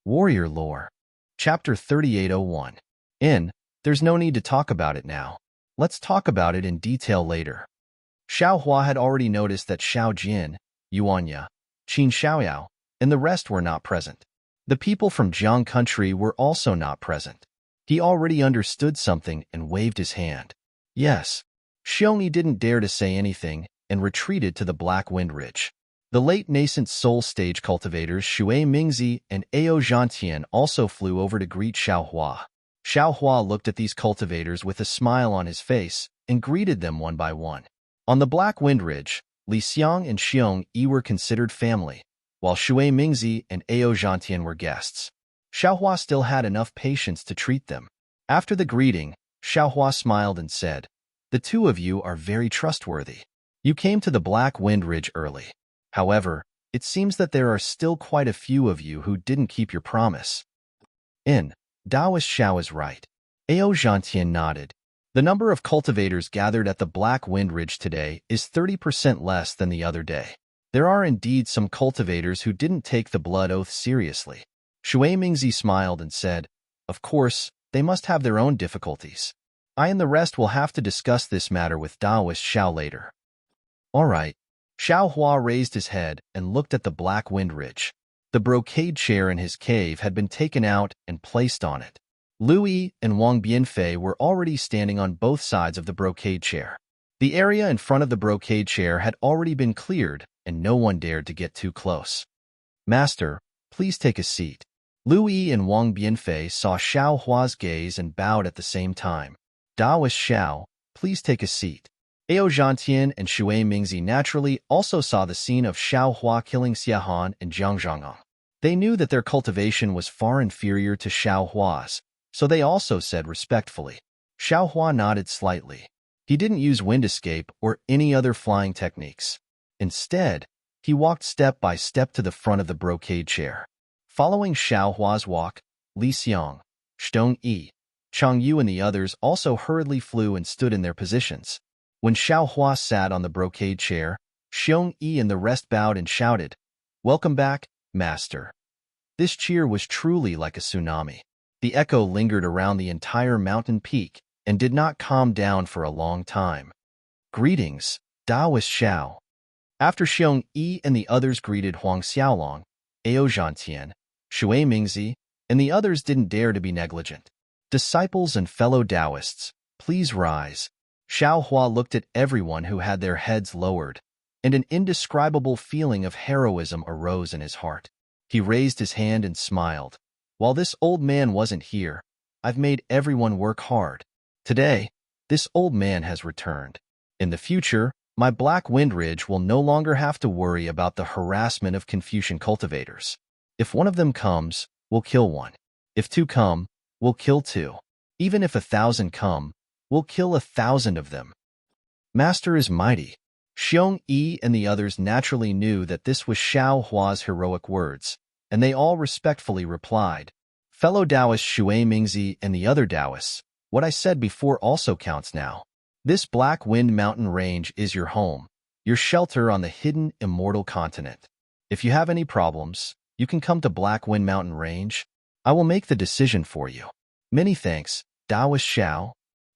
Warrior Lore. Chapter 3801. There's no need to talk about it now. Let's talk about it in detail later. Xiao Hua had already noticed that Xiao Jin, Yuanya, Qin Xiaoyao, and the rest were not present. The people from Jiang country were also not present. He already understood something and waved his hand. Yes. Xiongyi didn't dare to say anything and retreated to the Black Wind Ridge. The late nascent soul stage cultivators Shui Mingzi and Ao Zhantian also flew over to greet Xiao Hua. Xiao Hua looked at these cultivators with a smile on his face and greeted them one by one. On the Black Wind Ridge, Li Xiang and Xiong Yi were considered family, while Shui Mingzi and Ao Zhantian were guests. Xiao Hua still had enough patience to treat them. After the greeting, Xiao Hua smiled and said, "The two of you are very trustworthy. You came to the Black Wind Ridge early. However, it seems that there are still quite a few of you who didn't keep your promise." Daoist Xiao is right. Ao Zhantian nodded. The number of cultivators gathered at the Black Wind Ridge today is 30% less than the other day. There are indeed some cultivators who didn't take the blood oath seriously. Shui Mingzi smiled and said, "Of course, they must have their own difficulties. I and the rest will have to discuss this matter with Daoist Xiao later." All right. Xiao Hua raised his head and looked at the Black Wind Ridge. The brocade chair in his cave had been taken out and placed on it. Lu Yi and Wang Bianfei were already standing on both sides of the brocade chair. The area in front of the brocade chair had already been cleared, and no one dared to get too close. "Master, please take a seat." Lu Yi and Wang Bianfei saw Xiao Hua's gaze and bowed at the same time. "Daoist Xiao, please take a seat." Ao Zhantian and Shui Mingzi naturally also saw the scene of Xiao Hua killing Xia Han and Jiang Zhangong. They knew that their cultivation was far inferior to Xiao Hua's, so they also said respectfully. Xiao Hua nodded slightly. He didn't use wind escape or any other flying techniques. Instead, he walked step by step to the front of the brocade chair. Following Xiao Hua's walk, Li Xiang, Shtong Yi, Chang Yu and the others also hurriedly flew and stood in their positions. When Xiao Hua sat on the brocade chair, Xiong Yi and the rest bowed and shouted, "Welcome back, Master." This cheer was truly like a tsunami. The echo lingered around the entire mountain peak and did not calm down for a long time. "Greetings, Daoist Xiao." After Xiong Yi and the others greeted Huang Xiaolong, Ao Zhantian, Shui Mingzi, and the others didn't dare to be negligent. "Disciples and fellow Taoists, please rise." Xiao Hua looked at everyone who had their heads lowered, and an indescribable feeling of heroism arose in his heart. He raised his hand and smiled. "While this old man wasn't here, I've made everyone work hard. Today, this old man has returned. In the future, my Black Wind Ridge will no longer have to worry about the harassment of Confucian cultivators. If one of them comes, we'll kill one. If two come, we'll kill two. Even if 1,000 come, we'll kill 1,000 of them." Master is mighty. Xiong Yi and the others naturally knew that this was Xiao Hua's heroic words, and they all respectfully replied, "Fellow Taoist Shui Mingzi and the other Taoists, what I said before also counts now. This Black Wind Mountain Range is your home, your shelter on the hidden immortal continent. If you have any problems, you can come to Black Wind Mountain Range. I will make the decision for you. Many thanks, Daoist Xiao."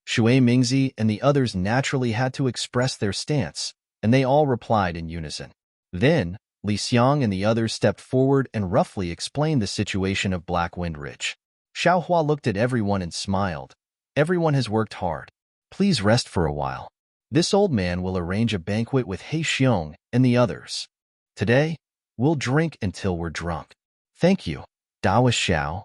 Shui Mingzi and the others naturally had to express their stance, and they all replied in unison. Then, Li Xiang and the others stepped forward and roughly explained the situation of Black Wind Ridge. Xiao Hua looked at everyone and smiled. "Everyone has worked hard. Please rest for a while. This old man will arrange a banquet with He Xiong and the others. Today, we'll drink until we're drunk." "Thank you, Daoist Xiao."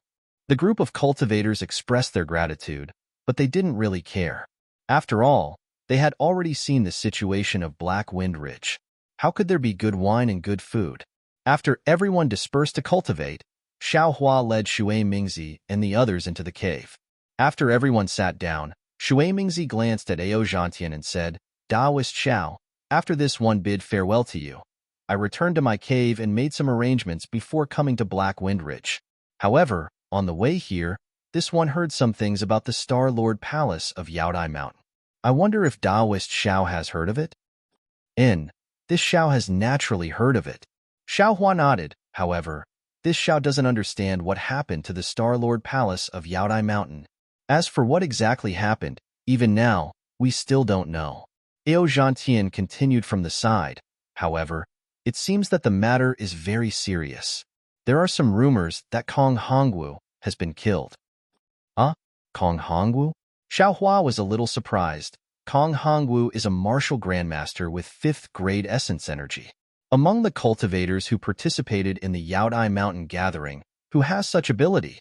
The group of cultivators expressed their gratitude, but they didn't really care. After all, they had already seen the situation of Black Wind Ridge. How could there be good wine and good food? After everyone dispersed to cultivate, Xiao Hua led Shui Mingzi and the others into the cave. After everyone sat down, Shui Mingzi glanced at Ao Zhantian and said, "Daoist Xiao, after this one bid farewell to you. I returned to my cave and made some arrangements before coming to Black Wind Ridge. However, on the way here, this one heard some things about the Star Lord Palace of Yaodai Mountain. I wonder if Daoist Xiao has heard of it?" This Xiao has naturally heard of it. Xiao Hua nodded. However, This Xiao doesn't understand what happened to the Star-Lord Palace of Yaodai Mountain. As for what exactly happened, even now, we still don't know. Ao Zhantian continued from the side. However, it seems that the matter is very serious. There are some rumors that Kong Hongwu has been killed. Kong Hongwu? Xiao Hua was a little surprised. Kong Hongwu is a martial grandmaster with 5th grade essence energy. Among the cultivators who participated in the Yaodai Mountain gathering, who has such ability?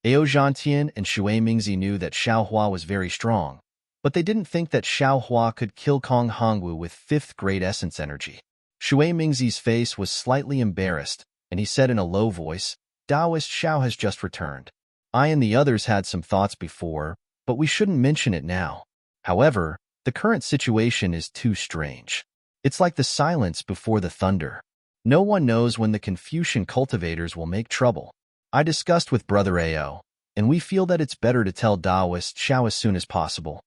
Ao Zhantian and Shui Mingzi knew that Xiao Hua was very strong, but they didn't think that Xiao Hua could kill Kong Hongwu with 5th grade essence energy. Shui Mingzi's face was slightly embarrassed, and he said in a low voice, Taoist Xiao has just returned. I and the others had some thoughts before, but we shouldn't mention it now. However, the current situation is too strange. It's like the silence before the thunder. No one knows when the Confucian cultivators will make trouble. I discussed with Brother Ao, and we feel that it's better to tell Taoist Xiao as soon as possible.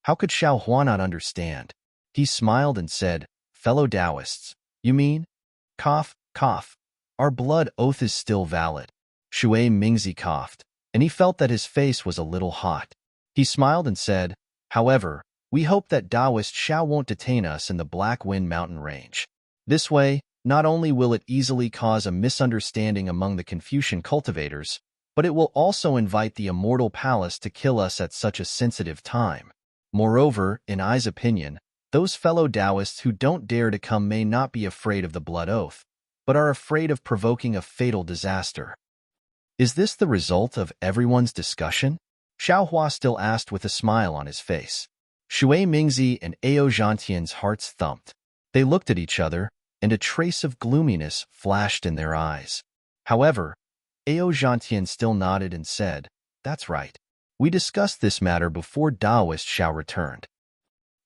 How could Xiao Hua not understand? He smiled and said, Fellow Taoists, you mean? Cough, cough. Our blood oath is still valid. Shui Mingzi coughed, and he felt that his face was a little hot. He smiled and said, However, we hope that Taoist Xiao won't detain us in the Black Wind Mountain Range. This way, not only will it easily cause a misunderstanding among the Confucian cultivators, but it will also invite the Immortal Palace to kill us at such a sensitive time. Moreover, in I's opinion, those fellow Taoists who don't dare to come may not be afraid of the blood oath, but are afraid of provoking a fatal disaster. Is this the result of everyone's discussion? Xiao Hua still asked with a smile on his face. Shui Mingzi and Ao Zhantian's hearts thumped. They looked at each other, and a trace of gloominess flashed in their eyes. However, Ao Zhantian still nodded and said, That's right. We discussed this matter before Taoist Xiao returned.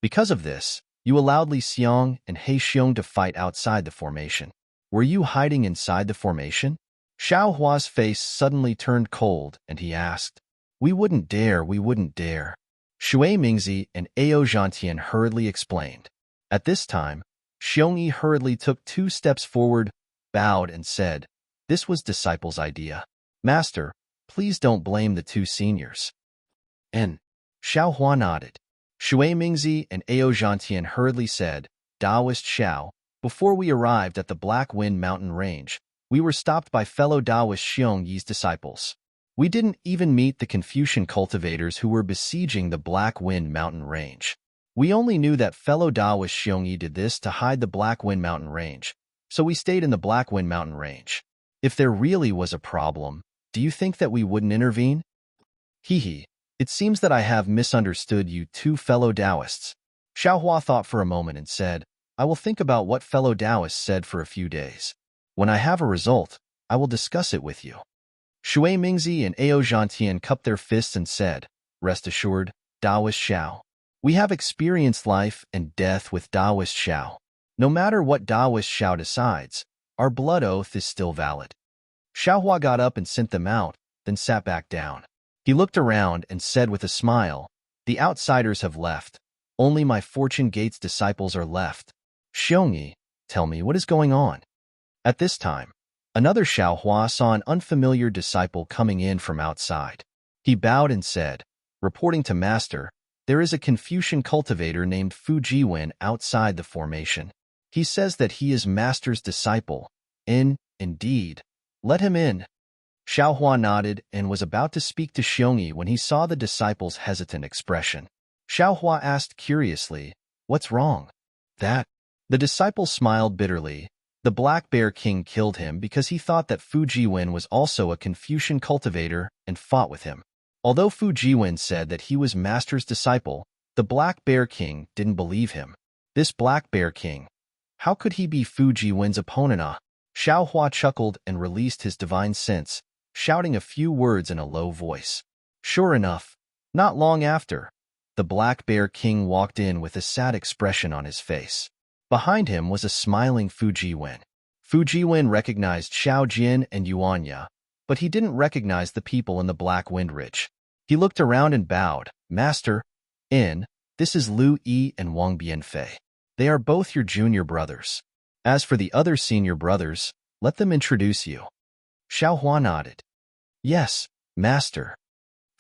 Because of this, you allowed Li Xiong and He Xiong to fight outside the formation. Were you hiding inside the formation? Xiao Hua's face suddenly turned cold, and he asked, We wouldn't dare. Shui Mingzi and Ao Zhantian hurriedly explained. At this time, Xiongyi hurriedly took 2 steps forward, bowed, and said, This was Disciple's idea. Master, please don't blame the 2 seniors. And Xiao Hua nodded. Shui Mingzi and Ao Zhantian hurriedly said, Taoist Xiao, before we arrived at the Black Wind Mountain Range, we were stopped by fellow Taoist Xiongyi's disciples. We didn't even meet the Confucian cultivators who were besieging the Black Wind Mountain Range. We only knew that fellow Taoist Xiongyi did this to hide the Black Wind Mountain Range, so we stayed in the Black Wind Mountain Range. If there really was a problem, do you think that we wouldn't intervene? Hee. It seems that I have misunderstood you 2 fellow Taoists. Xiao Hua thought for a moment and said, I will think about what fellow Taoists said for a few days. When I have a result, I will discuss it with you. Shui Mingzi and Ao Zhantian cupped their fists and said, Rest assured, Taoist Xiao. We have experienced life and death with Taoist Xiao. No matter what Taoist Xiao decides, our blood oath is still valid. Xiao Hua got up and sent them out, then sat back down. He looked around and said with a smile, The outsiders have left. Only my Fortune Gate's disciples are left. Xiongyi, tell me what is going on. At this time, another Xiao Hua saw an unfamiliar disciple coming in from outside. He bowed and said, Reporting to Master, there is a Confucian cultivator named Fu Jiwen outside the formation. He says that he is Master's disciple. Indeed. Let him in. Xiao Hua nodded and was about to speak to Xiongyi when he saw the disciple's hesitant expression. Xiao Hua asked curiously, What's wrong? That. The disciple smiled bitterly. The Black Bear King killed him because he thought that Fu Jiwen was also a Confucian cultivator and fought with him. Although Fu Jiwen said that he was Master's disciple, the Black Bear King didn't believe him. This Black Bear King, how could he be Fu Jiwen's opponent? Xiao Hua chuckled and released his divine sense, shouting a few words in a low voice. Sure enough, not long after, the Black Bear King walked in with a sad expression on his face. Behind him was a smiling Fu Jiwen. Fu Jiwen recognized Xiao Jin and Yuanya, but he didn't recognize the people in the Black Wind Ridge. He looked around and bowed. Master, this is Lu Yi and Wang Bianfei. They are both your junior brothers. As for the other senior brothers, let them introduce you. Xiaohua nodded. Yes, master.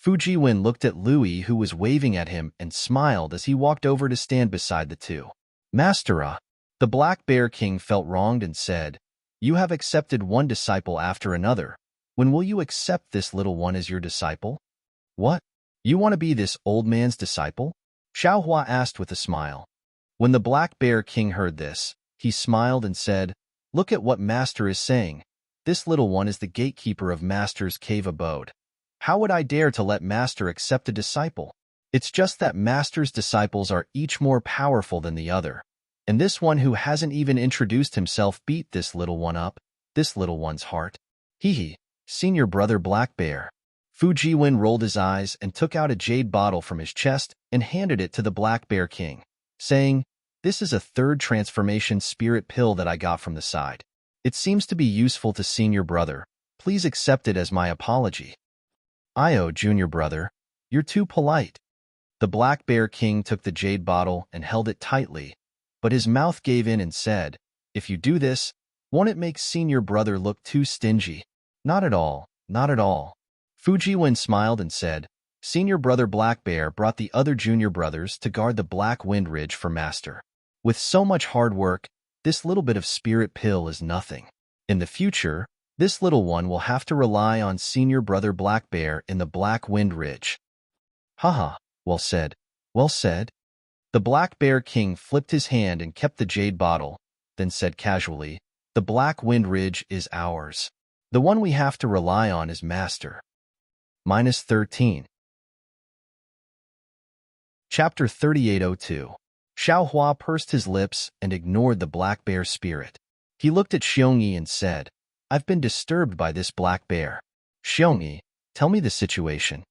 Fujiwen looked at Louis, who was waving at him, and smiled as he walked over to stand beside the two. Master, the Black Bear King felt wronged and said, You have accepted one disciple after another. When will you accept this little one as your disciple? What? You want to be this old man's disciple? Xiaohua asked with a smile. When the Black Bear King heard this, he smiled and said, Look at what Master is saying. This little one is the gatekeeper of Master's cave abode. How would I dare to let Master accept a disciple? It's just that Master's disciples are each more powerful than the other. And this one who hasn't even introduced himself beat this little one up, this little one's heart. Hee, Senior Brother Black Bear. Fujiwen rolled his eyes and took out a jade bottle from his chest and handed it to the Black Bear King, saying, This is a third transformation spirit pill that I got from the side. It seems to be useful to Senior Brother. Please accept it as my apology. Junior Brother, you're too polite. The Black Bear King took the jade bottle and held it tightly, but his mouth gave in and said, If you do this, won't it make Senior Brother look too stingy? Not at all, not at all. Fujiwen smiled and said, Senior Brother Black Bear brought the other junior brothers to guard the Black Wind Ridge for Master. With so much hard work, this little bit of spirit pill is nothing. In the future, this little one will have to rely on Senior Brother Black Bear in the Black Wind Ridge. Haha, well said, well said. The Black Bear King flipped his hand and kept the jade bottle, then said casually, The Black Wind Ridge is ours. The one we have to rely on is Master. -13. Chapter 3802. Xiaohua pursed his lips and ignored the Black Bear spirit. He looked at Xiongyi and said, I've been disturbed by this Black Bear. Xiongyi, tell me the situation.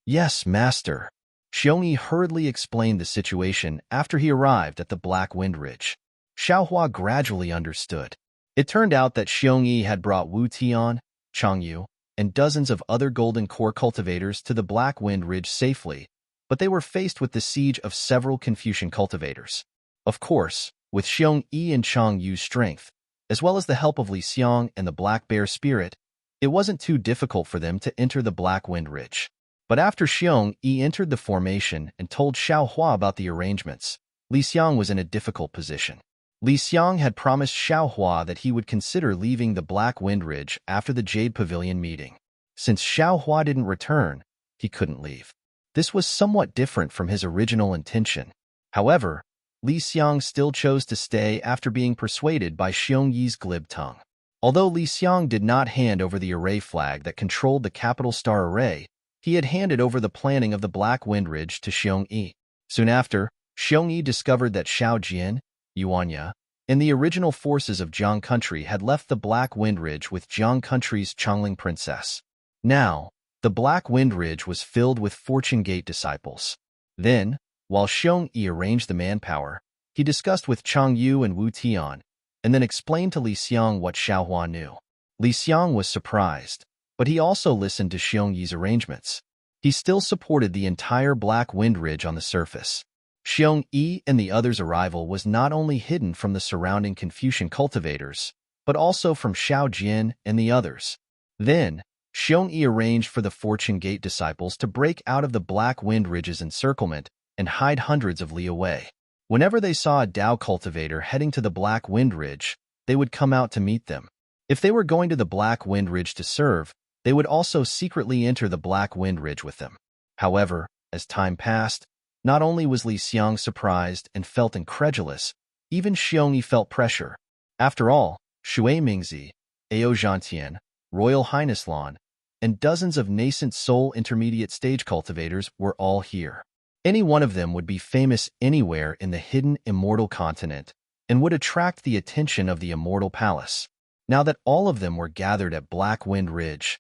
Yes, Master. Xiongyi hurriedly explained the situation after he arrived at the Black Wind Ridge. Xiaohua gradually understood. It turned out that Xiongyi had brought Wu Tian, Changyu, and dozens of other golden core cultivators to the Black Wind Ridge safely, but they were faced with the siege of several Confucian cultivators. Of course, with Xiongyi and Changyu's strength, as well as the help of Li Xiang and the Black Bear spirit, it wasn't too difficult for them to enter the Black Wind Ridge. But after Xiongyi entered the formation and told Xiaohua about the arrangements, Li Xiang was in a difficult position. Li Xiang had promised Xiaohua that he would consider leaving the Black Wind Ridge after the Jade Pavilion meeting. Since Xiaohua didn't return, he couldn't leave. This was somewhat different from his original intention. However, Li Xiang still chose to stay after being persuaded by Xiongyi's glib tongue. Although Li Xiang did not hand over the array flag that controlled the capital star array, he had handed over the planning of the Black Wind Ridge to Xiongyi. Soon after, Xiongyi discovered that Xiao Jian, Yuanya, and the original forces of Jiang Country had left the Black Wind Ridge with Jiang Country's Chongling princess. Now, the Black Wind Ridge was filled with Fortune Gate disciples. Then, while Xiongyi arranged the manpower, he discussed with Changyu and Wu Tian, and then explained to Li Xiang what Xiaohua knew. Li Xiang was surprised, but he also listened to Xiongyi's arrangements. He still supported the entire Black Wind Ridge on the surface. Xiongyi and the others' arrival was not only hidden from the surrounding Confucian cultivators, but also from Xiao Jian and the others. Then, Xiongyi arranged for the Fortune Gate disciples to break out of the Black Wind Ridge's encirclement and hide hundreds of li away. Whenever they saw a Dao cultivator heading to the Black Wind Ridge, they would come out to meet them. If they were going to the Black Wind Ridge to serve, they would also secretly enter the Black Wind Ridge with them. However, as time passed, not only was Li Xiang surprised and felt incredulous, even Xiongyi felt pressure. After all, Shui Mingzi, Ao Zhantian, Royal Highness Lan, and dozens of nascent soul intermediate stage cultivators were all here. Any one of them would be famous anywhere in the hidden immortal continent and would attract the attention of the immortal palace. Now that all of them were gathered at Black Wind Ridge,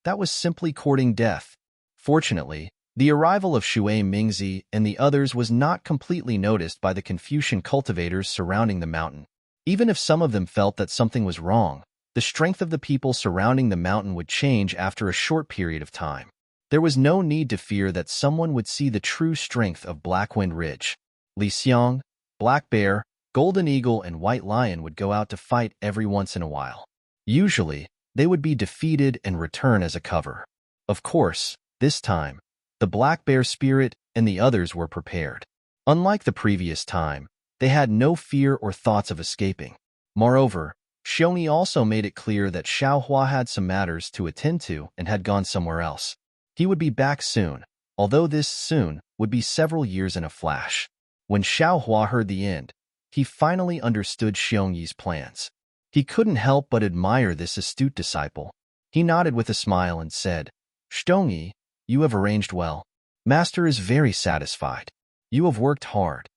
that was simply courting death. Fortunately, the arrival of Shui Mingzi and the others was not completely noticed by the Confucian cultivators surrounding the mountain. Even if some of them felt that something was wrong, the strength of the people surrounding the mountain would change after a short period of time. There was no need to fear that someone would see the true strength of Black Wind Ridge. Li Xiang, Black Bear, Golden Eagle, and White Lion would go out to fight every once in a while. Usually, they would be defeated and return as a cover. Of course, this time, the black bear spirit and the others were prepared. Unlike the previous time, they had no fear or thoughts of escaping. Moreover, Xiongyi also made it clear that Xiaohua had some matters to attend to and had gone somewhere else. He would be back soon, although this soon would be several years in a flash. When Xiaohua heard the end, he finally understood Xiongyi's plans. He couldn't help but admire this astute disciple. He nodded with a smile and said, "Xiongyi, you have arranged well. Master is very satisfied. You have worked hard.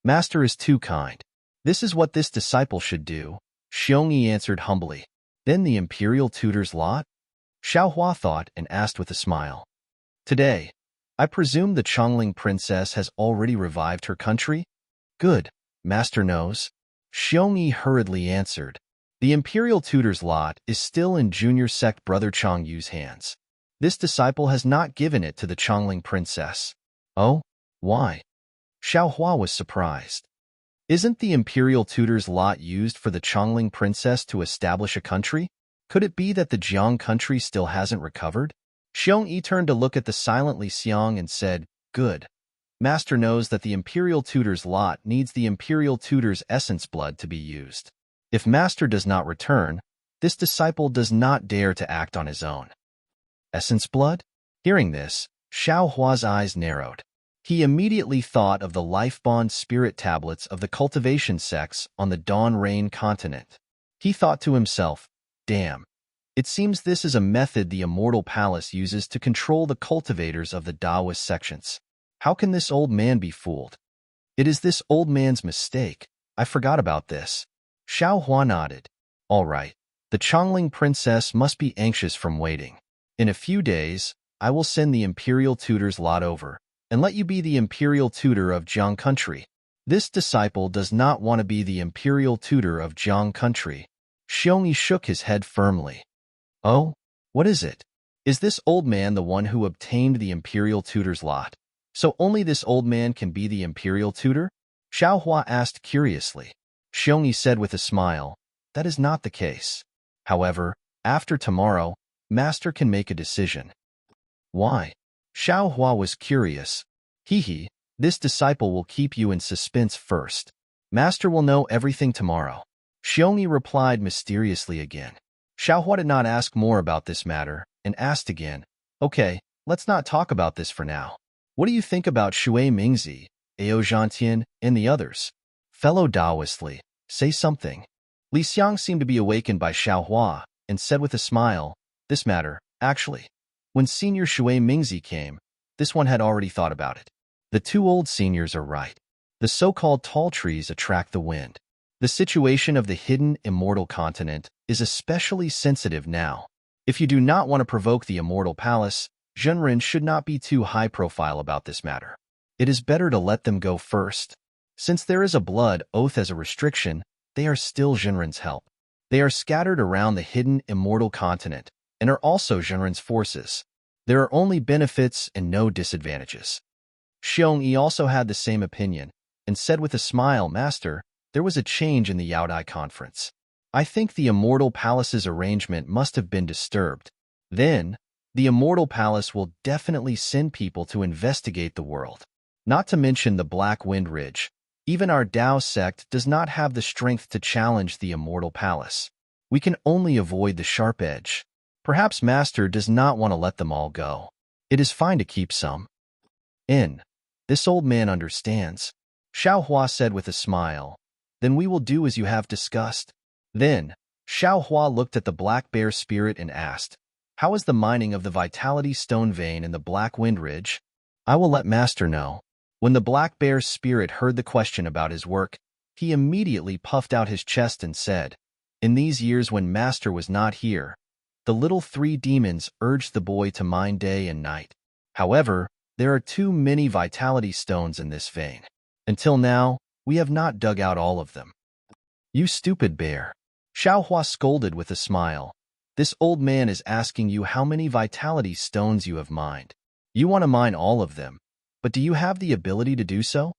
Master is too kind. This is what this disciple should do," Xiongyi answered humbly. "Then the imperial tutor's lot?" Xiaohua thought and asked with a smile. "Today, I presume the Chongling princess has already revived her country?" "Good, Master knows." Xiongyi hurriedly answered. "The imperial tutor's lot is still in junior sect brother Chongyu's hands. This disciple has not given it to the Chongling princess." "Oh? Why?" Xiaohua was surprised. "Isn't the imperial tutor's lot used for the Chongling princess to establish a country? Could it be that the Jiang country still hasn't recovered?" Xiongyi turned to look at the silent Li Xiang and said, "Good. Master knows that the imperial tutor's lot needs the imperial tutor's essence blood to be used. If Master does not return, this disciple does not dare to act on his own." "Essence blood?" Hearing this, Xiaohua's eyes narrowed. He immediately thought of the life-bond spirit tablets of the cultivation sects on the Dawn Rain continent. He thought to himself, "Damn, it seems this is a method the Immortal Palace uses to control the cultivators of the Taoist sections. How can this old man be fooled? It is this old man's mistake. I forgot about this." Xiaohua nodded. "All right. The Chongling princess must be anxious from waiting. In a few days, I will send the imperial tutor's lot over, and let you be the imperial tutor of Jiang country." This disciple does not want to be the imperial tutor of Jiang country. Xiongyi shook his head firmly. "Oh? What is it? Is this old man the one who obtained the imperial tutor's lot? So only this old man can be the imperial tutor?" Xiaohua asked curiously. Xiongyi said with a smile, "That is not the case. However, after tomorrow, Master can make a decision." "Why?" Xiaohua was curious. This disciple will keep you in suspense first. Master will know everything tomorrow." Xiongyi replied mysteriously again. Xiaohua did not ask more about this matter, and asked again, "Okay, let's not talk about this for now. What do you think about Shui Mingzi, Ao Zhantian, and the others? Fellow Taoist Li, say something." Li Xiang seemed to be awakened by Xiaohua, and said with a smile, "This matter, actually. When Senior Shui Mingzi came, this one had already thought about it. The two old seniors are right. The so-called tall trees attract the wind. The situation of the hidden immortal continent is especially sensitive now. If you do not want to provoke the immortal palace, Zhenren should not be too high-profile about this matter. It is better to let them go first. Since there is a blood oath as a restriction, they are still Zhenren's help. They are scattered around the hidden immortal continent, and are also Zhenren's forces. There are only benefits and no disadvantages." Xiongyi also had the same opinion, and said with a smile, "Master, there was a change in the Yaodai conference. I think the Immortal Palace's arrangement must have been disturbed. Then, the Immortal Palace will definitely send people to investigate the world. Not to mention the Black Wind Ridge. Even our Tao sect does not have the strength to challenge the Immortal Palace. We can only avoid the sharp edge. Perhaps Master does not want to let them all go. It is fine to keep some." This old man understands," Xiaohua said with a smile. "Then we will do as you have discussed." Then, Xiaohua looked at the black bear spirit and asked, "How is the mining of the Vitality Stone vein in the Black Wind Ridge?" "I will let Master know." When the black bear spirit heard the question about his work, he immediately puffed out his chest and said, "In these years when Master was not here, the little three demons urged the boy to mine day and night. However, there are too many vitality stones in this vein. Until now, we have not dug out all of them." "You stupid bear," Xiaohua scolded with a smile. "This old man is asking you how many vitality stones you have mined. You want to mine all of them, but do you have the ability to do so?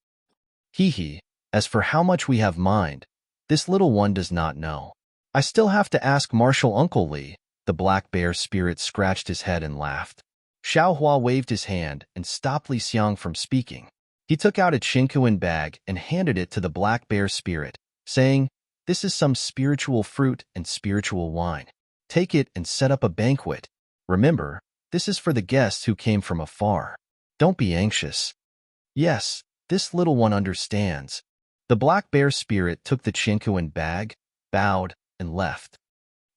As for how much we have mined, this little one does not know. I still have to ask Marshal Uncle Li. The black bear spirit scratched his head and laughed. Xiao Hua waved his hand and stopped Li Xiang from speaking. He took out a chinquin bag and handed it to the black bear spirit, saying, "This is some spiritual fruit and spiritual wine. Take it and set up a banquet. Remember, this is for the guests who came from afar. Don't be anxious." "Yes, this little one understands." The black bear spirit took the chinquin bag, bowed, and left.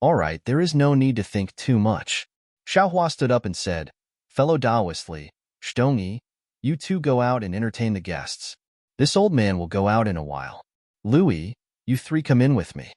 "All right, there is no need to think too much." Xiaohua stood up and said, "Fellow Taoist Li, Shtongyi, you two go out and entertain the guests. This old man will go out in a while. Louis, you three come in with me."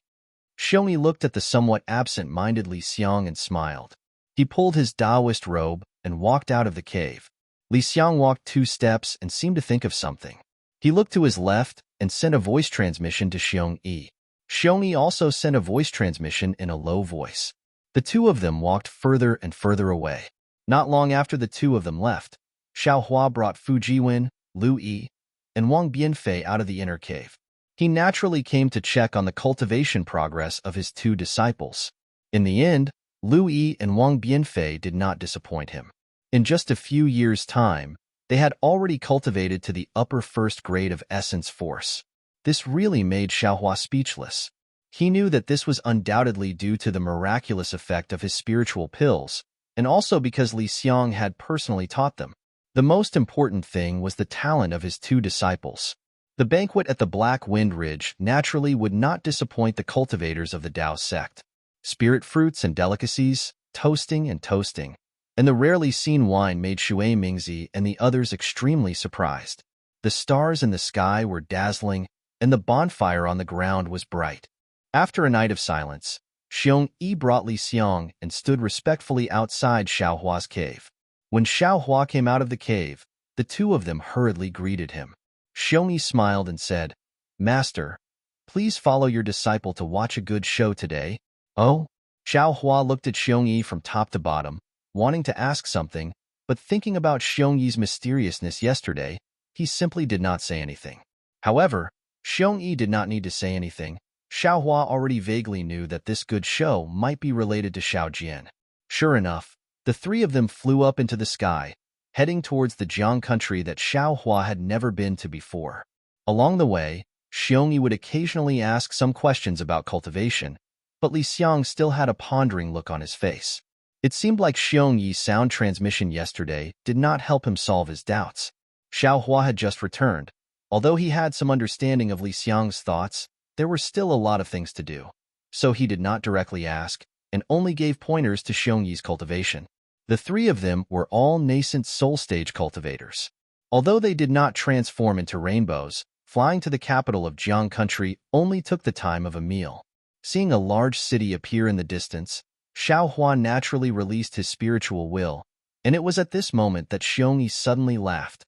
Shtongyi looked at the somewhat absent-minded Li Xiang and smiled. He pulled his Taoist robe and walked out of the cave. Li Xiang walked 2 steps and seemed to think of something. He looked to his left and sent a voice transmission to Xiongyi. Xiongyi also sent a voice transmission in a low voice. The two of them walked further and further away. Not long after the two of them left, Xiaohua brought Fu Jiwen, Lu Yi, and Wang Bianfei out of the inner cave. He naturally came to check on the cultivation progress of his 2 disciples. In the end, Lu Yi and Wang Bianfei did not disappoint him. In just a few years' time, they had already cultivated to the upper 1st grade of essence force. This really made Xiaohua speechless. He knew that this was undoubtedly due to the miraculous effect of his spiritual pills, and also because Li Xiang had personally taught them. The most important thing was the talent of his 2 disciples. The banquet at the Black Wind Ridge naturally would not disappoint the cultivators of the Dao sect. Spirit fruits and delicacies, toasting, and the rarely seen wine made Shui Mingzi and the others extremely surprised. The stars in the sky were dazzling, and the bonfire on the ground was bright. After a night of silence, Xiongyi brought Li Xiang and stood respectfully outside Xiaohua's cave. When Xiaohua came out of the cave, the two of them hurriedly greeted him. Xiongyi smiled and said, "Master, please follow your disciple to watch a good show today." "Oh?" Xiaohua looked at Xiongyi from top to bottom, wanting to ask something, but thinking about Xiongyi's mysteriousness yesterday, he simply did not say anything. However, Xiongyi did not need to say anything. Xiaohua already vaguely knew that this good show might be related to Xiaojian. Sure enough, the 3 of them flew up into the sky, heading towards the Jiang country that Xiaohua had never been to before. Along the way, Xiongyi would occasionally ask some questions about cultivation, but Li Xiang still had a pondering look on his face. It seemed like Xiongyi's sound transmission yesterday did not help him solve his doubts. Xiaohua had just returned. Although he had some understanding of Li Xiang's thoughts, there were still a lot of things to do. So he did not directly ask, and only gave pointers to Xiongyi's cultivation. The 3 of them were all nascent soul-stage cultivators. Although they did not transform into rainbows, flying to the capital of Jiang country only took the time of a meal. Seeing a large city appear in the distance, Xiaohua naturally released his spiritual will, and it was at this moment that Xiongyi suddenly laughed.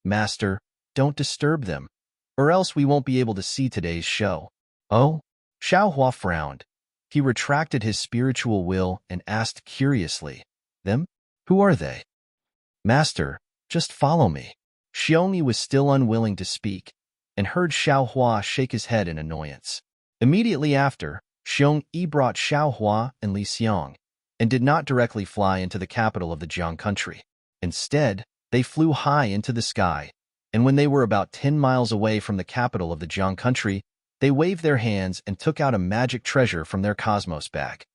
"Master, don't disturb them, or else we won't be able to see today's show." "Oh?" Xiaohua frowned. He retracted his spiritual will and asked curiously, "Them? Who are they?" "Master, just follow me." Xiongyi was still unwilling to speak, and heard Xiaohua shake his head in annoyance. Immediately after, Xiongyi brought Xiaohua and Li Xiang, and did not directly fly into the capital of the Jiang country. Instead, they flew high into the sky, and when they were about 10 miles away from the capital of the Jiang country, they waved their hands and took out a magic treasure from their cosmos bag.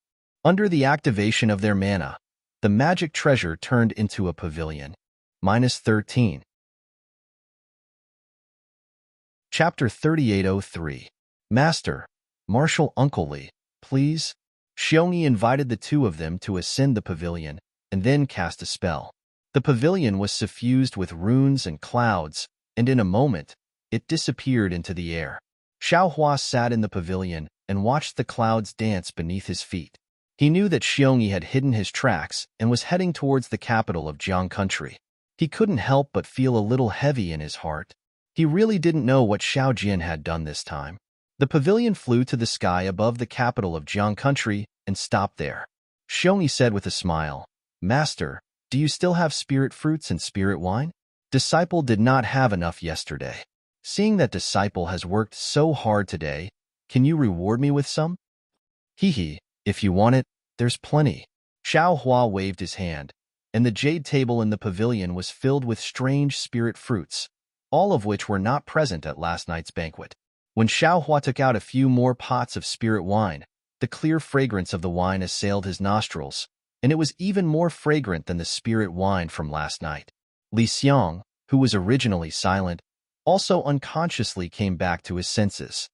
Under the activation of their mana, the magic treasure turned into a pavilion. -13. Chapter 3803. Master, Marshal Uncle Li, please. Xiongyi invited the 2 of them to ascend the pavilion, and then cast a spell. The pavilion was suffused with runes and clouds, and in a moment, it disappeared into the air. Xiaohua sat in the pavilion and watched the clouds dance beneath his feet. He knew that Xiongyi had hidden his tracks and was heading towards the capital of Jiang country. He couldn't help but feel a little heavy in his heart. He really didn't know what Xiaojian had done this time. The pavilion flew to the sky above the capital of Jiang country and stopped there. Xiongyi said with a smile, "Master, do you still have spirit fruits and spirit wine?" Disciple did not have enough yesterday. Seeing that disciple has worked so hard today, can you reward me with some? Hee, if you want it, there's plenty. Xiao Hua waved his hand, and the jade table in the pavilion was filled with strange spirit fruits, all of which were not present at last night's banquet. When Xiao Hua took out a few more pots of spirit wine, the clear fragrance of the wine assailed his nostrils, and it was even more fragrant than the spirit wine from last night. Li Xiang, who was originally silent, also unconsciously came back to his senses.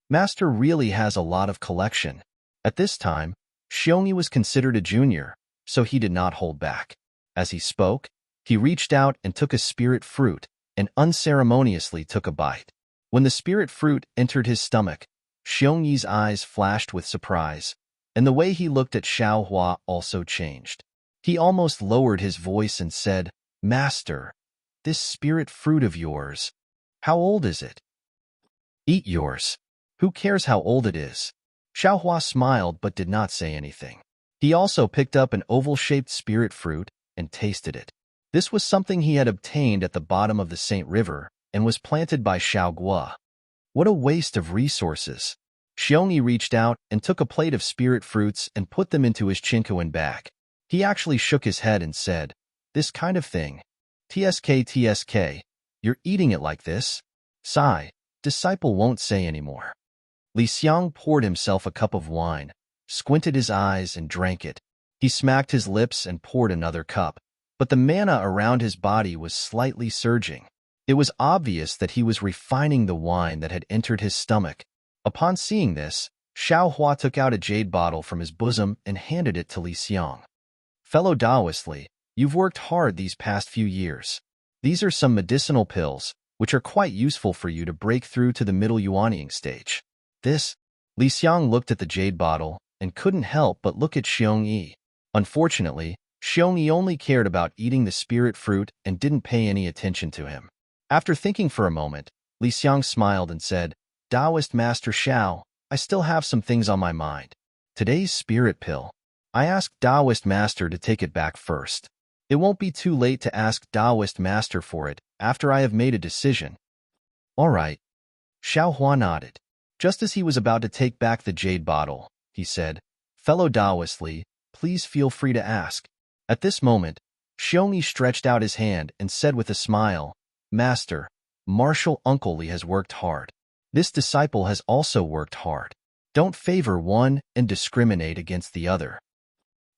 Master really has a lot of collection. At this time, Xiongyi was considered a junior, so he did not hold back. As he spoke, he reached out and took a spirit fruit and unceremoniously took a bite. When the spirit fruit entered his stomach, Xiongyi's eyes flashed with surprise, and the way he looked at Xiao Hua also changed. He almost lowered his voice and said, "Master, this spirit fruit of yours, how old is it?" "Eat yours. Who cares how old it is?" Xiao Hua smiled but did not say anything. He also picked up an oval-shaped spirit fruit and tasted it. This was something he had obtained at the bottom of the Saint River and was planted by Xiao Gua. What a waste of resources. Xiongyi reached out and took a plate of spirit fruits and put them into his chinquin bag. He actually shook his head and said, "This kind of thing. TSK, you're eating it like this?" Sigh, disciple won't say anymore. Li Xiang poured himself a cup of wine, squinted his eyes and drank it. He smacked his lips and poured another cup, but the mana around his body was slightly surging. It was obvious that he was refining the wine that had entered his stomach. Upon seeing this, Xiao Hua took out a jade bottle from his bosom and handed it to Li Xiang. "Fellow Taoist Li, you've worked hard these past few years. These are some medicinal pills, which are quite useful for you to break through to the middle yuanying stage." This, Li Xiang looked at the jade bottle and couldn't help but look at Xiongyi. Unfortunately, Xiongyi only cared about eating the spirit fruit and didn't pay any attention to him. After thinking for a moment, Li Xiang smiled and said, "Taoist Master Xiao, I still have some things on my mind. Today's spirit pill. I asked Taoist Master to take it back first. It won't be too late to ask Taoist Master for it after I have made a decision." "All right." Xiao Hua nodded. Just as he was about to take back the jade bottle, he said, "Fellow Taoist Li, please feel free to ask." At this moment, Xiongyi stretched out his hand and said with a smile, "Master, Martial Uncle Li has worked hard. This disciple has also worked hard. Don't favor one and discriminate against the other."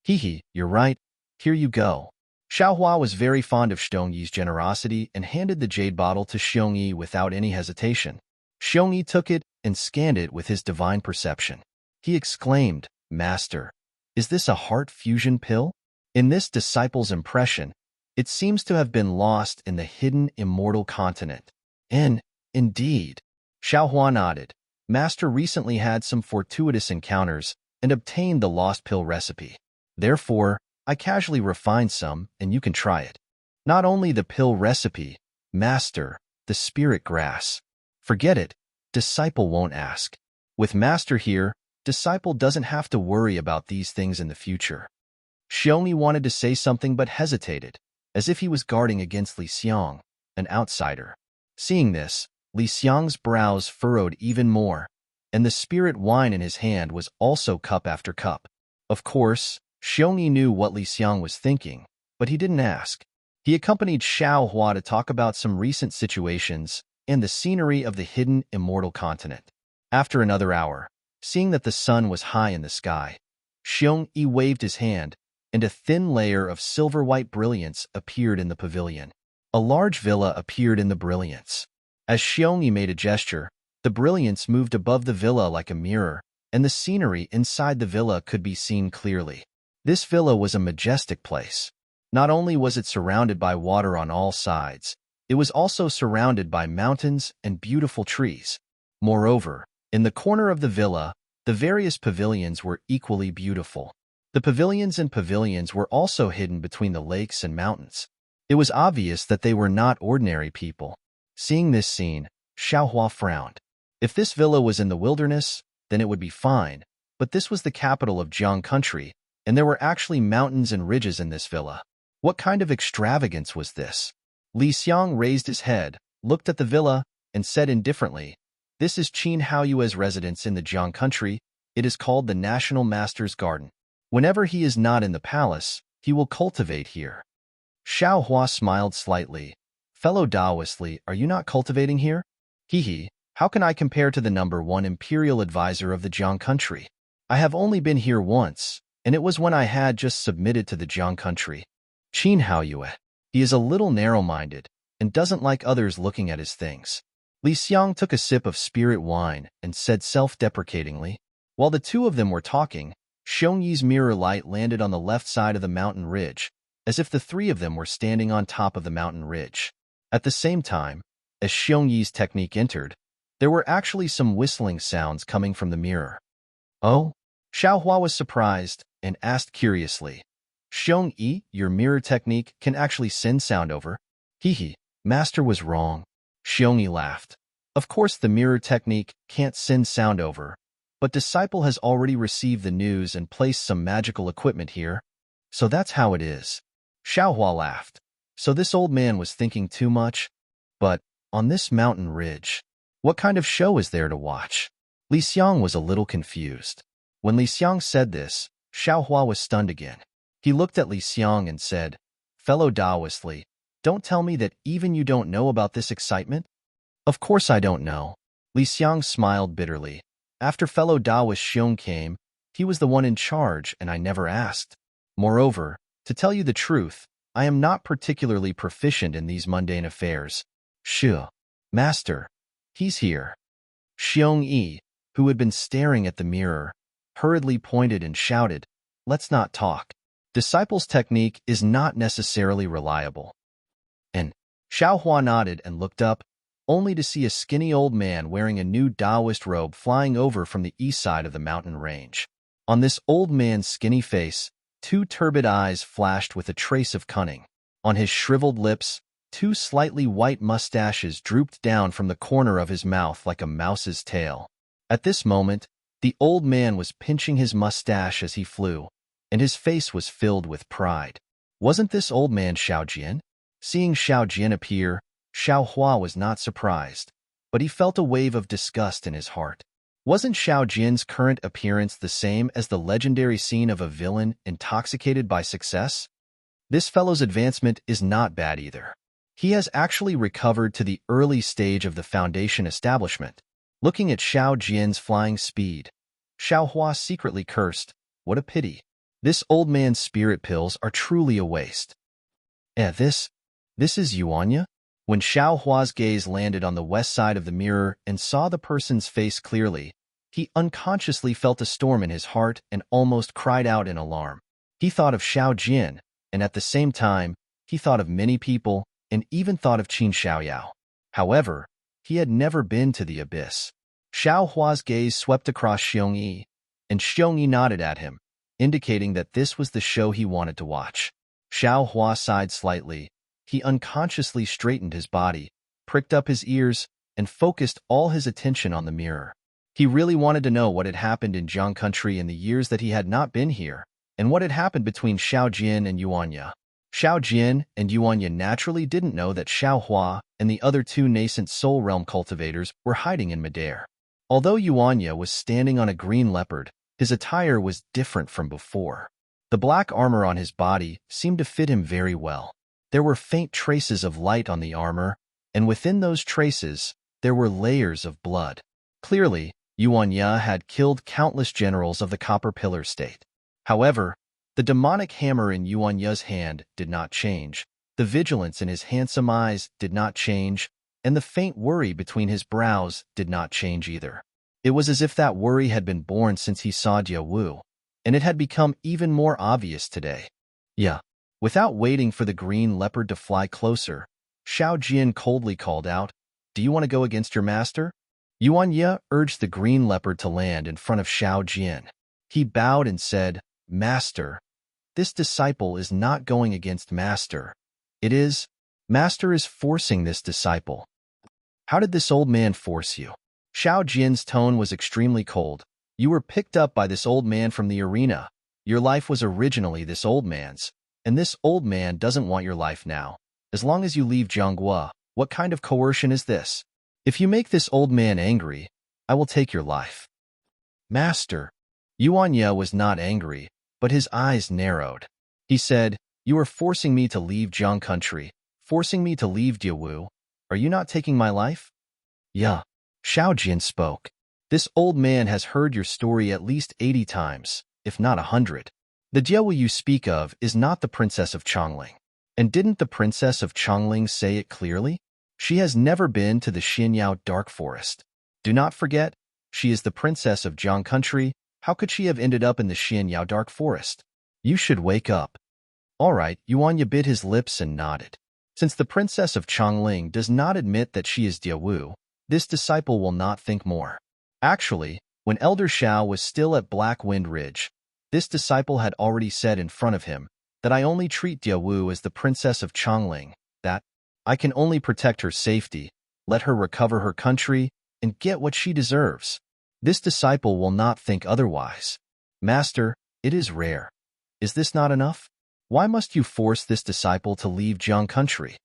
You're right. Here you go." Xiao Hua was very fond of Xiongyi's generosity and handed the jade bottle to Xiongyi without any hesitation. Xiongyi took it and scanned it with his divine perception. He exclaimed, "Master, is this a heart fusion pill?" In this disciple's impression, it seems to have been lost in the hidden immortal continent. Indeed. Xiao Hua nodded. Master recently had some fortuitous encounters and obtained the lost pill recipe. Therefore, I casually refined some, and you can try it. Not only the pill recipe, Master, the spirit grass. Forget it. Disciple won't ask. With Master here, disciple doesn't have to worry about these things in the future. Xiongyi wanted to say something but hesitated, as if he was guarding against Li Xiang, an outsider. Seeing this, Li Xiang's brows furrowed even more, and the spirit wine in his hand was also cup after cup. Of course, Xiongyi knew what Li Xiang was thinking, but he didn't ask. He accompanied Xiao Hua to talk about some recent situations and the scenery of the hidden immortal continent. After another hour, seeing that the sun was high in the sky, Xiongyi waved his hand, and a thin layer of silver-white brilliance appeared in the pavilion. A large villa appeared in the brilliance. As Xiongyi made a gesture, the brilliance moved above the villa like a mirror, and the scenery inside the villa could be seen clearly. This villa was a majestic place. Not only was it surrounded by water on all sides, it was also surrounded by mountains and beautiful trees. Moreover, in the corner of the villa, the various pavilions were equally beautiful. The pavilions were also hidden between the lakes and mountains. It was obvious that they were not ordinary people. Seeing this scene, Xiao Hua frowned. If this villa was in the wilderness, then it would be fine, but this was the capital of Jiang country, and there were actually mountains and ridges in this villa. What kind of extravagance was this? Li Xiang raised his head, looked at the villa, and said indifferently, "This is Qin Haoyue's residence in the Jiang country, It is called the National Master's Garden. Whenever he is not in the palace, he will cultivate here. Xiao Hua smiled slightly. Fellow Taoist Li, are you not cultivating here? Hee, how can I compare to the #1 imperial advisor of the Jiang country? I have only been here once, and it was when I had just submitted to the Jiang country. Qin Haoyue. He is a little narrow-minded and doesn't like others looking at his things. Li Xiang took a sip of spirit wine and said self-deprecatingly. While the two of them were talking, Xiongyi's mirror light landed on the left side of the mountain ridge, as if the three of them were standing on top of the mountain ridge. At the same time, as Xiongyi's technique entered, there were actually some whistling sounds coming from the mirror. Oh? Xiaohua was surprised and asked curiously. Xiongyi, your mirror technique can actually send sound over? Hee, master was wrong. Xiongyi laughed. Of course the mirror technique can't send sound over, but disciple has already received the news and placed some magical equipment here. So that's how it is. Xiaohua laughed. So this old man was thinking too much? But, on this mountain ridge, what kind of show is there to watch? Li Xiang was a little confused. When Li Xiang said this, Xiaohua was stunned again. He looked at Li Xiang and said, Fellow Taoist Li, don't tell me that even you don't know about this excitement? Of course I don't know. Li Xiang smiled bitterly. After fellow Taoist Xiong came, he was the one in charge and I never asked. Moreover, to tell you the truth, I am not particularly proficient in these mundane affairs. Shu, master, he's here. Xiongyi, who had been staring at the mirror, hurriedly pointed and shouted, Let's not talk. Disciples' technique is not necessarily reliable. And Xiaohua nodded and looked up, only to see a skinny old man wearing a new Taoist robe flying over from the east side of the mountain range. On this old man's skinny face, two turbid eyes flashed with a trace of cunning. On his shriveled lips, two slightly white mustaches drooped down from the corner of his mouth like a mouse's tail. At this moment, the old man was pinching his mustache as he flew, and his face was filled with pride. Wasn't this old man Xiao Jian? Seeing Xiao Jian appear, Xiao Hua was not surprised, but he felt a wave of disgust in his heart. Wasn't Xiao Jian's current appearance the same as the legendary scene of a villain intoxicated by success? This fellow's advancement is not bad either. He has actually recovered to the early stage of the Foundation establishment. Looking at Xiao Jian's flying speed, Xiao Hua secretly cursed, What a pity. This old man's spirit pills are truly a waste. This is Yuanya? When Xiao Hua's gaze landed on the west side of the mirror and saw the person's face clearly, he unconsciously felt a storm in his heart and almost cried out in alarm. He thought of Xiao Jian, and at the same time, he thought of many people and even thought of Qin Xiaoyao. However, he had never been to the abyss. Xiao Hua's gaze swept across Xiongyi, and Xiongyi nodded at him, indicating that this was the show he wanted to watch. Xiao Hua sighed slightly. He unconsciously straightened his body, pricked up his ears, and focused all his attention on the mirror. He really wanted to know what had happened in Jiang country in the years that he had not been here, and what had happened between Xiao Jian and Yuanya. Xiao Jian and Yuanya naturally didn't know that Xiao Hua and the other two nascent soul realm cultivators were hiding in midair. Although Yuanya was standing on a green leopard, his attire was different from before. The black armor on his body seemed to fit him very well. There were faint traces of light on the armor, and within those traces, there were layers of blood. Clearly, Yuanya had killed countless generals of the Copper Pillar State. However, the demonic hammer in Yuanya's hand did not change, the vigilance in his handsome eyes did not change, and the faint worry between his brows did not change either. It was as if that worry had been born since he saw Jia Wu, and it had become even more obvious today. Yeah. Without waiting for the green leopard to fly closer, Xiao Jian coldly called out, Do you want to go against your master? Yuanya urged the green leopard to land in front of Xiao Jian. He bowed and said, Master, this disciple is not going against Master. Master is forcing this disciple. How did this old man force you? Xiao Jian's tone was extremely cold. You were picked up by this old man from the arena. Your life was originally this old man's, and this old man doesn't want your life now. As long as you leave Jianghua, what kind of coercion is this? If you make this old man angry, I will take your life. Master, Yuan Ye was not angry, but his eyes narrowed. He said, "You are forcing me to leave Jiang country, forcing me to leave Diawu. Are you not taking my life?" "Yeah." Xiao Jian spoke. "This old man has heard your story at least 80 times, if not 100. The Diawu you speak of is not the princess of Chongling. And didn't the princess of Chongling say it clearly? She has never been to the Xianyao dark forest. Do not forget, she is the princess of Jiang country. How could she have ended up in the Xianyao dark forest? You should wake up." "All right," Yuan Ye bit his lips and nodded. "Since the princess of Chongling does not admit that she is Diawu, this disciple will not think more." Actually, when Elder Xiao was still at Black Wind Ridge, this disciple had already said in front of him that I only treat Diawu as the princess of Chongling, that I can only protect her safety, let her recover her country, and get what she deserves. This disciple will not think otherwise. "Master, it is rare. Is this not enough? Why must you force this disciple to leave Jiang country?"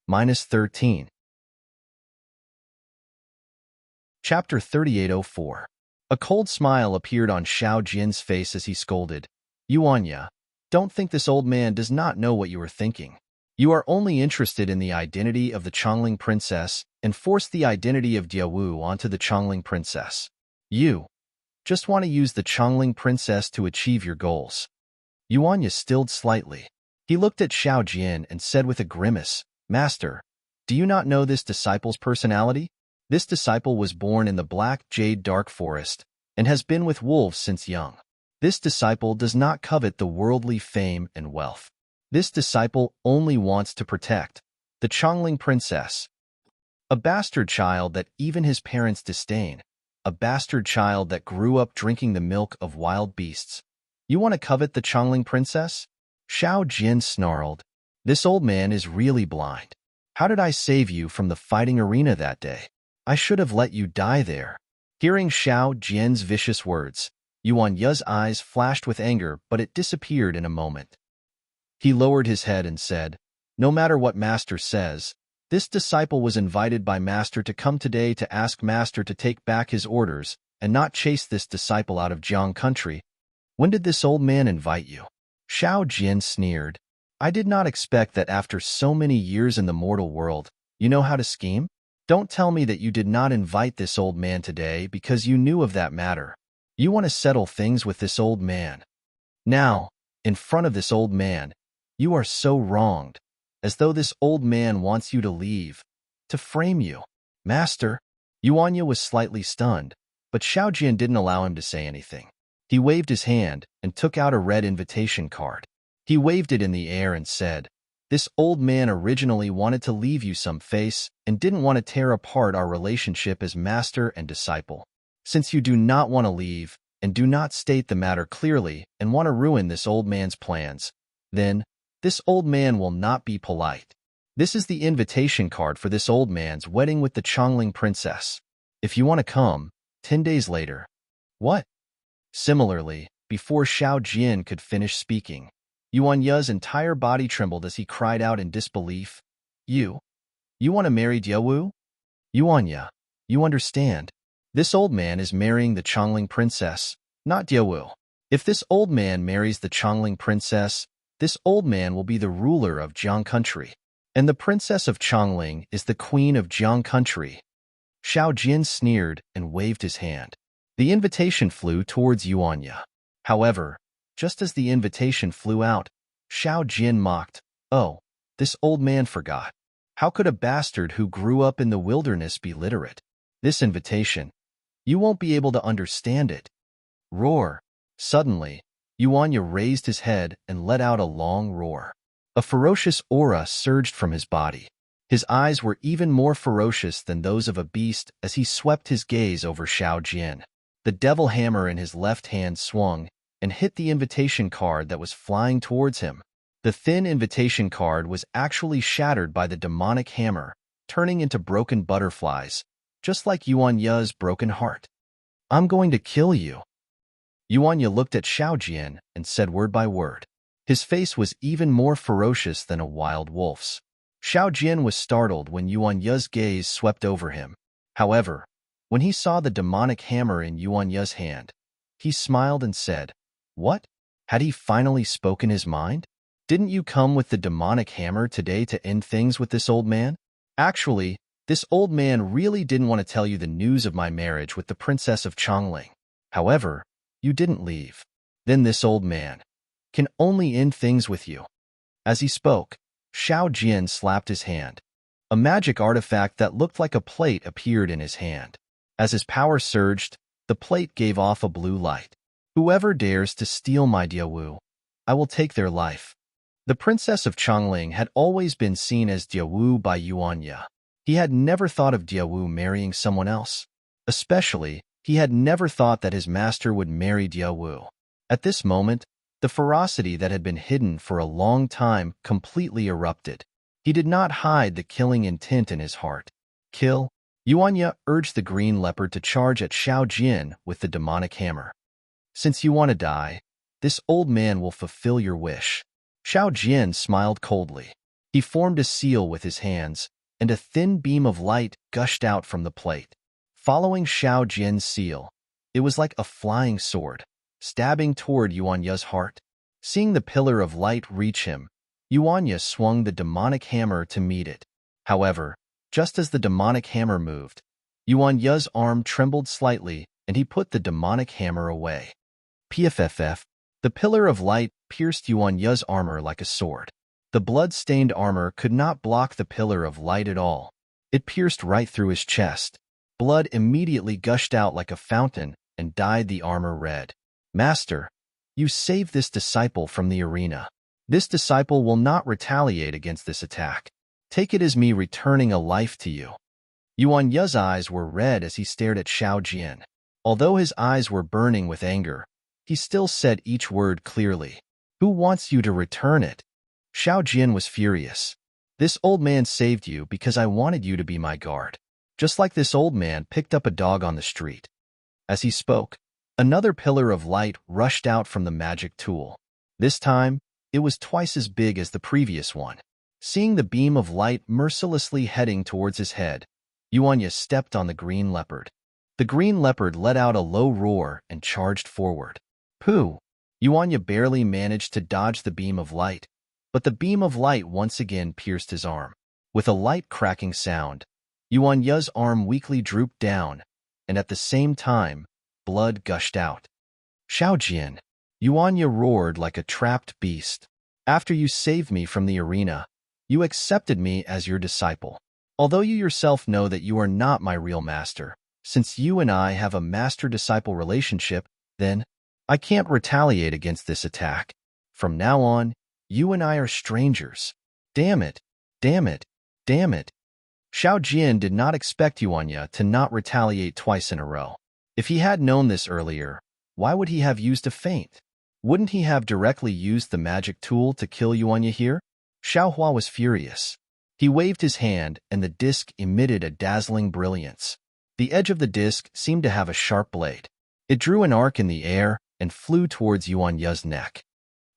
-13. Chapter 3804. A cold smile appeared on Xiao Jian's face as he scolded, "Yuan Ye, don't think this old man does not know what you are thinking. You are only interested in the identity of the Chongling princess and force the identity of Diawu onto the Chongling princess. You just want to use the Chongling princess to achieve your goals." Yuan Ye stilled slightly. He looked at Xiao Jian and said with a grimace, "Master, do you not know this disciple's personality? This disciple was born in the Black Jade Dark Forest and has been with wolves since young. This disciple does not covet the worldly fame and wealth. This disciple only wants to protect the Chongling princess. A bastard child that even his parents disdain. A bastard child that grew up drinking the milk of wild beasts. You want to covet the Chongling princess?" Xiao Jian snarled. "This old man is really blind. How did I save you from the fighting arena that day? I should have let you die there." Hearing Xiao Jian's vicious words, Yuan Ye's eyes flashed with anger, but it disappeared in a moment. He lowered his head and said, "No matter what Master says, this disciple was invited by Master to come today to ask Master to take back his orders and not chase this disciple out of Jiang country. When did this old man invite you?" Xiao Jian sneered. "I did not expect that after so many years in the mortal world, you know how to scheme? Don't tell me that you did not invite this old man today because you knew of that matter. You want to settle things with this old man. Now, in front of this old man, you are so wronged, as though this old man wants you to leave, to frame you." "Master." Yuan Ye was slightly stunned, but Xiao Jian didn't allow him to say anything. He waved his hand and took out a red invitation card. He waved it in the air and said, "This old man originally wanted to leave you some face and didn't want to tear apart our relationship as master and disciple. Since you do not want to leave and do not state the matter clearly and want to ruin this old man's plans, then this old man will not be polite. This is the invitation card for this old man's wedding with the Chongling princess. If you want to come, 10 days later." "What?" Similarly, before Xiao Jian could finish speaking, Yuan Ye's entire body trembled as he cried out in disbelief, You want to marry Diawu? Yuan Ye, you understand. This old man is marrying the Chongling princess, not Diawu. If this old man marries the Chongling princess, this old man will be the ruler of Jiang country. And the princess of Chongling is the queen of Jiang country." Xiao Jian sneered and waved his hand. The invitation flew towards Yuan Ye. However, just as the invitation flew out, Xiao Jian mocked, "Oh, this old man forgot. How could a bastard who grew up in the wilderness be literate? This invitation, you won't be able to understand it." Roar. Suddenly, Yuan Ye raised his head and let out a long roar. A ferocious aura surged from his body. His eyes were even more ferocious than those of a beast as he swept his gaze over Xiao Jian. The devil hammer in his left hand swung and hit the invitation card that was flying towards him. The thin invitation card was actually shattered by the demonic hammer, turning into broken butterflies, just like Yuan Ye's broken heart. "I'm going to kill you." Yuan Ye looked at Xiao Jian and said word by word. His face was even more ferocious than a wild wolf's. Xiao Jian was startled when Yuan Ye's gaze swept over him. However, when he saw the demonic hammer in Yuan Ye's hand, He smiled and said, "What? Had he finally spoken his mind? Didn't you come with the demonic hammer today to end things with this old man?" Actually, this old man really didn't want to tell you the news of my marriage with the princess of Chongling. However, you didn't leave. Then this old man can only end things with you. As he spoke, Xiao Jian slapped his hand. A magic artifact that looked like a plate appeared in his hand. As his power surged, the plate gave off a blue light. "Whoever dares to steal my Diawu, I will take their life." The princess of Chongling had always been seen as Diawu by Yuanya. He had never thought of Diawu marrying someone else. Especially, he had never thought that his master would marry Diawu. At this moment, the ferocity that had been hidden for a long time completely erupted. He did not hide the killing intent in his heart. "Kill." Yuanya urged the green leopard to charge at Xiao Jian with the demonic hammer. "Since you want to die, this old man will fulfill your wish." Xiao Jian smiled coldly. He formed a seal with his hands, and a thin beam of light gushed out from the plate. Following Xiao Jian's seal, it was like a flying sword, stabbing toward Yuanya's heart. Seeing the pillar of light reach him, Yuanya swung the demonic hammer to meet it. However, just as the demonic hammer moved, Yuanya's arm trembled slightly and he put the demonic hammer away. Pff, the pillar of light pierced Yuanya's armor like a sword. The blood-stained armor could not block the pillar of light at all. It pierced right through his chest. Blood immediately gushed out like a fountain and dyed the armor red. "Master, you saved this disciple from the arena. This disciple will not retaliate against this attack. Take it as me returning a life to you." Yuanya's eyes were red as he stared at Xiao Jian. Although his eyes were burning with anger, he still said each word clearly. "Who wants you to return it?" Xiao Jian was furious. "This old man saved you because I wanted you to be my guard. Just like this old man picked up a dog on the street." As he spoke, another pillar of light rushed out from the magic tool. This time, it was twice as big as the previous one. Seeing the beam of light mercilessly heading towards his head, Yuanya stepped on the green leopard. The green leopard let out a low roar and charged forward. Pooh! Yuanya barely managed to dodge the beam of light, but the beam of light once again pierced his arm. With a light cracking sound, Yuanya's arm weakly drooped down, and at the same time, blood gushed out. "Xiao Jian," Yuanya roared like a trapped beast. "After you saved me from the arena, you accepted me as your disciple. Although you yourself know that you are not my real master, since you and I have a master-disciple relationship, then I can't retaliate against this attack. From now on, you and I are strangers. Damn it, damn it, damn it." Xiao Jian did not expect Yuanya to not retaliate twice in a row. If he had known this earlier, why would he have used a feint? Wouldn't he have directly used the magic tool to kill Yuanya here? Xiao Hua was furious. He waved his hand and the disc emitted a dazzling brilliance. The edge of the disc seemed to have a sharp blade. It drew an arc in the air and flew towards Yuanya's neck.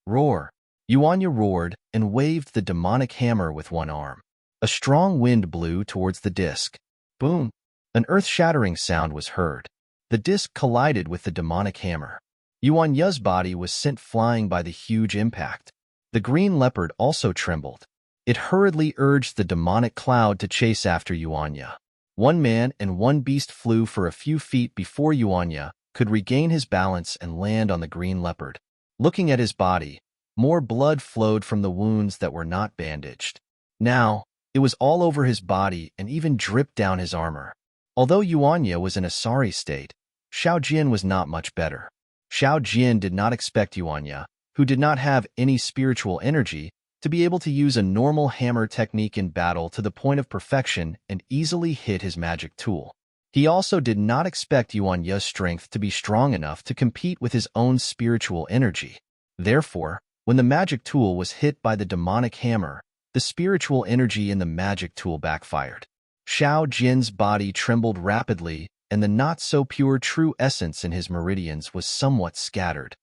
Roar! Yuanya roared and waved the demonic hammer with one arm. A strong wind blew towards the disc. Boom! An earth-shattering sound was heard. The disc collided with the demonic hammer. Yuanya's body was sent flying by the huge impact. The green leopard also trembled. It hurriedly urged the demonic cloud to chase after Yuanya. One man and one beast flew for a few feet before Yuanya could regain his balance and land on the green leopard. Looking at his body, more blood flowed from the wounds that were not bandaged. Now, it was all over his body and even dripped down his armor. Although Yuanya was in a sorry state, Xiao Jian was not much better. Xiao Jian did not expect Yuanya, who did not have any spiritual energy, to be able to use a normal hammer technique in battle to the point of perfection and easily hit his magic tool. He also did not expect Yuanya's strength to be strong enough to compete with his own spiritual energy. Therefore, when the magic tool was hit by the demonic hammer, the spiritual energy in the magic tool backfired. Xiao Jian's body trembled rapidly, and the not-so-pure true essence in his meridians was somewhat scattered.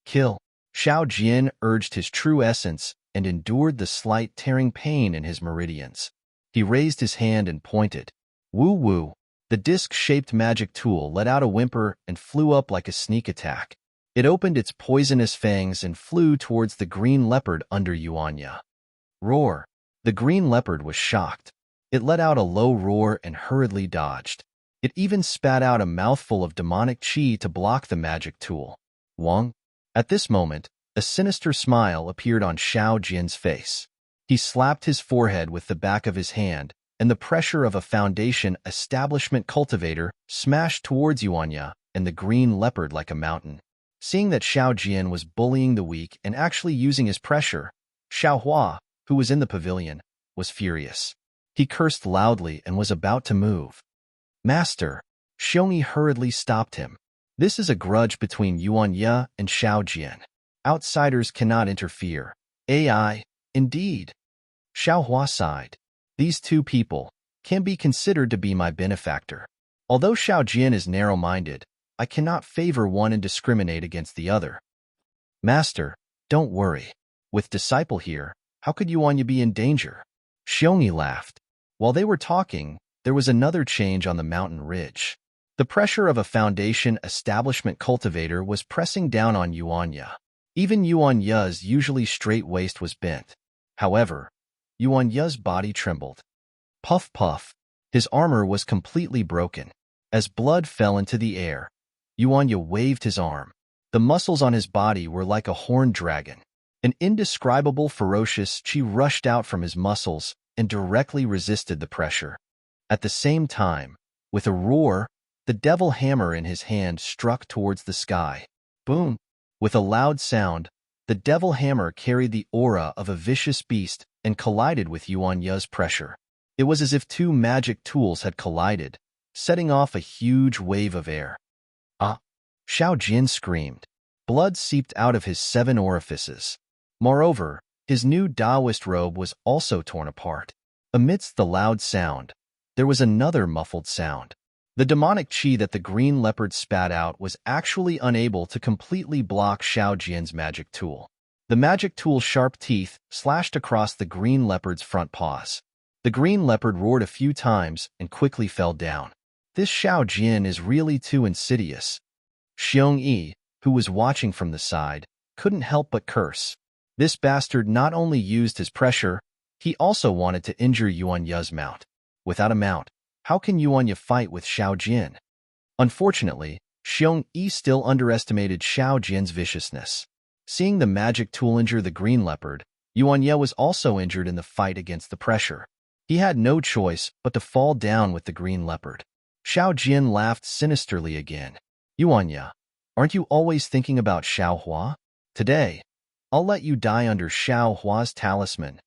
Kill! Xiao Jian urged his true essence and endured the slight tearing pain in his meridians. He raised his hand and pointed. Woo-woo! The disc-shaped magic tool let out a whimper and flew up like a sneak attack. It opened its poisonous fangs and flew towards the green leopard under Yuanya. Roar! The green leopard was shocked. It let out a low roar and hurriedly dodged. It even spat out a mouthful of demonic chi to block the magic tool. Wang? At this moment, a sinister smile appeared on Xiao Jian's face. He slapped his forehead with the back of his hand, and the pressure of a foundation establishment cultivator smashed towards Yuanya and the green leopard like a mountain. Seeing that Xiao Jian was bullying the weak and actually using his pressure, Xiao Hua, who was in the pavilion, was furious. He cursed loudly and was about to move. Master, Xiongyi hurriedly stopped him. This is a grudge between Yuanya and Xiao Jian. Outsiders cannot interfere. AI, indeed. Xiao Hua sighed. These two people can be considered to be my benefactor. Although Xiao Jian is narrow-minded, I cannot favor one and discriminate against the other. Master, don't worry. With Disciple here, how could Yuanya be in danger? Xiongyi laughed. While they were talking, there was another change on the mountain ridge. The pressure of a foundation establishment cultivator was pressing down on Yuanya. Even Yuanya's usually straight waist was bent. However, Yuanya's body trembled. Puff puff. His armor was completely broken. As blood fell into the air, Yuanya waved his arm. The muscles on his body were like a horned dragon. An indescribable ferocious chi rushed out from his muscles and directly resisted the pressure. At the same time, with a roar, the devil hammer in his hand struck towards the sky. Boom! With a loud sound, the devil hammer carried the aura of a vicious beast and collided with Yuanya's pressure. It was as if two magic tools had collided, setting off a huge wave of air. Ah! Xiao Jin screamed. Blood seeped out of his 7 orifices. Moreover, his new Taoist robe was also torn apart. Amidst the loud sound, there was another muffled sound. The demonic chi that the green leopard spat out was actually unable to completely block Xiao Jian's magic tool. The magic tool's sharp teeth slashed across the green leopard's front paws. The green leopard roared a few times and quickly fell down. This Xiao Jian is really too insidious. Xiongyi, who was watching from the side, couldn't help but curse. This bastard not only used his pressure, he also wanted to injure Yuanya's mount. Without a mount, how can Yuanya fight with Xiao Jian? Unfortunately, Xiongyi still underestimated Xiao Jian's viciousness. Seeing the magic tool injure the green leopard, Yuanya was also injured in the fight against the pressure. He had no choice but to fall down with the green leopard. Xiao Jian laughed sinisterly again. Yuanya, aren't you always thinking about Xiao Hua? Today, I'll let you die under Xiao Hua's talisman.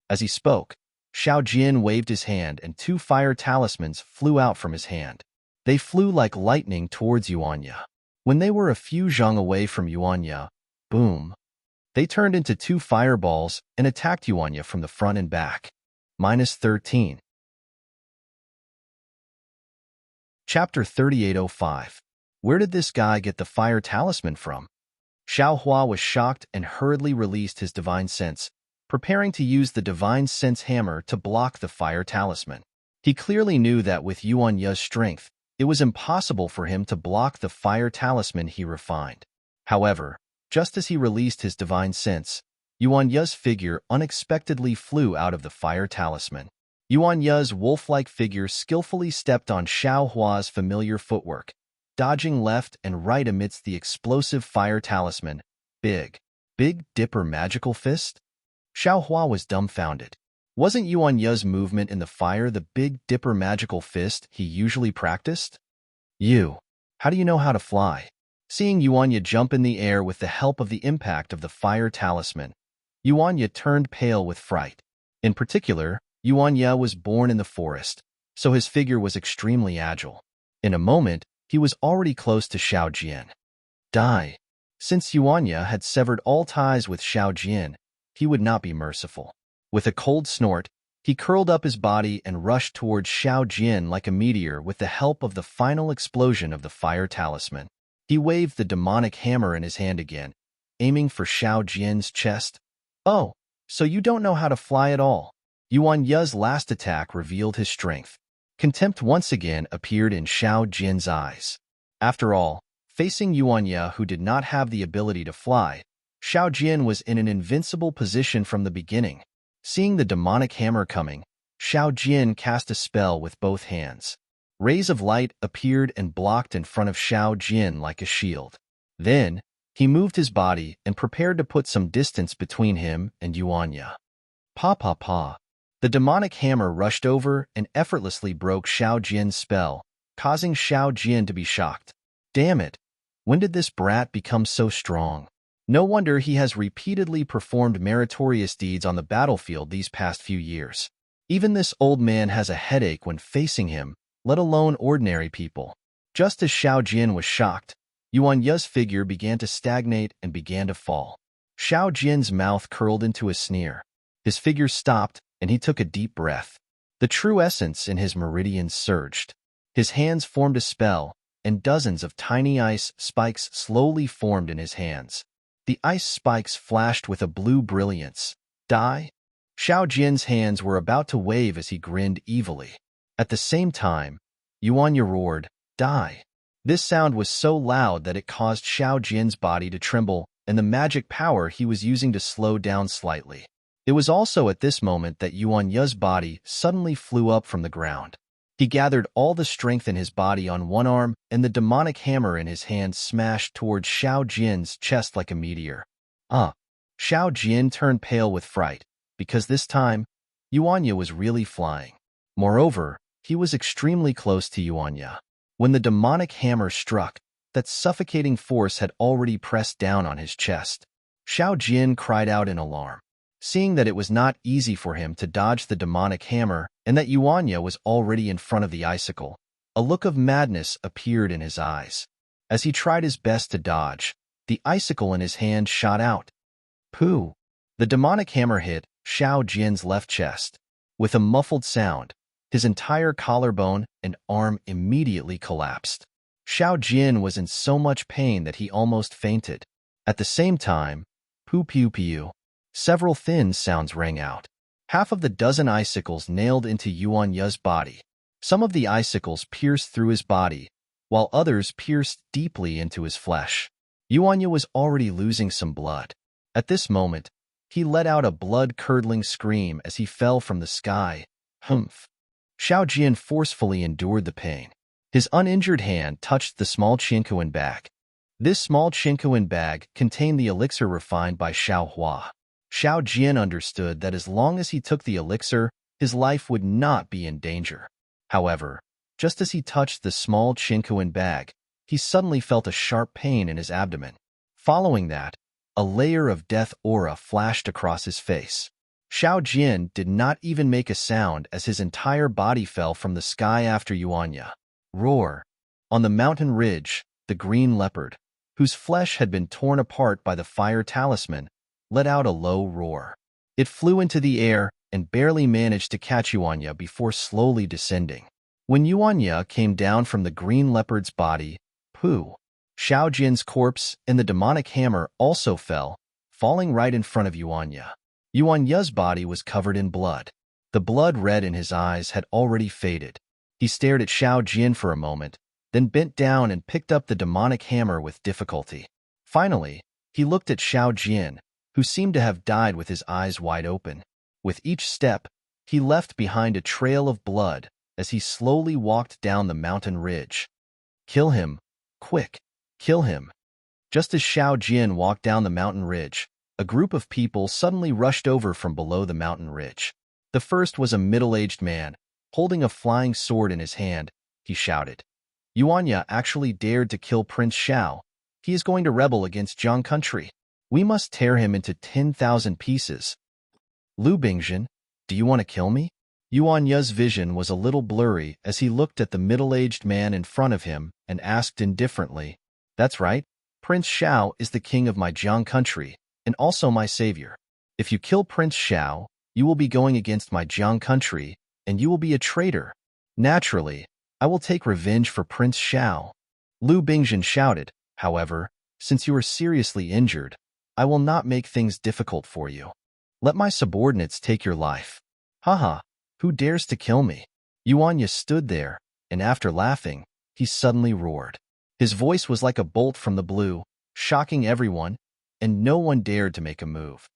As he spoke, Xiao Jian waved his hand and 2 fire talismans flew out from his hand. They flew like lightning towards Yuanya. When they were a few zhang away from Yuanya, boom! They turned into 2 fireballs and attacked Yuanya from the front and back. -13. Chapter 3805. Where did this guy get the fire talisman from? Xiao Hua was shocked and hurriedly released his divine sense, preparing to use the divine sense hammer to block the fire talisman. He clearly knew that with Yuanya's strength, it was impossible for him to block the fire talisman he refined. However, just as he released his divine sense, Yuanya's figure unexpectedly flew out of the fire talisman. Yuanya's wolf-like figure skillfully stepped on Xiao Hua's familiar footwork, dodging left and right amidst the explosive fire talisman. Big Dipper magical fist? Xiao Hua was dumbfounded. Wasn't Yuanya's movement in the fire the Big Dipper magical fist he usually practiced? How do you know how to fly? Seeing Yuanya jump in the air with the help of the impact of the fire talisman, Yuanya turned pale with fright. In particular, Yuanya was born in the forest, so his figure was extremely agile. In a moment, he was already close to Xiao Jian. Die! Since Yuanya had severed all ties with Xiao Jian, he would not be merciful. With a cold snort, he curled up his body and rushed towards Xiao Jian like a meteor with the help of the final explosion of the fire talisman. He waved the demonic hammer in his hand again, aiming for Xiao Jian's chest. Oh, so you don't know how to fly at all. Yuanya's last attack revealed his strength. Contempt once again appeared in Xiao Jin's eyes. After all, facing Yuanya, who did not have the ability to fly, Xiao Jin was in an invincible position from the beginning. Seeing the demonic hammer coming, Xiao Jin cast a spell with both hands. Rays of light appeared and blocked in front of Xiao Jin like a shield. Then, he moved his body and prepared to put some distance between him and Yuanya. Pa pa pa. The demonic hammer rushed over and effortlessly broke Xiao Jin's spell, causing Xiao Jin to be shocked. Damn it! When did this brat become so strong? No wonder he has repeatedly performed meritorious deeds on the battlefield these past few years. Even this old man has a headache when facing him, let alone ordinary people. Just as Xiao Jin was shocked, Yuanya's figure began to stagnate and began to fall. Xiao Jin's mouth curled into a sneer. His figure stopped, and he took a deep breath. The true essence in his meridians surged. His hands formed a spell, and dozens of tiny ice spikes slowly formed in his hands. The ice spikes flashed with a blue brilliance. Die? Xiao Jin's hands were about to wave as he grinned evilly. At the same time, Yuanya roared, Die! This sound was so loud that it caused Xiao Jin's body to tremble and the magic power he was using to slow down slightly. It was also at this moment that Yuanya's body suddenly flew up from the ground. He gathered all the strength in his body on one arm, and the demonic hammer in his hand smashed towards Xiao Jin's chest like a meteor. Xiao Jin turned pale with fright, because this time, Yuanya was really flying. Moreover, he was extremely close to Yuanya. When the demonic hammer struck, that suffocating force had already pressed down on his chest. Xiao Jin cried out in alarm. Seeing that it was not easy for him to dodge the demonic hammer and that Yuanya was already in front of the icicle, a look of madness appeared in his eyes. As he tried his best to dodge, the icicle in his hand shot out. Pooh! The demonic hammer hit Xiao Jin's left chest. With a muffled sound, his entire collarbone and arm immediately collapsed. Xiao Jin was in so much pain that he almost fainted. At the same time, poo-pew-pew. Several thin sounds rang out. Half of the dozen icicles nailed into Yuanya's body. Some of the icicles pierced through his body, while others pierced deeply into his flesh. Yuanya was already losing some blood. At this moment, he let out a blood-curdling scream as he fell from the sky. Humph! Xiao Jin forcefully endured the pain. His uninjured hand touched the small chinkuan bag. This small chinkuan bag contained the elixir refined by Xiao Hua. Xiao Jin understood that as long as he took the elixir, his life would not be in danger. However, just as he touched the small chinkuan bag, he suddenly felt a sharp pain in his abdomen. Following that, a layer of death aura flashed across his face. Xiao Jin did not even make a sound as his entire body fell from the sky after Yuanya. Roar! On the mountain ridge, the green leopard, whose flesh had been torn apart by the fire talisman, let out a low roar. It flew into the air and barely managed to catch Yuanya before slowly descending. When Yuanya came down from the green leopard's body, pooh! Xiao Jin's corpse and the demonic hammer also fell, falling right in front of Yuanya. Yuanya's body was covered in blood. The blood red in his eyes had already faded. He stared at Xiao Jin for a moment, then bent down and picked up the demonic hammer with difficulty. Finally, he looked at Xiao Jin, who seemed to have died with his eyes wide open. With each step, he left behind a trail of blood as he slowly walked down the mountain ridge. Kill him! Quick! Kill him! Just as Xiao Jin walked down the mountain ridge, a group of people suddenly rushed over from below the mountain ridge. The first was a middle-aged man. Holding a flying sword in his hand, he shouted, Yuanya actually dared to kill Prince Xiao. He is going to rebel against Jiang country. We must tear him into 10,000 pieces. Lu Bingzhen, do you want to kill me? Yuanya's vision was a little blurry as he looked at the middle-aged man in front of him and asked indifferently, That's right, Prince Xiao is the king of my Jiang country, and also my savior. If you kill Prince Xiao, you will be going against my Jiang country, and you will be a traitor. Naturally, I will take revenge for Prince Xiao. Lu Bingzhen shouted, However, since you are seriously injured, I will not make things difficult for you. Let my subordinates take your life. Haha, who dares to kill me? Yuanya stood there, and after laughing, he suddenly roared. His voice was like a bolt from the blue, shocking everyone, and no one dared to make a move.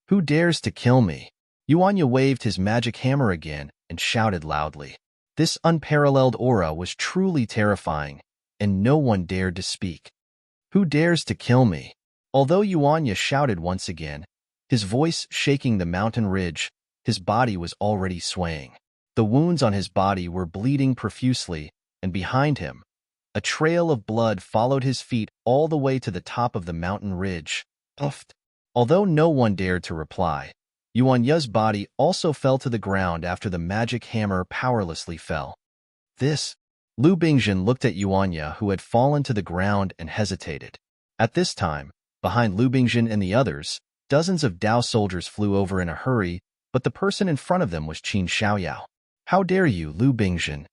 Who dares to kill me? Yuanya waved his magic hammer again and shouted loudly. This unparalleled aura was truly terrifying, and no one dared to speak. Who dares to kill me? Although Yuanya shouted once again, his voice shaking the mountain ridge, his body was already swaying. The wounds on his body were bleeding profusely, and behind him, a trail of blood followed his feet all the way to the top of the mountain ridge. Puffed. Although no one dared to reply, Yuanya's body also fell to the ground after the magic hammer powerlessly fell. This. Lu Bingjin looked at Yuanya, who had fallen to the ground, and hesitated. At this time, behind Lu Bingjin and the others, dozens of Dao soldiers flew over in a hurry, but the person in front of them was Qin Xiaoyao. How dare you, Lu Bingjin?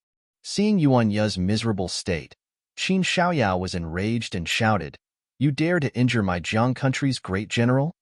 Seeing Yuanya's miserable state, Qin Xiaoyao was enraged and shouted, You dare to injure my Jiang country's great general?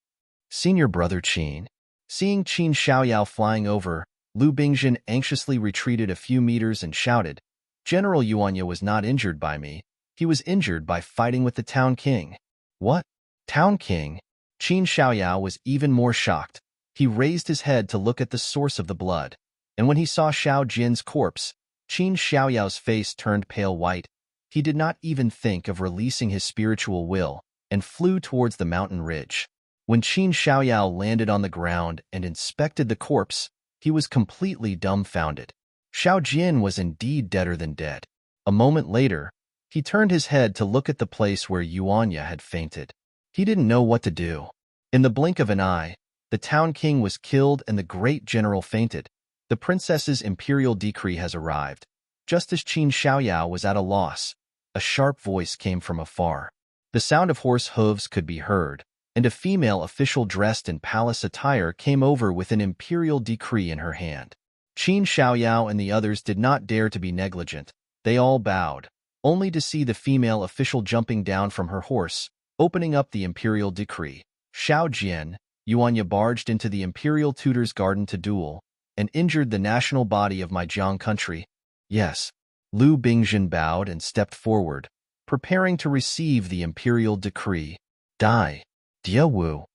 Senior brother Qin. Seeing Qin Xiaoyao flying over, Lu Bingjin anxiously retreated a few meters and shouted, General Yuanya was not injured by me. He was injured by fighting with the town king. What? Town king? Qin Xiaoyao was even more shocked. He raised his head to look at the source of the blood, and when he saw Xiao Jin's corpse, Qin Xiaoyao's face turned pale white. He did not even think of releasing his spiritual will and flew towards the mountain ridge. When Qin Xiaoyao landed on the ground and inspected the corpse, he was completely dumbfounded. Xiao Jin was indeed deader than dead. A moment later, he turned his head to look at the place where Yuanya had fainted. He didn't know what to do. In the blink of an eye, the town king was killed and the great general fainted. The princess's imperial decree has arrived. Just as Qin Xiaoyao was at a loss, a sharp voice came from afar. The sound of horse hooves could be heard, and a female official dressed in palace attire came over with an imperial decree in her hand. Qin Xiaoyao and the others did not dare to be negligent. They all bowed, only to see the female official jumping down from her horse, opening up the imperial decree. Xiao Jin, Yuanya barged into the imperial tutor's garden to duel, and injured the national body of my Jiang country. Yes. Lu Bingjin bowed and stepped forward, preparing to receive the imperial decree. Die. Dia Wu.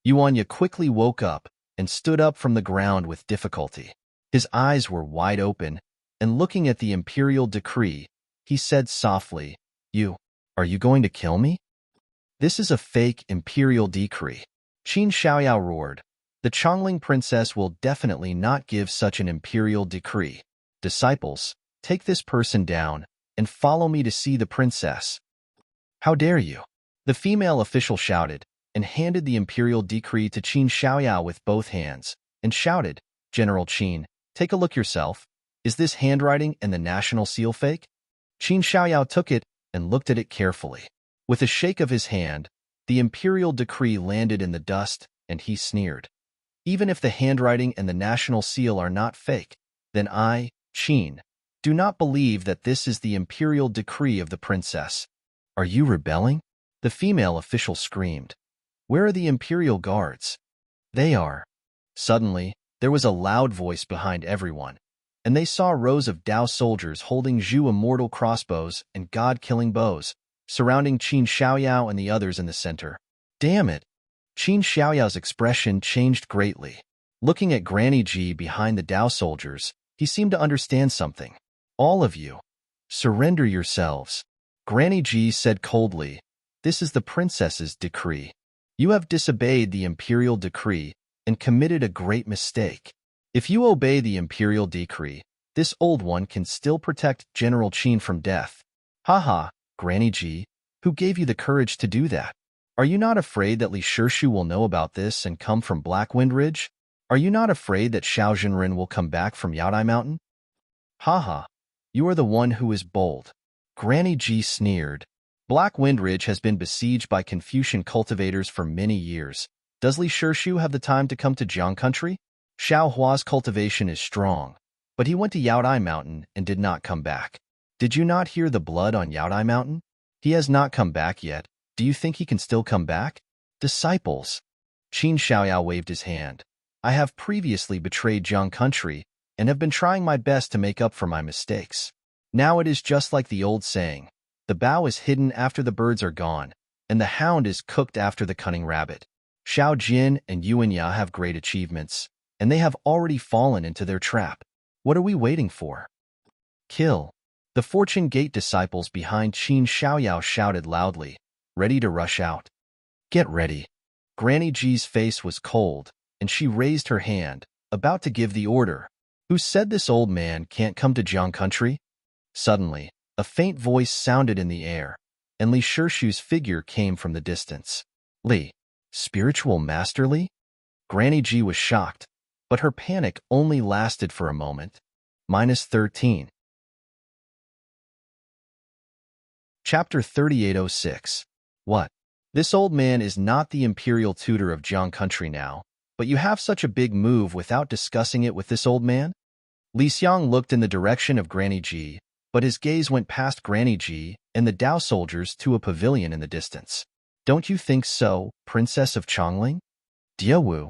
Yuanya quickly woke up and stood up from the ground with difficulty. His eyes were wide open, and looking at the imperial decree, he said softly, Are you going to kill me? This is a fake imperial decree. Qin Xiaoyao roared. The Chongling princess will definitely not give such an imperial decree. Disciples, take this person down and follow me to see the princess. How dare you? The female official shouted and handed the imperial decree to Qin Xiaoyao with both hands and shouted, General Qin, take a look yourself. Is this handwriting and the national seal fake? Qin Xiaoyao took it and looked at it carefully. With a shake of his hand, the imperial decree landed in the dust, and he sneered. Even if the handwriting and the national seal are not fake, then I, Qin, do not believe that this is the imperial decree of the princess. Are you rebelling? The female official screamed. Where are the imperial guards? They are. Suddenly, there was a loud voice behind everyone, and they saw rows of Dao soldiers holding Zhu immortal crossbows and god-killing bows, surrounding Qin Xiaoyao and the others in the center. Damn it! Qin Xiaoyao's expression changed greatly. Looking at Granny Ji behind the Dao soldiers, he seemed to understand something. All of you, surrender yourselves. Granny Ji said coldly, This is the princess's decree. You have disobeyed the imperial decree and committed a great mistake. If you obey the imperial decree, this old one can still protect General Qin from death. Haha, Granny Ji, who gave you the courage to do that? Are you not afraid that Li Shirshu will know about this and come from Blackwind Ridge? Are you not afraid that Xiao Zhenren will come back from Yaodai Mountain? Haha, you are the one who is bold. Granny Ji sneered. Blackwind Ridge has been besieged by Confucian cultivators for many years. Does Li Shirshu have the time to come to Jiang country? Xiao Hua's cultivation is strong, but he went to Yaodai Mountain and did not come back. Did you not hear the blood on Yaodai Mountain? He has not come back yet. Do you think he can still come back? Disciples. Qin Xiaoyao waved his hand. I have previously betrayed Jiang country, and have been trying my best to make up for my mistakes. Now it is just like the old saying, the bow is hidden after the birds are gone, and the hound is cooked after the cunning rabbit. Xiao Jin and Yuan Ya have great achievements, and they have already fallen into their trap. What are we waiting for? Kill. The Fortune Gate disciples behind Qin Xiaoyao shouted loudly, ready to rush out. Get ready. Granny Ji's face was cold, and she raised her hand, about to give the order. Who said this old man can't come to Jiang country? Suddenly, a faint voice sounded in the air, and Li Shishu's figure came from the distance. Li, spiritual master Li? Granny Ji was shocked, but her panic only lasted for a moment. -13. Chapter 3806. What? This old man is not the imperial tutor of Jiang country now, but you have such a big move without discussing it with this old man? Li Xiang looked in the direction of Granny Ji, but his gaze went past Granny Ji and the Dao soldiers to a pavilion in the distance. Don't you think so, Princess of Chongling? Diawu,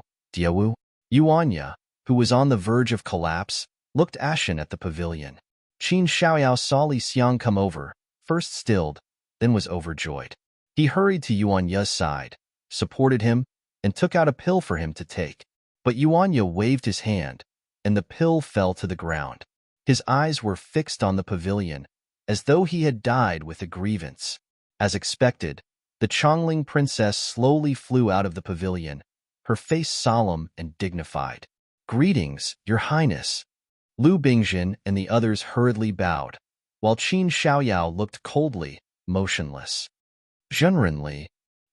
Yuanya, who was on the verge of collapse, looked ashen at the pavilion. Qin Xiaoyao saw Li Xiang come over, first stilled, then was overjoyed. He hurried to Yuanya's side, supported him, and took out a pill for him to take. But Yuanya waved his hand, and the pill fell to the ground. His eyes were fixed on the pavilion, as though he had died with a grievance. As expected, the Chongling princess slowly flew out of the pavilion, her face solemn and dignified. Greetings, Your Highness. Lu Bingjin and the others hurriedly bowed, while Qin Xiaoyao looked coldly, motionless. Zhenrenli.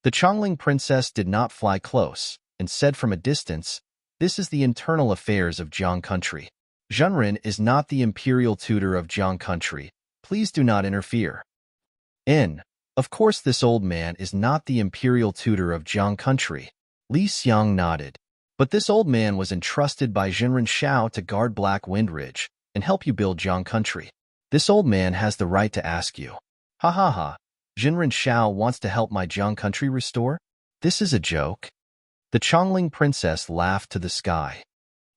The Chongling princess did not fly close, and said from a distance, this is the internal affairs of Jiang country. Zhenren is not the imperial tutor of Jiang country. Please do not interfere. Of course this old man is not the imperial tutor of Jiang country. Li Xiang nodded. But this old man was entrusted by Zhenren Shao to guard Black Wind Ridge and help you build Jiang country. This old man has the right to ask you. Ha ha ha. Zhenren Shao wants to help my Jiang country restore? This is a joke. The Chongling princess laughed to the sky.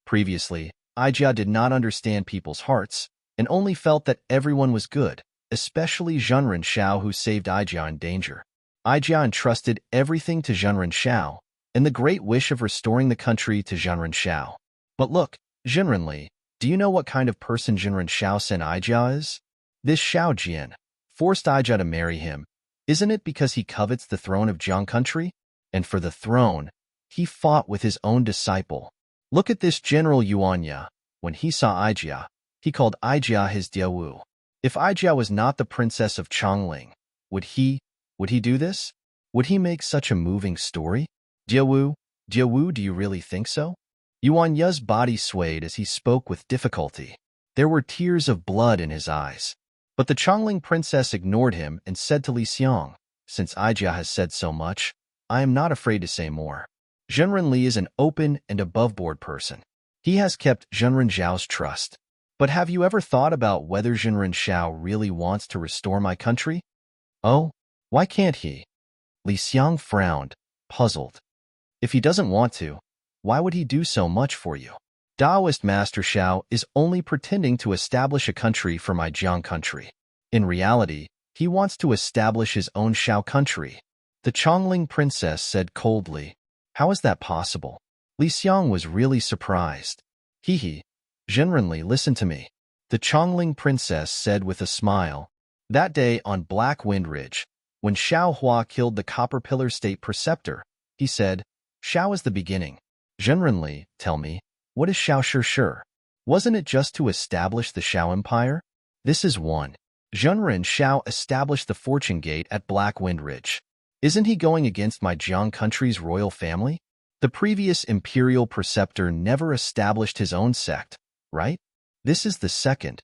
Previously, Aijia did not understand people's hearts and only felt that everyone was good, especially Zhenren Shao who saved Aijia in danger. Aijia entrusted everything to Zhenren Shao and the great wish of restoring the country to Zhenren Shao. But look, Zhenrenli, do you know what kind of person Zhenren Shao sent Aijia is? This Shao Jian forced Aijia to marry him. Isn't it because he covets the throne of Jiang country? And for the throne, he fought with his own disciple. Look at this General Yuanya. When he saw Aijia, he called Aijia his Diawu. If Aijia was not the princess of Chongling, would he do this? Would he make such a moving story? Diawu, do you really think so? Yuanya's body swayed as he spoke with difficulty. There were tears of blood in his eyes. But the Chongling princess ignored him and said to Li Xiang, since Aijia has said so much, I am not afraid to say more. Zhenrenli is an open and above-board person. He has kept Zhenren Zhao's trust. But have you ever thought about whether Zhenren Shao really wants to restore my country? Oh, why can't he? Li Xiang frowned, puzzled. If he doesn't want to, why would he do so much for you? Taoist Master Shao is only pretending to establish a country for my Jiang country. In reality, he wants to establish his own Shao country. The Chongling princess said coldly. How is that possible? Li Xiang was really surprised. Hee. Zhenrenli, listen to me. The Chongling princess said with a smile. That day on Black Wind Ridge, when Shao Hua killed the Copper Pillar State Preceptor, he said, Shao is the beginning. Zhenrenli, tell me, what is Shao Shi? Wasn't it just to establish the Shao Empire? This is one. Zhenren Shao established the Fortune Gate at Black Wind Ridge. Isn't he going against my Jiang country's royal family? The previous imperial preceptor never established his own sect, right? This is the second.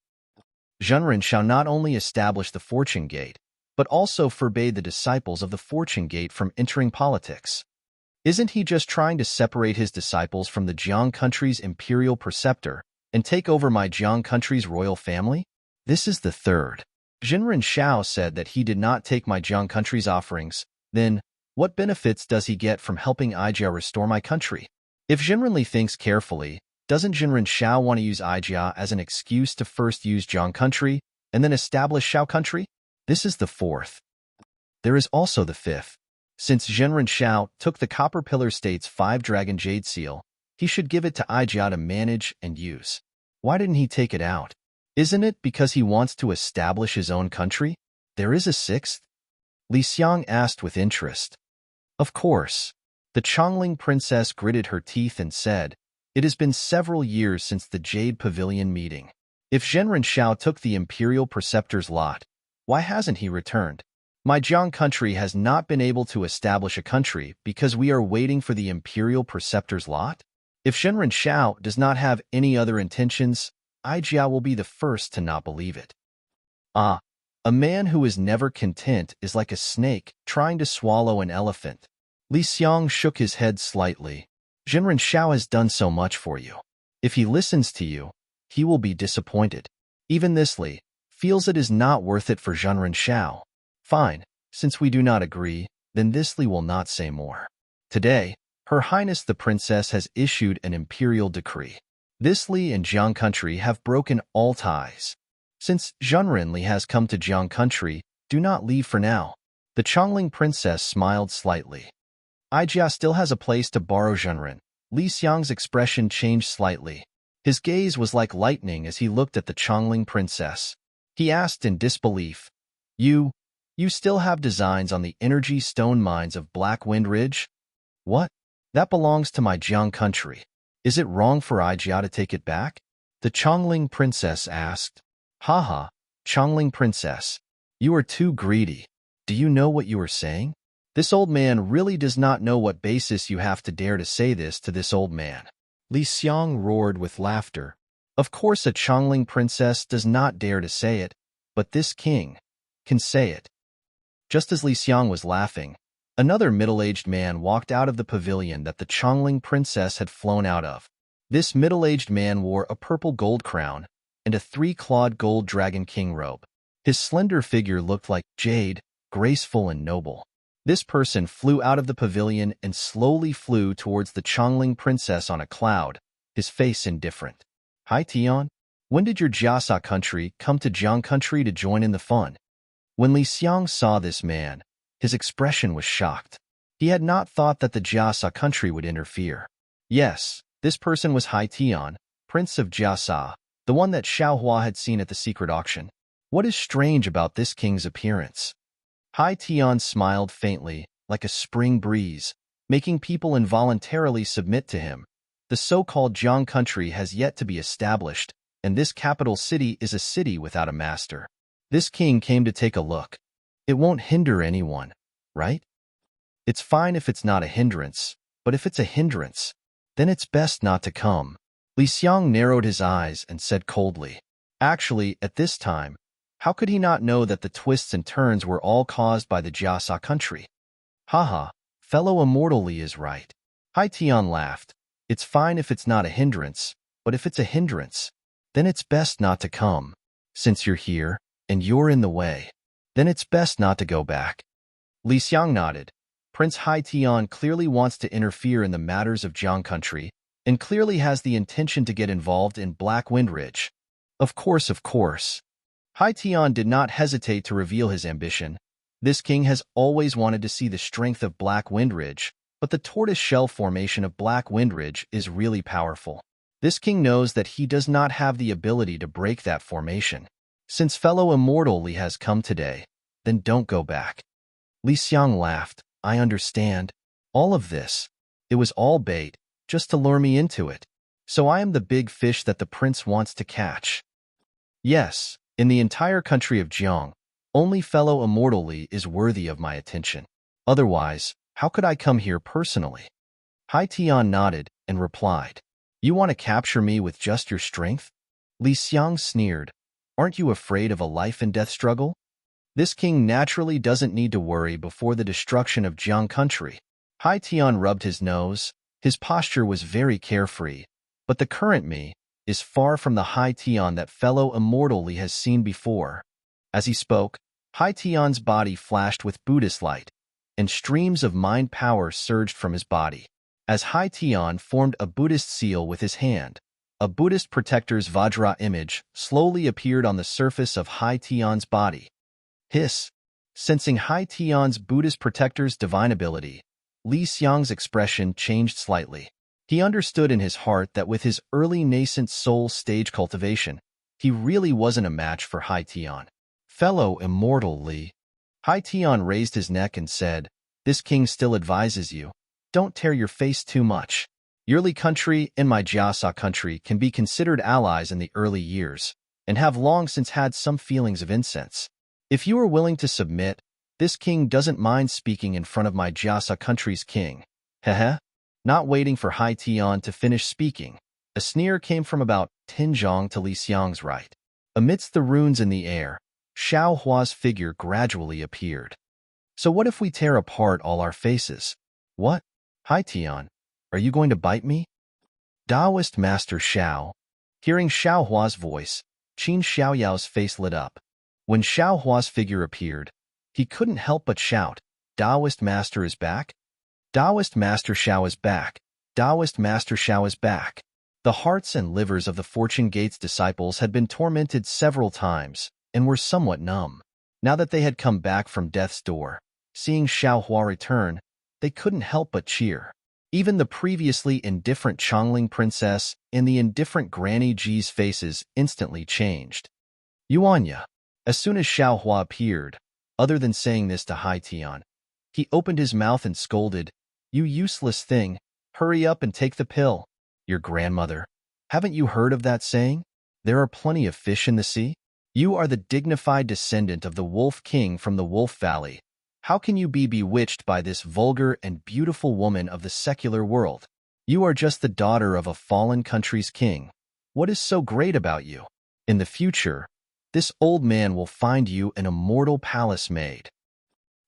Zhenren Shao not only established the Fortune Gate, but also forbade the disciples of the Fortune Gate from entering politics. Isn't he just trying to separate his disciples from the Jiang country's imperial preceptor and take over my Jiang country's royal family? This is the third. Zhenren Shao said that he did not take my Jiang country's offerings. Then, what benefits does he get from helping Aijia restore my country? If Zhenrenli thinks carefully, Doesn't Jinren Shao want to use Aijia as an excuse to first use Jiang country and then establish Shao country? This is the fourth. There is also the fifth. Since Jinren Shao took the Copper Pillar State's 5-dragon jade seal, he should give it to Aijia to manage and use. Why didn't he take it out? Isn't it because he wants to establish his own country? There is a sixth? Li Xiang asked with interest. Of course. The Chongling princess gritted her teeth and said, "It has been several years since the Jade Pavilion meeting. If Zhenren Shao took the Imperial Preceptor's lot, why hasn't he returned? My Jiang country has not been able to establish a country because we are waiting for the Imperial Preceptor's lot? If Zhenren Shao does not have any other intentions, Aijia will be the first to not believe it." Ah, a man who is never content is like a snake trying to swallow an elephant. Li Xiang shook his head slightly. Zhenren Shao has done so much for you. If he listens to you, he will be disappointed. Even this Li feels it is not worth it for Zhenren Shao. Fine, since we do not agree, then this Li will not say more. Today, Her Highness the Princess has issued an imperial decree. This Li and Jiang country have broken all ties. Since Zhenren Li has come to Jiang country, do not leave for now. The Chongling princess smiled slightly. Aijia still has a place to borrow Zhenren. Li Xiang's expression changed slightly. His gaze was like lightning as he looked at the Chongling princess. He asked in disbelief, You still have designs on the energy stone mines of Black Wind Ridge? What? That belongs to my Jiang country. Is it wrong for Aijia to take it back? The Chongling princess asked. Haha, Chongling princess, you are too greedy. Do you know what you are saying? This old man really does not know what basis you have to dare to say this to this old man. Li Xiang roared with laughter. Of course a Chongling princess does not dare to say it, but this king can say it. Just as Li Xiang was laughing, another middle-aged man walked out of the pavilion that the Chongling princess had flown out of. This middle-aged man wore a purple gold crown and a 3-clawed gold dragon king robe. His slender figure looked like jade, graceful and noble. This person flew out of the pavilion and slowly flew towards the Chongling princess on a cloud, his face indifferent. Hi Tian, when did your Jiasa country come to Jiang country to join in the fun? When Li Xiang saw this man, his expression was shocked. He had not thought that the Jiasa country would interfere. Yes, this person was Hai Tian, Prince of Jiasa, the one that Xiaohua had seen at the secret auction. What is strange about this king's appearance? Hai Tian smiled faintly, like a spring breeze, making people involuntarily submit to him. The so-called Jiang country has yet to be established, and this capital city is a city without a master. This king came to take a look. It won't hinder anyone, right? It's fine if it's not a hindrance, but if it's a hindrance, then it's best not to come. Li Xiang narrowed his eyes and said coldly. Actually, at this time, how could he not know that the twists and turns were all caused by the Jiasa country? Haha, fellow immortal Li is right. Hai Tian laughed. It's fine if it's not a hindrance, but if it's a hindrance, then it's best not to come. Since you're here, and you're in the way, then it's best not to go back. Li Xiang nodded. Prince Hai Tian clearly wants to interfere in the matters of Jiang country, and clearly has the intention to get involved in Black Wind Ridge. Of course. Hai Tian did not hesitate to reveal his ambition. This king has always wanted to see the strength of Black Wind Ridge, but the tortoise-shell formation of Black Wind Ridge is really powerful. This king knows that he does not have the ability to break that formation. Since fellow immortal Li has come today, then don't go back. Li Xiang laughed. I understand. All of this, it was all bait, just to lure me into it. So I am the big fish that the prince wants to catch. Yes, in the entire country of Jiang, only fellow immortal Li is worthy of my attention. Otherwise, how could I come here personally? Hai Tian nodded and replied, You want to capture me with just your strength? Li Xiang sneered. Aren't you afraid of a life and death struggle? This king naturally doesn't need to worry before the destruction of Jiang country. Hai Tian rubbed his nose. His posture was very carefree, but the current me is far from the Hai Tian that fellow immortal Li has seen before. As he spoke, Hai Tian's body flashed with Buddhist light, and streams of mind power surged from his body. As Hai Tian formed a Buddhist seal with his hand, a Buddhist protector's Vajra image slowly appeared on the surface of Hai Tian's body. Hiss. Sensing Hai Tian's Buddhist protector's divine ability, Li Xiang's expression changed slightly. He understood in his heart that with his early nascent soul stage cultivation, he really wasn't a match for Hai Tian. Fellow immortal Li. Hai Tian raised his neck and said, "This king still advises you. Don't tear your face too much. Your Li country and my Jiasa country can be considered allies in the early years, and have long since had some feelings of incense. If you are willing to submit, this king doesn't mind speaking in front of my Jiasa country's king." Heh. Not waiting for Hai Tian to finish speaking, a sneer came from about Tinzhong to Li Xiang's right. Amidst the runes in the air, Xiao Hua's figure gradually appeared. "So what if we tear apart all our faces?" "What? Hai Tian, are you going to bite me?" Taoist Master Xiao. Hearing Xiao Hua's voice, Qin Xiaoyao's face lit up. When Xiao Hua's figure appeared, he couldn't help but shout, "Taoist Master is back? Taoist Master Xiao is back! Taoist Master Xiao is back!" The hearts and livers of the Fortune Gate's disciples had been tormented several times and were somewhat numb. Now that they had come back from death's door, seeing Xiao Hua return, they couldn't help but cheer. Even the previously indifferent Chongling princess and the indifferent Granny Ji's faces instantly changed. Yuanya. As soon as Xiao Hua appeared, other than saying this to Hai Tian, he opened his mouth and scolded, "You useless thing, hurry up and take the pill." "Your grandmother. Haven't you heard of that saying? There are plenty of fish in the sea. You are the dignified descendant of the Wolf King from the Wolf Valley. How can you be bewitched by this vulgar and beautiful woman of the secular world? You are just the daughter of a fallen country's king. What is so great about you? In the future, this old man will find you an immortal palace maid."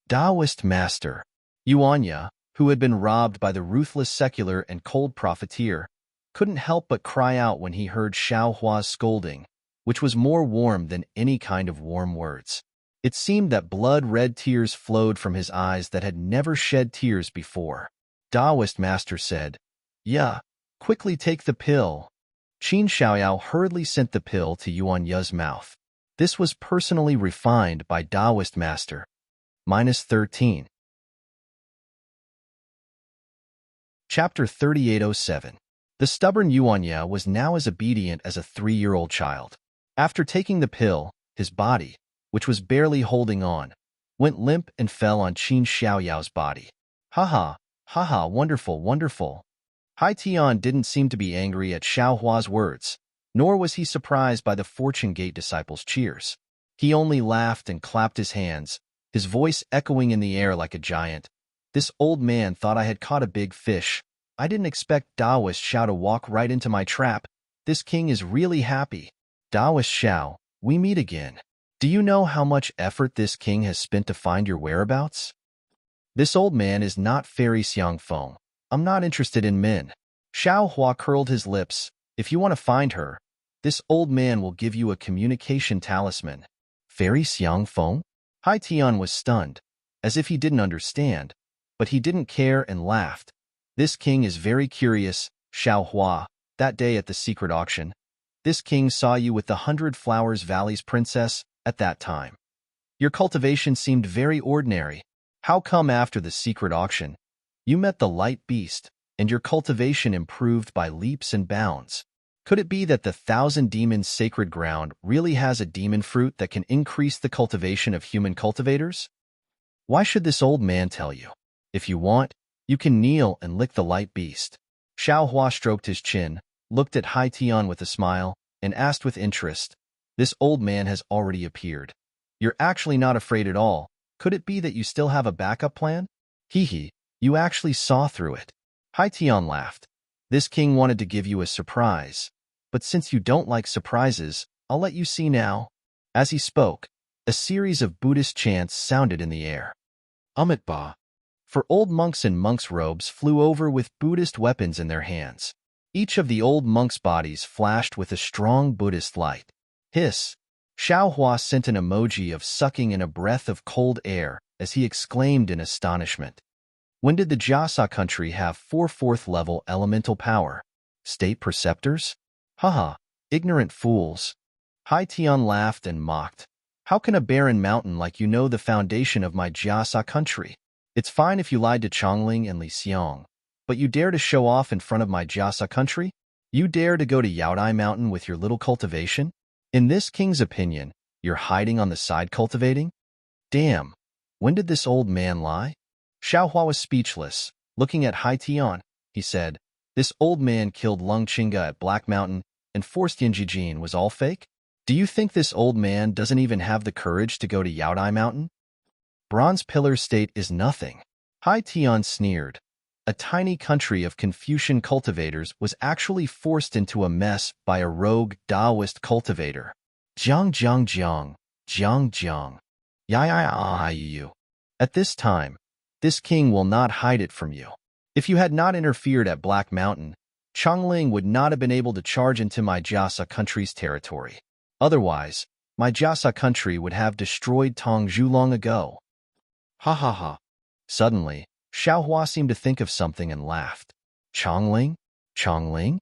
Taoist Master Yuanya, who had been robbed by the ruthless secular and cold profiteer, couldn't help but cry out when he heard Xiao Hua's scolding, which was more warm than any kind of warm words. It seemed that blood-red tears flowed from his eyes that had never shed tears before. Taoist Master said, "Yeah, quickly take the pill." Qin Xiaoyao hurriedly sent the pill to Yuanya's mouth. This was personally refined by Taoist Master. -13. Chapter 3807. The stubborn Yuanya was now as obedient as a 3-year-old child. After taking the pill, his body, which was barely holding on, went limp and fell on Qin Xiaoyao's body. "Haha, haha, wonderful, wonderful." Hai Tian didn't seem to be angry at Xiao Hua's words, nor was he surprised by the Fortune Gate disciples' cheers. He only laughed and clapped his hands, his voice echoing in the air like a giant. "This old man thought I had caught a big fish. I didn't expect Taoist Xiao to walk right into my trap. This king is really happy. Taoist Xiao, we meet again. Do you know how much effort this king has spent to find your whereabouts? This old man is not Fairy Xiangfeng. I'm not interested in men." Xiao Hua curled his lips. "If you want to find her, this old man will give you a communication talisman." "Fairy Xiangfeng?" Hai Tian was stunned, as if he didn't understand, but he didn't care and laughed. "This king is very curious, Xiao Hua. That day at the secret auction, this king saw you with the 100 Flowers Valley's princess at that time. Your cultivation seemed very ordinary. How come after the secret auction, you met the light beast, and your cultivation improved by leaps and bounds? Could it be that the 1,000 Demons sacred ground really has a demon fruit that can increase the cultivation of human cultivators? Why should this old man tell you? If you want, you can kneel and lick the light beast." Xiao Hua stroked his chin, looked at Hai Tian with a smile, and asked with interest, "This old man has already appeared. You're actually not afraid at all. Could it be that you still have a backup plan?" "Hee, you actually saw through it." Hai Tian laughed. "This king wanted to give you a surprise, but since you don't like surprises, I'll let you see now." As he spoke, a series of Buddhist chants sounded in the air. Amitba. For old monks in monks' robes flew over with Buddhist weapons in their hands. Each of the old monks' bodies flashed with a strong Buddhist light. Hiss. Xiao Hua sent an emoji of sucking in a breath of cold air as he exclaimed in astonishment. When did the Jiasa country have 4 4th-level elemental power? State preceptors? Haha, ignorant fools. Hai Tian laughed and mocked. How can a barren mountain like you know the foundation of my Jiasa country? It's fine if you lied to Chongling and Li Xiong, but you dare to show off in front of my Jiasa country? You dare to go to Yaodai Mountain with your little cultivation? In this king's opinion, you're hiding on the side cultivating? Damn, when did this old man lie? Xiaohua was speechless. Looking at Hai Tian, he said, this old man killed Lung Qinga at Black Mountain and forced Yanjijin was all fake? Do you think this old man doesn't even have the courage to go to Yaodai Mountain? Bronze Pillar State is nothing. Hai Tian sneered. A tiny country of Confucian cultivators was actually forced into a mess by a rogue Taoist cultivator. Jiang jiang jiang, jiang jiang. You. At this time, this king will not hide it from you. If you had not interfered at Black Mountain, Chongling would not have been able to charge into my Jiasa country's territory. Otherwise, my Jiasa country would have destroyed Tongzhou long ago. Ha ha ha. Suddenly, Xiaohua seemed to think of something and laughed. Chongling? Chongling?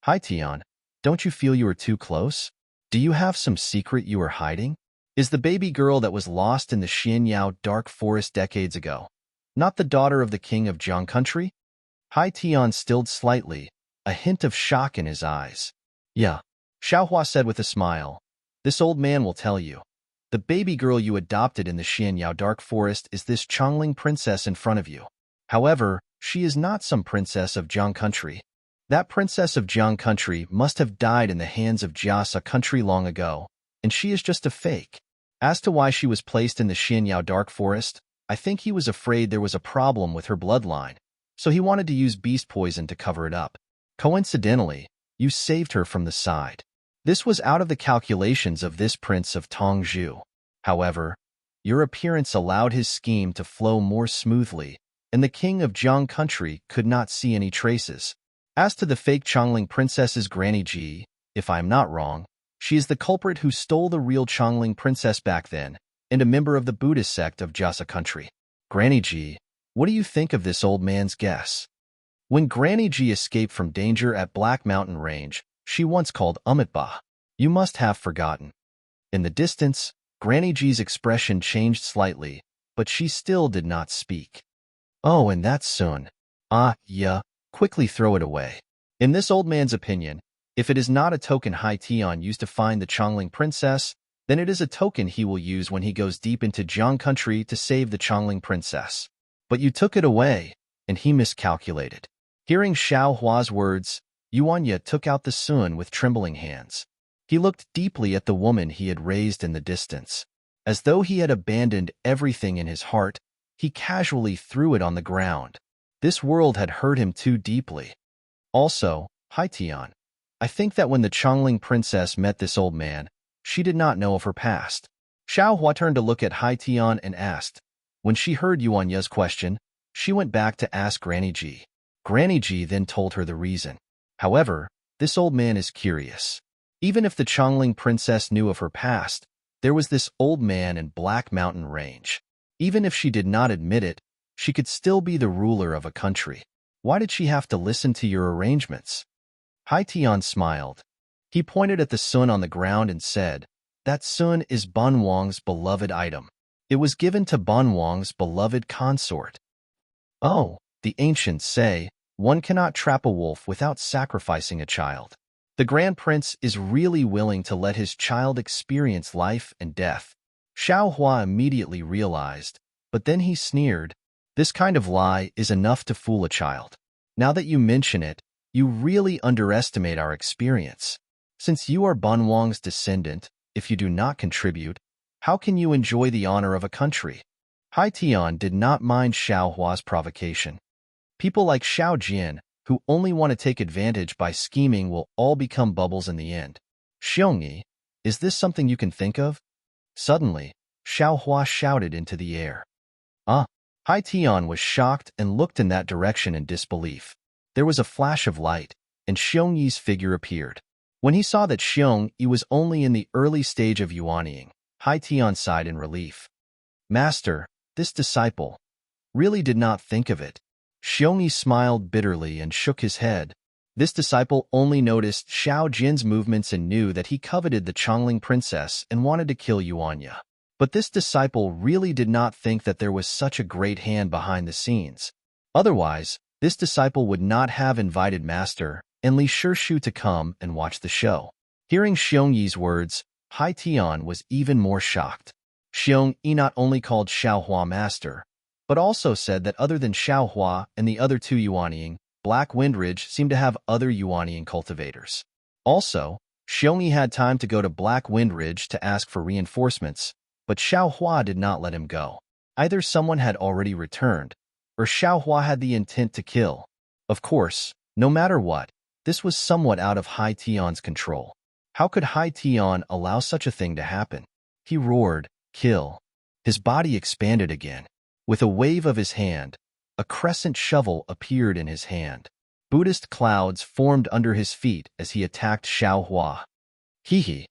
Hai Tian, don't you feel you are too close? Do you have some secret you are hiding? Is the baby girl that was lost in the Xianyao dark forest decades ago not the daughter of the king of Jiang country? Hai Tian stilled slightly, a hint of shock in his eyes. Yeah, Xiaohua said with a smile. This old man will tell you. The baby girl you adopted in the Xianyao dark forest is this Chongling princess in front of you. However, she is not some princess of Jiang country. That princess of Jiang country must have died in the hands of Jiasa country long ago, and she is just a fake. As to why she was placed in the Xianyao dark forest, I think he was afraid there was a problem with her bloodline, so he wanted to use beast poison to cover it up. Coincidentally, you saved her from the side. This was out of the calculations of this prince of Tongzhou. However, your appearance allowed his scheme to flow more smoothly, and the king of Jiang country could not see any traces. As to the fake Chongling princess's Granny Ji, if I am not wrong, she is the culprit who stole the real Chongling princess back then, and a member of the Buddhist sect of Jiasa country. Granny Ji, what do you think of this old man's guess? When Granny Ji escaped from danger at Black Mountain Range, she once called Umitba. You must have forgotten. In the distance, Granny Ji's expression changed slightly, but she still did not speak. Oh, and that's soon. Yeah, quickly throw it away. In this old man's opinion, if it is not a token Hai Tian used to find the Chongling princess, then it is a token he will use when he goes deep into Jiang country to save the Chongling princess. But you took it away, and he miscalculated. Hearing Xiaohua's words, Yuanya took out the sun with trembling hands. He looked deeply at the woman he had raised in the distance. As though he had abandoned everything in his heart, he casually threw it on the ground. This world had hurt him too deeply. Also, Hai Tian, I think that when the Chongling princess met this old man, she did not know of her past. Xiaohua turned to look at Hai Tian and asked. When she heard Yuanya's question, she went back to ask Granny Ji. Granny Ji then told her the reason. However, this old man is curious. Even if the Chongling princess knew of her past, there was this old man in Black Mountain Range. Even if she did not admit it, she could still be the ruler of a country. Why did she have to listen to your arrangements? Hai Tian smiled. He pointed at the sun on the ground and said, that sun is Ban Wang's beloved item. It was given to Ban Wang's beloved consort. Oh, the ancients say, one cannot trap a wolf without sacrificing a child. The Grand Prince is really willing to let his child experience life and death. Xiaohua immediately realized, but then he sneered. This kind of lie is enough to fool a child. Now that you mention it, you really underestimate our experience. Since you are Ban Wang's descendant, if you do not contribute, how can you enjoy the honor of a country? Hai Tian did not mind Xiaohua's provocation. People like Xiao Jian, who only want to take advantage by scheming, will all become bubbles in the end. Xiongyi, is this something you can think of? Suddenly, Xiaohua shouted into the air. Hai Tian was shocked and looked in that direction in disbelief. There was a flash of light, and Xiongyi's figure appeared. When he saw that Xiongyi was only in the early stage of yuanying, Hai Tian sighed in relief. Master, this disciple really did not think of it. Xiongyi smiled bitterly and shook his head. This disciple only noticed Xiao Jin's movements and knew that he coveted the Chongling princess and wanted to kill Yuanya. But this disciple really did not think that there was such a great hand behind the scenes. Otherwise, this disciple would not have invited Master and Li Shishu to come and watch the show. Hearing Xiong Yi's words, Hai Tian was even more shocked. Xiong Yi not only called Xiao Hua Master, but also said that other than Xiao Hua and the other two Yuanying, Black Wind Ridge seemed to have other Yuanying cultivators. Also, Xiong Yi had time to go to Black Wind Ridge to ask for reinforcements, but Xiao Hua did not let him go. Either someone had already returned, or Xiao Hua had the intent to kill. Of course, no matter what, this was somewhat out of Hai Tian's control. How could Hai Tian allow such a thing to happen? He roared, "Kill!" His body expanded again. With a wave of his hand, a crescent shovel appeared in his hand. Buddhist clouds formed under his feet as he attacked Xiao Hua. Hee hee.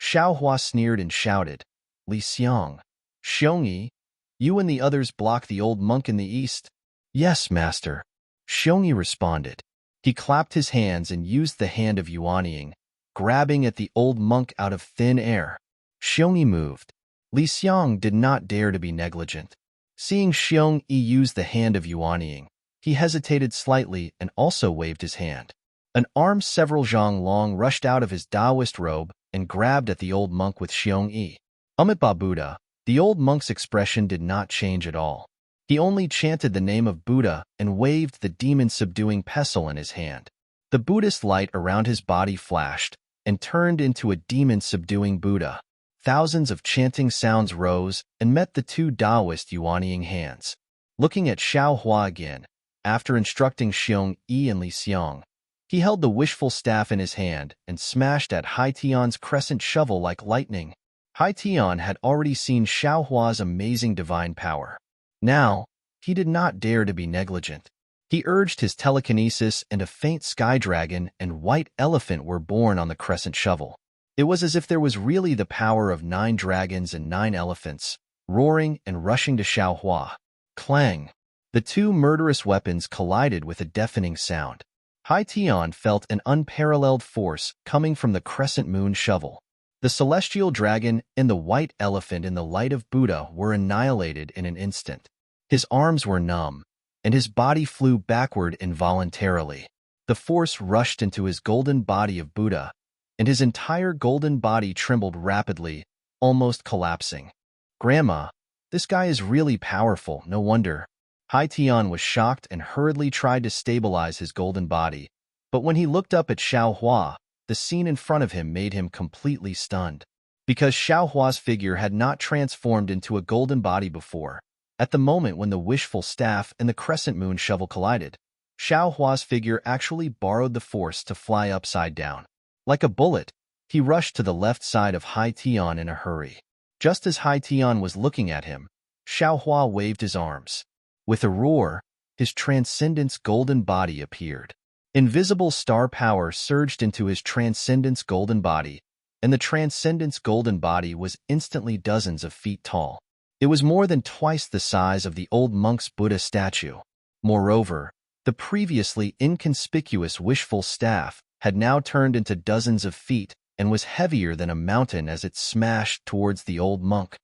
Xiao Hua sneered and shouted, "Li Xiang, Xiong Yi, you and the others block the old monk in the east?" "Yes, master," Xiong Yi responded. He clapped his hands and used the hand of Yuanying, grabbing at the old monk out of thin air. Xiong Yi moved. Li Xiang did not dare to be negligent. Seeing Xiong Yi use the hand of Yuanying, he hesitated slightly and also waved his hand. An arm several zhang long rushed out of his Taoist robe and grabbed at the old monk with Xiong Yi. Amitabha Buddha, the old monk's expression did not change at all. He only chanted the name of Buddha and waved the demon-subduing pestle in his hand. The Buddhist light around his body flashed and turned into a demon-subduing Buddha. Thousands of chanting sounds rose and met the two Taoist Yuanying hands. Looking at Xiao Hua again, after instructing Xiong Yi and Li Xiang, he held the wishful staff in his hand and smashed at Hai Tian's crescent shovel like lightning. Hai Tian had already seen Xiao Hua's amazing divine power. Now, he did not dare to be negligent. He urged his telekinesis, and a faint sky dragon and white elephant were born on the crescent shovel. It was as if there was really the power of 9 dragons and 9 elephants, roaring and rushing to Xiao Hua. Clang! The two murderous weapons collided with a deafening sound. Hai Tian felt an unparalleled force coming from the crescent moon shovel. The celestial dragon and the white elephant in the light of Buddha were annihilated in an instant. His arms were numb, and his body flew backward involuntarily. The force rushed into his golden body of Buddha, and his entire golden body trembled rapidly, almost collapsing. "Grandma, this guy is really powerful, no wonder." Hai Tian was shocked and hurriedly tried to stabilize his golden body, but when he looked up at Xiao Hua, the scene in front of him made him completely stunned. Because Xiao Hua's figure had not transformed into a golden body before, at the moment when the wishful staff and the crescent moon shovel collided, Xiao Hua's figure actually borrowed the force to fly upside down. Like a bullet, he rushed to the left side of Hai Tian in a hurry. Just as Hai Tian was looking at him, Xiao Hua waved his arms. With a roar, his transcendence golden body appeared. Invisible star power surged into his transcendence golden body, and the transcendence golden body was instantly dozens of feet tall. It was more than twice the size of the old monk's Buddha statue. Moreover, the previously inconspicuous wishful staff had now turned into dozens of feet and was heavier than a mountain as it smashed towards the old monk.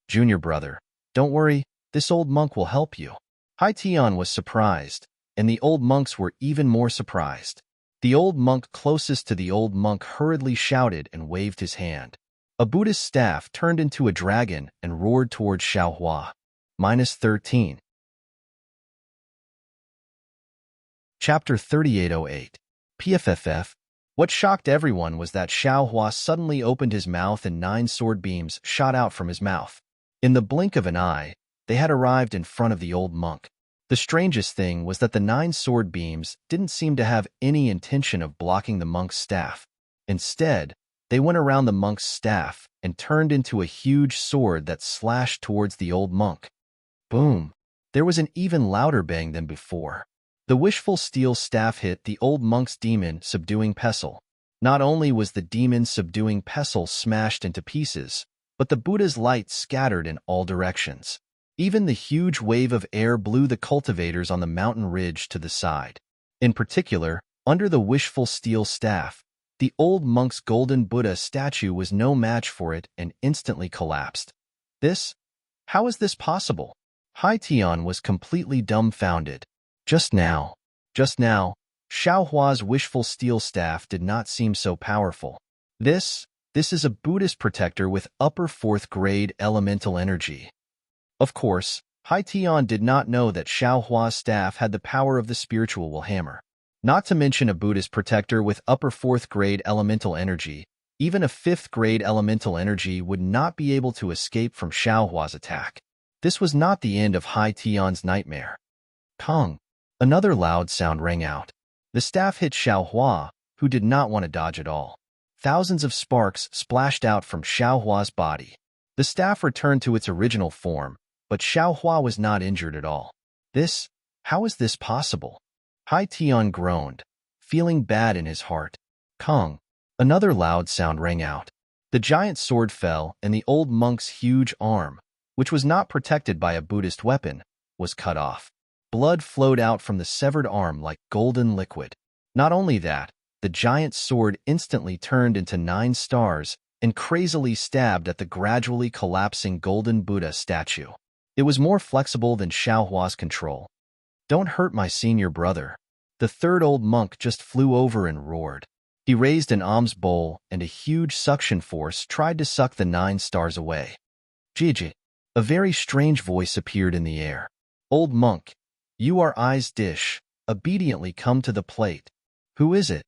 "Junior brother, don't worry, this old monk will help you." Hai Tian was surprised, and the old monks were even more surprised. The old monk closest to the old monk hurriedly shouted and waved his hand. A Buddhist staff turned into a dragon and roared towards Xiao Hua. -13. Chapter 3808. PFFF. What shocked everyone was that Xiao Hua suddenly opened his mouth and 9 sword beams shot out from his mouth. In the blink of an eye, they had arrived in front of the old monk. The strangest thing was that the 9 sword beams didn't seem to have any intention of blocking the monk's staff. Instead, they went around the monk's staff and turned into a huge sword that slashed towards the old monk. Boom! There was an even louder bang than before. The wishful steel staff hit the old monk's demon-subduing pestle. Not only was the demon-subduing pestle smashed into pieces, but the Buddha's light scattered in all directions. Even the huge wave of air blew the cultivators on the mountain ridge to the side. In particular, Under the wishful steel staff, the old monk's golden Buddha statue was no match for it and instantly collapsed. How is this possible? Hai Tian was completely dumbfounded. Just now, Xiao Hua's wishful steel staff did not seem so powerful. This is a Buddhist protector with upper 4th grade elemental energy. Of course, Hai Tian did not know that Xiao Hua's staff had the power of the spiritual hammer. Not to mention a Buddhist protector with upper 4th grade elemental energy, even a 5th grade elemental energy would not be able to escape from Xiao Hua's attack. This was not the end of Hai Tian's nightmare. Kong! Another loud sound rang out. The staff hit Xiao Hua, who did not want to dodge at all. Thousands of sparks splashed out from Xiao Hua's body. The staff returned to its original form, but Xiao Hua was not injured at all. How is this possible? Hai Tian groaned, feeling bad in his heart. Kong! Another loud sound rang out. The giant sword fell, and the old monk's huge arm, which was not protected by a Buddhist weapon, was cut off. Blood flowed out from the severed arm like golden liquid. Not only that, the giant sword instantly turned into 9 stars and crazily stabbed at the gradually collapsing golden Buddha statue. It was more flexible than Xiao Hua's control. Don't hurt my senior brother. The third old monk just flew over and roared. He raised an alms bowl, and a huge suction force tried to suck the 9 stars away. Jiji. A very strange voice appeared in the air. Old monk, you are I's dish. Obediently come to the plate. Who is it?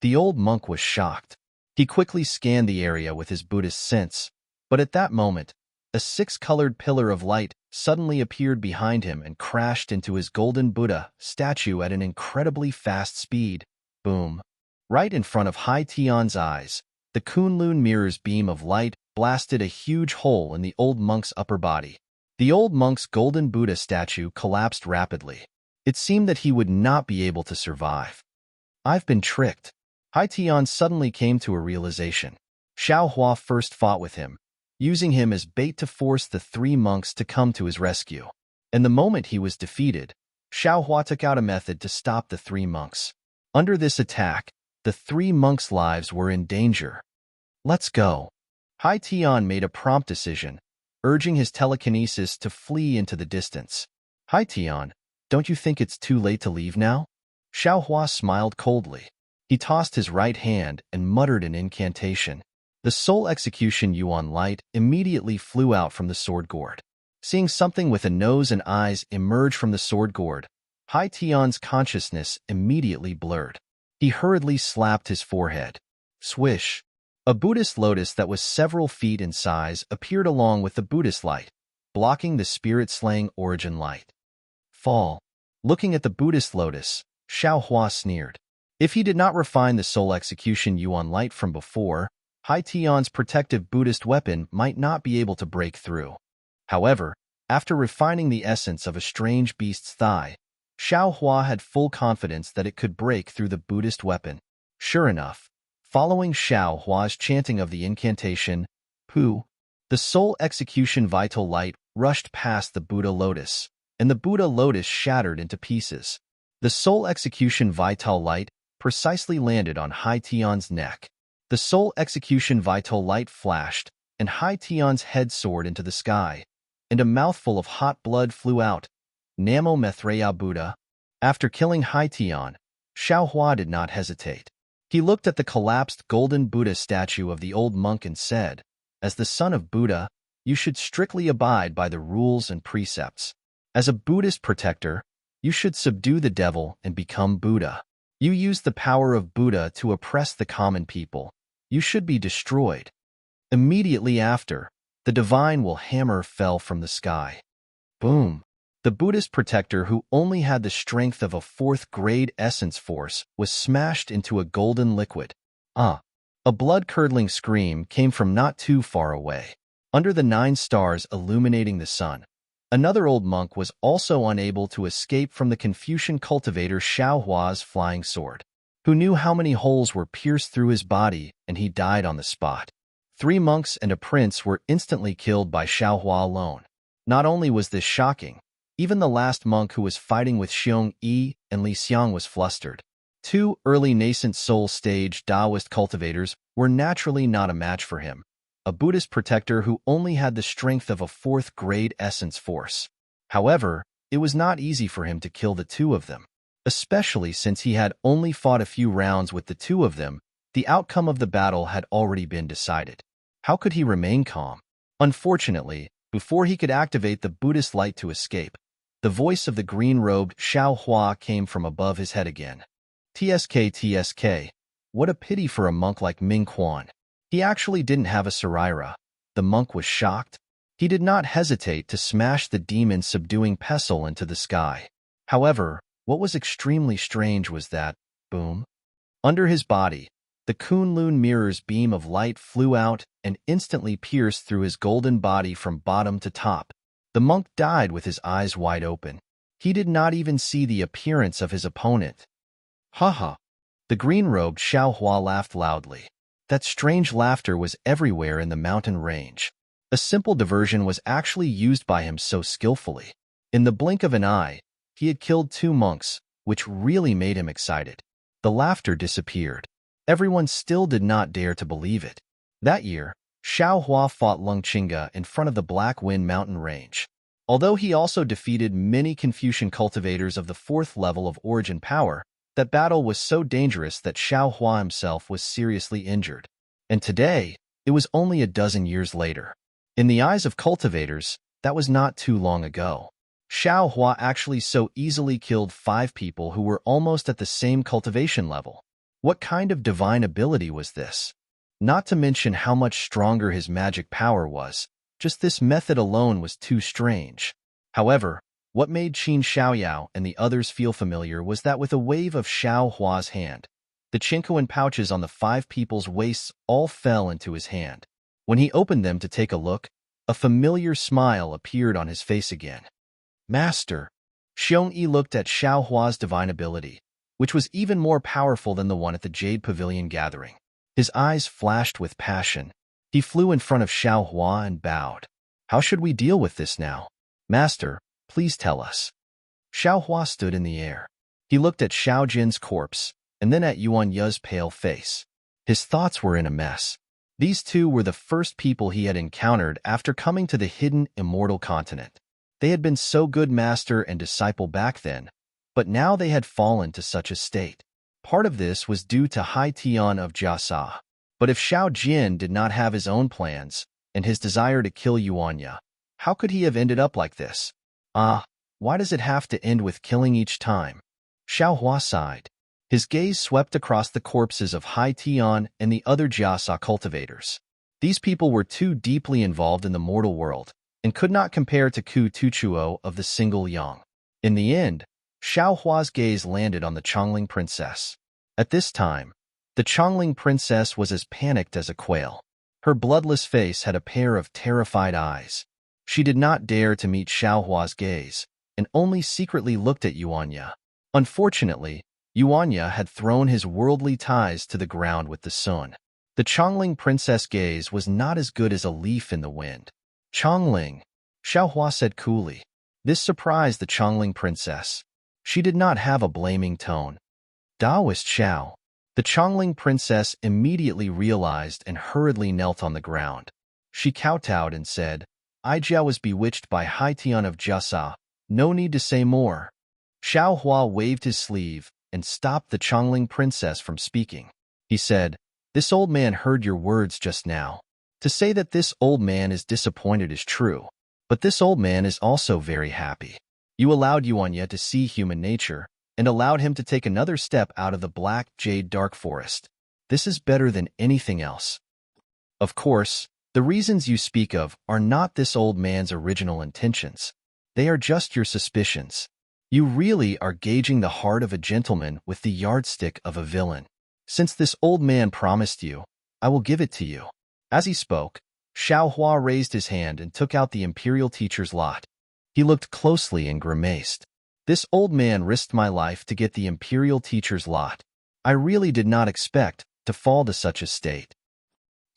The old monk was shocked. He quickly scanned the area with his Buddhist sense, but at that moment, a 6-colored pillar of light suddenly appeared behind him and crashed into his golden Buddha statue at an incredibly fast speed. Boom. Right in front of Hai Tian's eyes, the Kunlun mirror's beam of light blasted a huge hole in the old monk's upper body. The old monk's golden Buddha statue collapsed rapidly. It seemed that he would not be able to survive. I've been tricked. Hai Tian suddenly came to a realization. Xiao Hua first fought with him, using him as bait to force the 3 monks to come to his rescue. And the moment he was defeated, Xiao Hua took out a method to stop the 3 monks. Under this attack, the 3 monks' lives were in danger. Let's go. Hai Tian made a prompt decision, urging his telekinesis to flee into the distance. Hai Tian, don't you think it's too late to leave now? Xiao Hua smiled coldly. He tossed his right hand and muttered an incantation. The soul execution yuan light immediately flew out from the sword gourd. Seeing something with a nose and eyes emerge from the sword gourd, Hai Tian's consciousness immediately blurred. He hurriedly slapped his forehead. Swish! A Buddhist lotus that was several feet in size appeared along with the Buddhist light, blocking the spirit-slaying origin light. Fall. Looking at the Buddhist lotus, Xiao Hua sneered. If he did not refine the soul execution yuan light from before, Hai Tian's protective Buddhist weapon might not be able to break through. However, after refining the essence of a strange beast's thigh, Xiao Hua had full confidence that it could break through the Buddhist weapon. Sure enough, following Xiao Hua's chanting of the incantation, Pu, the soul execution vital light rushed past the Buddha lotus, and the Buddha lotus shattered into pieces. The soul execution vital light precisely landed on Hai Tian's neck. The soul execution vital light flashed, and Hai Tian's head soared into the sky, and a mouthful of hot blood flew out. Namo Maitreya Buddha. After killing Hai Tian, Xiao Hua did not hesitate. He looked at the collapsed golden Buddha statue of the old monk and said, as the son of Buddha, you should strictly abide by the rules and precepts. As a Buddhist protector, you should subdue the devil and become Buddha. You use the power of Buddha to oppress the common people. You should be destroyed. Immediately after, the divine hammer fell from the sky. Boom! The Buddhist protector, who only had the strength of a 4th grade essence force, was smashed into a golden liquid. A blood-curdling scream came from not too far away. Under the 9 stars illuminating the sun, another old monk was also unable to escape from the Confucian cultivator Xiao Hua's flying sword, who knew how many holes were pierced through his body, and he died on the spot. 3 monks and a prince were instantly killed by Xiao Hua alone. Not only was this shocking, even the last monk who was fighting with Xiong Yi and Li Xiang was flustered. Two early nascent soul stage Taoist cultivators were naturally not a match for him, a Buddhist protector who only had the strength of a fourth-grade essence force. However, it was not easy for him to kill the two of them, especially since he had only fought a few rounds with the two of them. The outcome of the battle had already been decided. How could he remain calm? Unfortunately, before he could activate the Buddhist light to escape, the voice of the green-robed Xiao Hua came from above his head again. TSK. What a pity for a monk like Ming Quan. He actually didn't have a Saraira. The monk was shocked. He did not hesitate to smash the demon-subduing pestle into the sky. However, what was extremely strange was that, boom, under his body, the Kunlun mirror's beam of light flew out and instantly pierced through his golden body from bottom to top. The monk died with his eyes wide open. He did not even see the appearance of his opponent. Ha! The green-robed Xiao Hua laughed loudly. That strange laughter was everywhere in the mountain range. A simple diversion was actually used by him so skillfully. In the blink of an eye, he had killed two monks, which really made him excited. The laughter disappeared. Everyone still did not dare to believe it. That year, Xiao Hua fought Lung Chinga in front of the Black Wind mountain range. Although he also defeated many Confucian cultivators of the fourth level of origin power, that battle was so dangerous that Xiao Hua himself was seriously injured. And today, it was only a dozen years later. In the eyes of cultivators, that was not too long ago. Xiao Hua actually so easily killed 5 people who were almost at the same cultivation level. What kind of divine ability was this? Not to mention how much stronger his magic power was. Just this method alone was too strange. However, what made Qin Xiaoyao and the others feel familiar was that with a wave of Xiao Hua's hand, the chinkoan pouches on the 5 people's waists all fell into his hand. When he opened them to take a look, a familiar smile appeared on his face again. Master! Xiongyi looked at Xiao Hua's divine ability, which was even more powerful than the one at the Jade Pavilion gathering. His eyes flashed with passion. He flew in front of Xiao Hua and bowed. How should we deal with this now? Master, please tell us. Xiao Hua stood in the air. He looked at Xiao Jin's corpse, and then at Yuan Ye's pale face. His thoughts were in a mess. These two were the first people he had encountered after coming to the hidden immortal continent. They had been so good master and disciple back then, but now they had fallen to such a state. Part of this was due to Hai Tian of Jiasa. But if Xiao Jin did not have his own plans and his desire to kill Yuanya, how could he have ended up like this? Why does it have to end with killing each time? Xiao Hua sighed. His gaze swept across the corpses of Hai Tian and the other Jiasa cultivators. These people were too deeply involved in the mortal world and could not compare to Ku Tuchuo of the single Yang. In the end, Xiao Hua's gaze landed on the Chongling princess. At this time, the Chongling princess was as panicked as a quail. Her bloodless face had a pair of terrified eyes. She did not dare to meet Xiao Hua's gaze, and only secretly looked at Yuanya. Unfortunately, Yuanya had thrown his worldly ties to the ground with the sun. The Chongling princess' gaze was not as good as a leaf in the wind. Chongling, Xiao Hua said coolly. This surprised the Chongling princess. She did not have a blaming tone. Taoist Xiao. The Chongling princess immediately realized and hurriedly knelt on the ground. She kowtowed and said, Jia was bewitched by Hai Tian of Jiasa. No need to say more. Xiao Hua waved his sleeve and stopped the Chongling princess from speaking. He said, This old man heard your words just now. To say that this old man is disappointed is true, but this old man is also very happy. You allowed Yuanya to see human nature and allowed him to take another step out of the black jade dark forest. This is better than anything else. Of course, the reasons you speak of are not this old man's original intentions. They are just your suspicions. You really are gauging the heart of a gentleman with the yardstick of a villain. Since this old man promised you, I will give it to you. As he spoke, Xiao Hua raised his hand and took out the imperial teacher's lot. He looked closely and grimaced. This old man risked my life to get the imperial teacher's lot. I really did not expect to fall to such a state.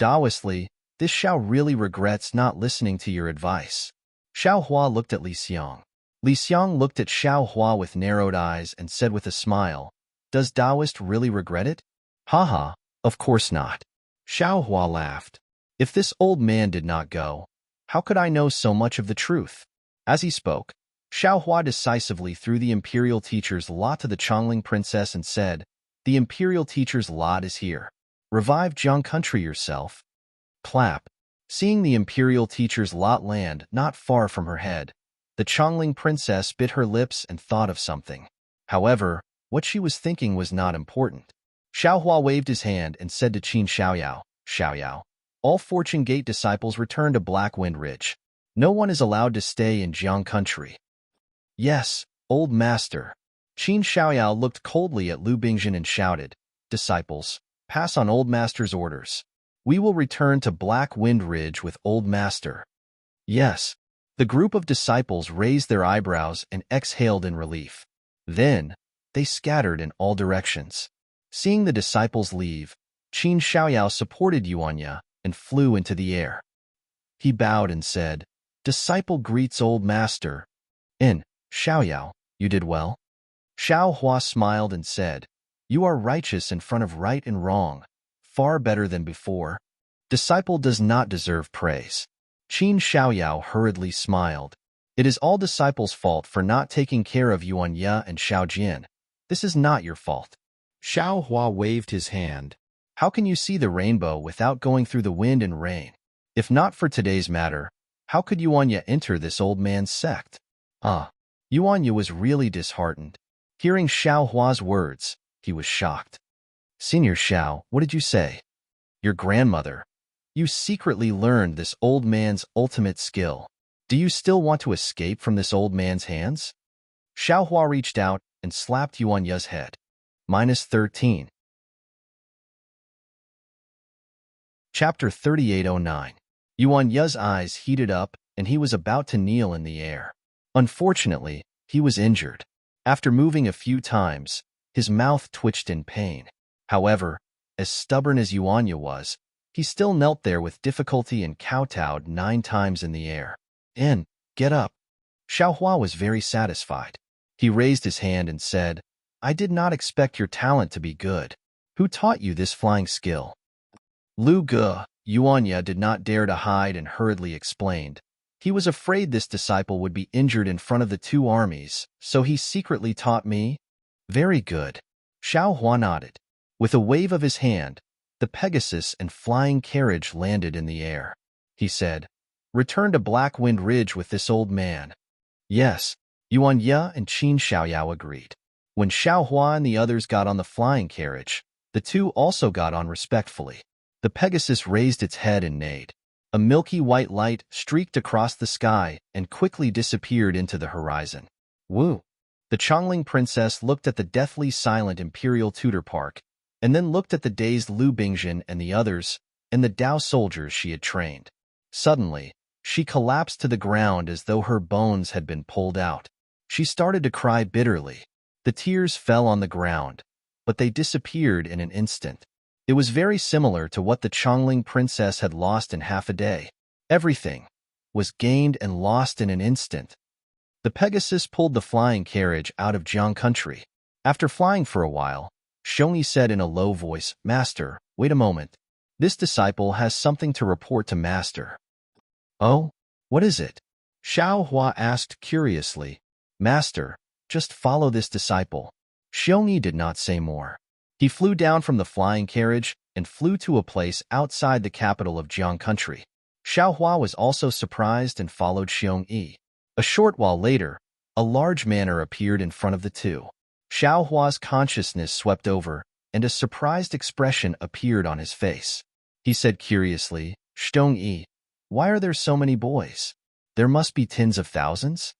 Taoistly, this Xiao really regrets not listening to your advice. Xiao Hua looked at Li Xiang. Li Xiang looked at Xiao Hua with narrowed eyes and said with a smile, Does Taoist really regret it? Haha, of course not. Xiao Hua laughed. If this old man did not go, how could I know so much of the truth? As he spoke, Xiao Hua decisively threw the imperial teacher's lot to the Chongling princess and said, "The imperial teacher's lot is here. Revive Jiang country yourself." Clap. Seeing the imperial teacher's lot land not far from her head, the Chongling princess bit her lips and thought of something. However, what she was thinking was not important. Xiao Hua waved his hand and said to Qin Xiaoyao, all Fortune Gate disciples return to Black Wind Ridge. No one is allowed to stay in Jiang country. Yes, old master. Qin Xiaoyao looked coldly at Lu Bingjin and shouted, "Disciples, pass on old master's orders. We will return to Black Wind Ridge with old master." Yes. The group of disciples raised their eyebrows and exhaled in relief. Then, they scattered in all directions. Seeing the disciples leave, Qin Xiaoyao supported Yuanya and flew into the air. He bowed and said, "Disciple greets old master." Xiaoyao, you did well. Xiao Hua smiled and said, "You are righteous in front of right and wrong, far better than before. Disciple does not deserve praise." Qin Xiaoyao hurriedly smiled. "It is all disciples' fault for not taking care of Yuanya and Xiaojin. This is not your fault." Xiao Hua waved his hand. "How can you see the rainbow without going through the wind and rain? If not for today's matter, how could Yuanya enter this old man's sect?" Yuanya was really disheartened. Hearing Xiao Hua's words, he was shocked. "Senior Xiao, what did you say?" "Your grandmother. You secretly learned this old man's ultimate skill. Do you still want to escape from this old man's hands?" Xiao Hua reached out and slapped Yuanya's head. -13. Chapter 3809. Yuanya's eyes heated up and he was about to kneel in the air. Unfortunately, he was injured. After moving a few times, his mouth twitched in pain. However, as stubborn as Yuanya was, he still knelt there with difficulty and kowtowed 9 times in the air. Get up." Xiao Hua was very satisfied. He raised his hand and said, "I did not expect your talent to be good. Who taught you this flying skill?" Lu Ge. Yuanya did not dare to hide and hurriedly explained. He was afraid this disciple would be injured in front of the 2 armies, so he secretly taught me. "Very good." Xiao Hua nodded. With a wave of his hand, the Pegasus and flying carriage landed in the air. He said, "Return to Black Wind Ridge with this old man." Yes, Yuanya and Qin Xiaoyao agreed. When Xiao Hua and the others got on the flying carriage, the 2 also got on respectfully. The Pegasus raised its head and neighed. A milky white light streaked across the sky and quickly disappeared into the horizon. Woo! The Chongling princess looked at the deathly silent imperial tutor park, and then looked at the dazed Lu Bingjin and the others, and the Dao soldiers she had trained. Suddenly, she collapsed to the ground as though her bones had been pulled out. She started to cry bitterly. The tears fell on the ground, but they disappeared in an instant. It was very similar to what the Chongling princess had lost in half a day. Everything was gained and lost in an instant. The Pegasus pulled the flying carriage out of Jiang country. After flying for a while, Shongyi said in a low voice, "Master, wait a moment. This disciple has something to report to Master." "Oh? What is it?" Xiao Hua asked curiously. "Master, just follow this disciple." Shongyi did not say more. He flew down from the flying carriage and flew to a place outside the capital of Jiang country. Xiao Hua was also surprised and followed Xiongyi. A short while later, a large manor appeared in front of the 2. Xiao Hua's consciousness swept over, and a surprised expression appeared on his face. He said curiously, "Xiongyi, why are there so many boys? There must be tens of thousands?"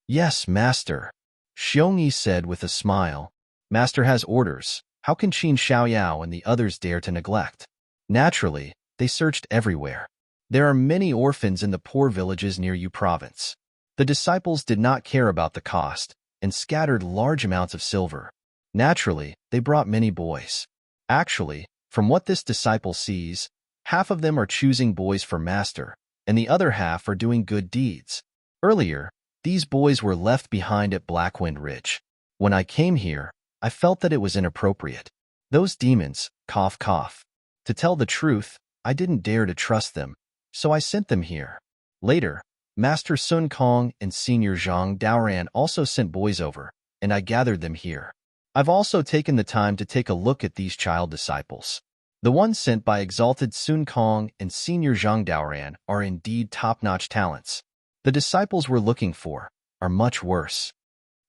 "Yes, master," Xiongyi said with a smile. "Master has orders. How can Qin Xiaoyao and the others dare to neglect?" Naturally, they searched everywhere. There are many orphans in the poor villages near Yu province. The disciples did not care about the cost and scattered large amounts of silver. Naturally, they brought many boys. Actually, from what this disciple sees, half of them are choosing boys for master, and the other half are doing good deeds. Earlier, these boys were left behind at Blackwind Ridge. When I came here, I felt that it was inappropriate. Those demons, cough cough. To tell the truth, I didn't dare to trust them, so I sent them here. Later, Master Sun Kong and Senior Zhang Daoran also sent boys over, and I gathered them here. I've also taken the time to take a look at these child disciples. The ones sent by Exalted Sun Kong and Senior Zhang Daoran are indeed top-notch talents. The disciples we're looking for are much worse.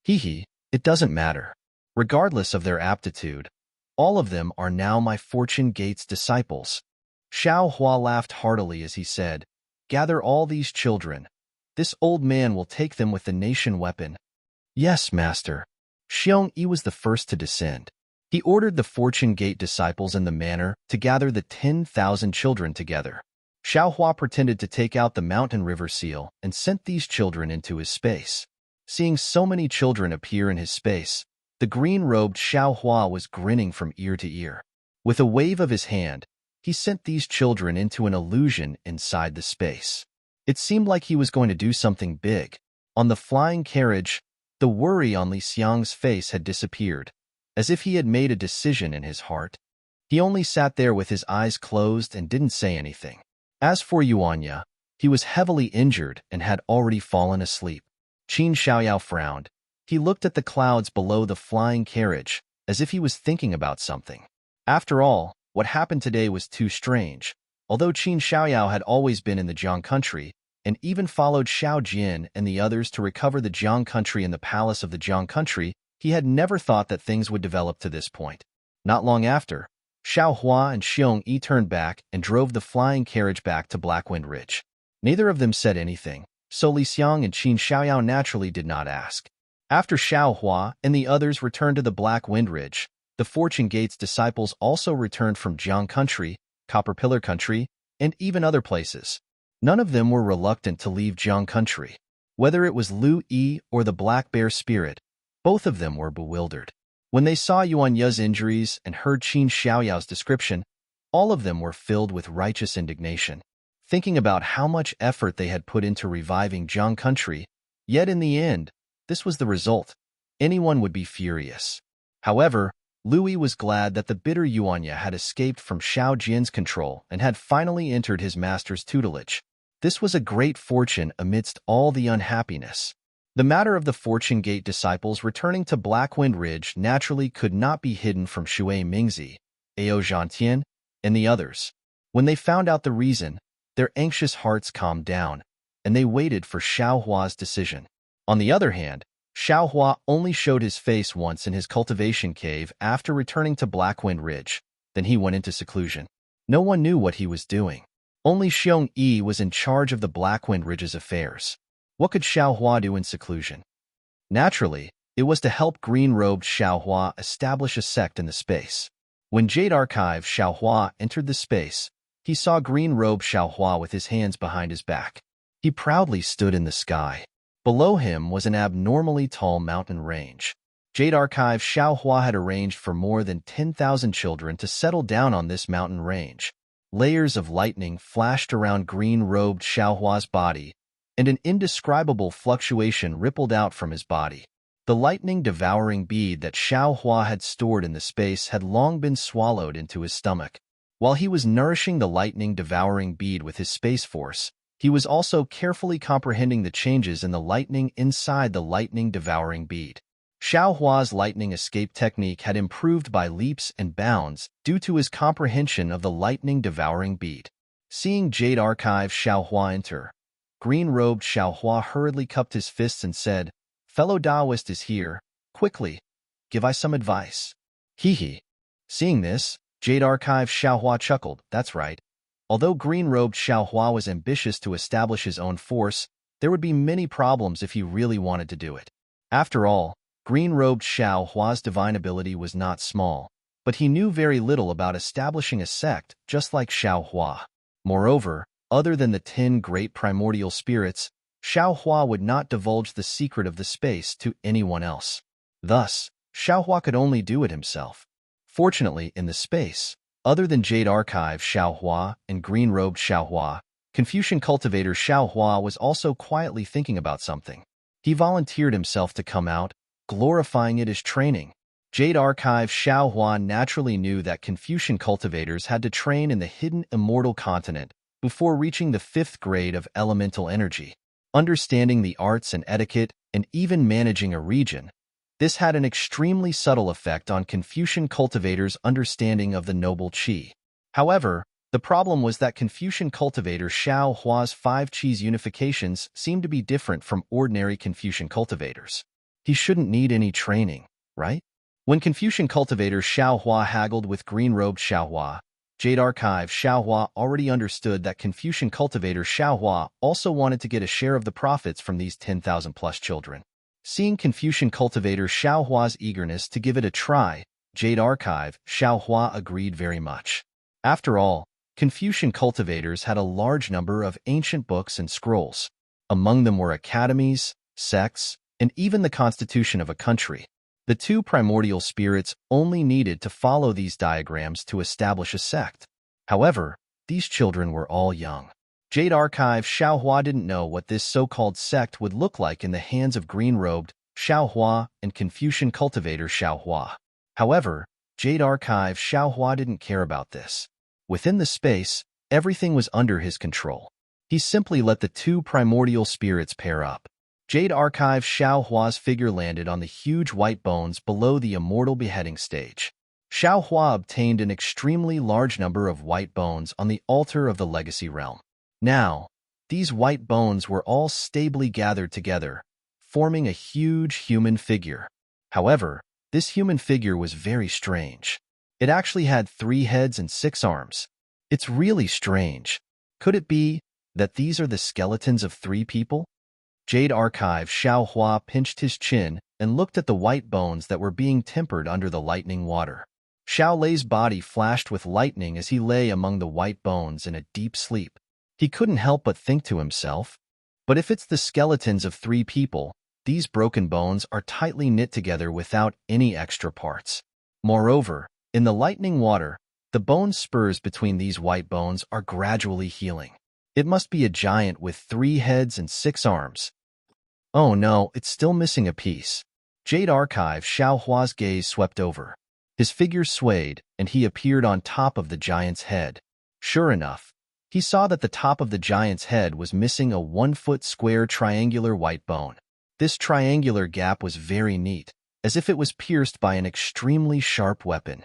Hee, it doesn't matter. Regardless of their aptitude, all of them are now my Fortune Gate's disciples. Xiao Hua laughed heartily as he said, "Gather all these children. This old man will take them with the nation weapon." "Yes, master." Xiong Yi was the first to descend. He ordered the Fortune Gate disciples in the manor to gather the 10,000 children together. Xiao Hua pretended to take out the mountain river seal and sent these children into his space. Seeing so many children appear in his space, the green-robed Xiao Hua was grinning from ear to ear. With a wave of his hand, he sent these children into an illusion inside the space. It seemed like he was going to do something big. On the flying carriage, the worry on Li Xiang's face had disappeared, as if he had made a decision in his heart. He only sat there with his eyes closed and didn't say anything. As for Yuanya, he was heavily injured and had already fallen asleep. Qin Xiaoyao frowned. He looked at the clouds below the flying carriage, as if he was thinking about something. After all, what happened today was too strange. Although Qin Xiaoyao had always been in the Jiang country, and even followed Xiao Jin and the others to recover the Jiang country in the palace of the Jiang country, he had never thought that things would develop to this point. Not long after, Xiao Hua and Xiong Yi turned back and drove the flying carriage back to Blackwind Ridge. Neither of them said anything, so Li Xiang and Qin Xiaoyao naturally did not ask. After Xiao Hua and the others returned to the Black Wind Ridge, the Fortune Gate's disciples also returned from Jiang country, Copper Pillar country, and even other places. None of them were reluctant to leave Jiang country. Whether it was Lu Yi or the Black Bear Spirit, both of them were bewildered. When they saw Yuanya's injuries and heard Qin Xiaoyao's description, all of them were filled with righteous indignation, thinking about how much effort they had put into reviving Jiang country, yet in the end, this was the result. Anyone would be furious. However, Louis was glad that the bitter Yuanya had escaped from Xiao Jin's control and had finally entered his master's tutelage. This was a great fortune amidst all the unhappiness. The matter of the Fortune Gate disciples returning to Blackwind Ridge naturally could not be hidden from Shui Mingzi, Ao Zhantian, and the others. When they found out the reason, their anxious hearts calmed down, and they waited for Xiao Hua's decision. On the other hand, Xiao Hua only showed his face once in his cultivation cave after returning to Blackwind Ridge. Then he went into seclusion. No one knew what he was doing. Only Xiong Yi was in charge of the Blackwind Ridge's affairs. What could Xiao Hua do in seclusion? Naturally, it was to help green-robed Xiao Hua establish a sect in the space. When Jade Archive Xiao Hua entered the space, he saw green-robed Xiao Hua with his hands behind his back. He proudly stood in the sky. Below him was an abnormally tall mountain range. Jade Archive Xiao Hua had arranged for more than 10,000 children to settle down on this mountain range. Layers of lightning flashed around green-robed Xiao Hua's body, and an indescribable fluctuation rippled out from his body. The lightning-devouring bead that Xiao Hua had stored in the space had long been swallowed into his stomach. While he was nourishing the lightning-devouring bead with his space force, he was also carefully comprehending the changes in the lightning inside the lightning-devouring bead. Xiao Hua's lightning escape technique had improved by leaps and bounds due to his comprehension of the lightning-devouring bead. Seeing Jade Archive Xiao Hua enter, green-robed Xiao Hua hurriedly cupped his fists and said, "Fellow Taoist is here. Quickly, give I some advice." Hee. Seeing this, Jade Archive Xiao Hua chuckled. That's right. Although green-robed Xiao Hua was ambitious to establish his own force, there would be many problems if he really wanted to do it. After all, green-robed Xiao Hua's divine ability was not small, but he knew very little about establishing a sect just like Xiao Hua. Moreover, other than the 10 great primordial spirits, Xiao Hua would not divulge the secret of the space to anyone else. Thus, Xiao Hua could only do it himself. Fortunately, in the space, other than Jade Archive Xiao Hua and green-robed Xiao Hua, Confucian cultivator Xiao Hua was also quietly thinking about something. He volunteered himself to come out, glorifying it as training. Jade Archive Xiao Hua naturally knew that Confucian cultivators had to train in the hidden immortal continent before reaching the 5th grade of elemental energy. Understanding the arts and etiquette and even managing a region, this had an extremely subtle effect on Confucian cultivators' understanding of the noble qi. However, the problem was that Confucian cultivator Xiao Hua's 5 Qi's unifications seemed to be different from ordinary Confucian cultivators. He shouldn't need any training, right? When Confucian cultivator Xiao Hua haggled with green-robed Xiao Hua, Jade Archive Xiao Hua already understood that Confucian cultivator Xiao Hua also wanted to get a share of the profits from these 10,000-plus children. Seeing Confucian cultivator Xiao Hua's eagerness to give it a try, Jade Archive Xiao Hua agreed very much. After all, Confucian cultivators had a large number of ancient books and scrolls. Among them were academies, sects, and even the constitution of a country. The 2 primordial spirits only needed to follow these diagrams to establish a sect. However, these children were all young. Jade Archive Xiao Hua didn't know what this so-called sect would look like in the hands of green-robed Xiao Hua and Confucian cultivator Xiao Hua. However, Jade Archive Xiao Hua didn't care about this. Within the space, everything was under his control. He simply let the 2 primordial spirits pair up. Jade Archive Xiao Hua's figure landed on the huge white bones below the immortal beheading stage. Xiao Hua obtained an extremely large number of white bones on the altar of the legacy realm. Now, these white bones were all stably gathered together, forming a huge human figure. However, this human figure was very strange. It actually had 3 heads and 6 arms. It's really strange. Could it be that these are the skeletons of 3 people? Jade Archive Xiao Hua pinched his chin and looked at the white bones that were being tempered under the lightning water. Xiao Lei's body flashed with lightning as he lay among the white bones in a deep sleep. He couldn't help but think to himself, but if it's the skeletons of 3 people, these broken bones are tightly knit together without any extra parts. Moreover, in the lightning water, the bone spurs between these white bones are gradually healing. It must be a giant with 3 heads and 6 arms. Oh no, it's still missing a piece. Jade Archive Xiao Hua's gaze swept over. His figure swayed, and he appeared on top of the giant's head. Sure enough, he saw that the top of the giant's head was missing a 1-foot square triangular white bone. This triangular gap was very neat, as if it was pierced by an extremely sharp weapon.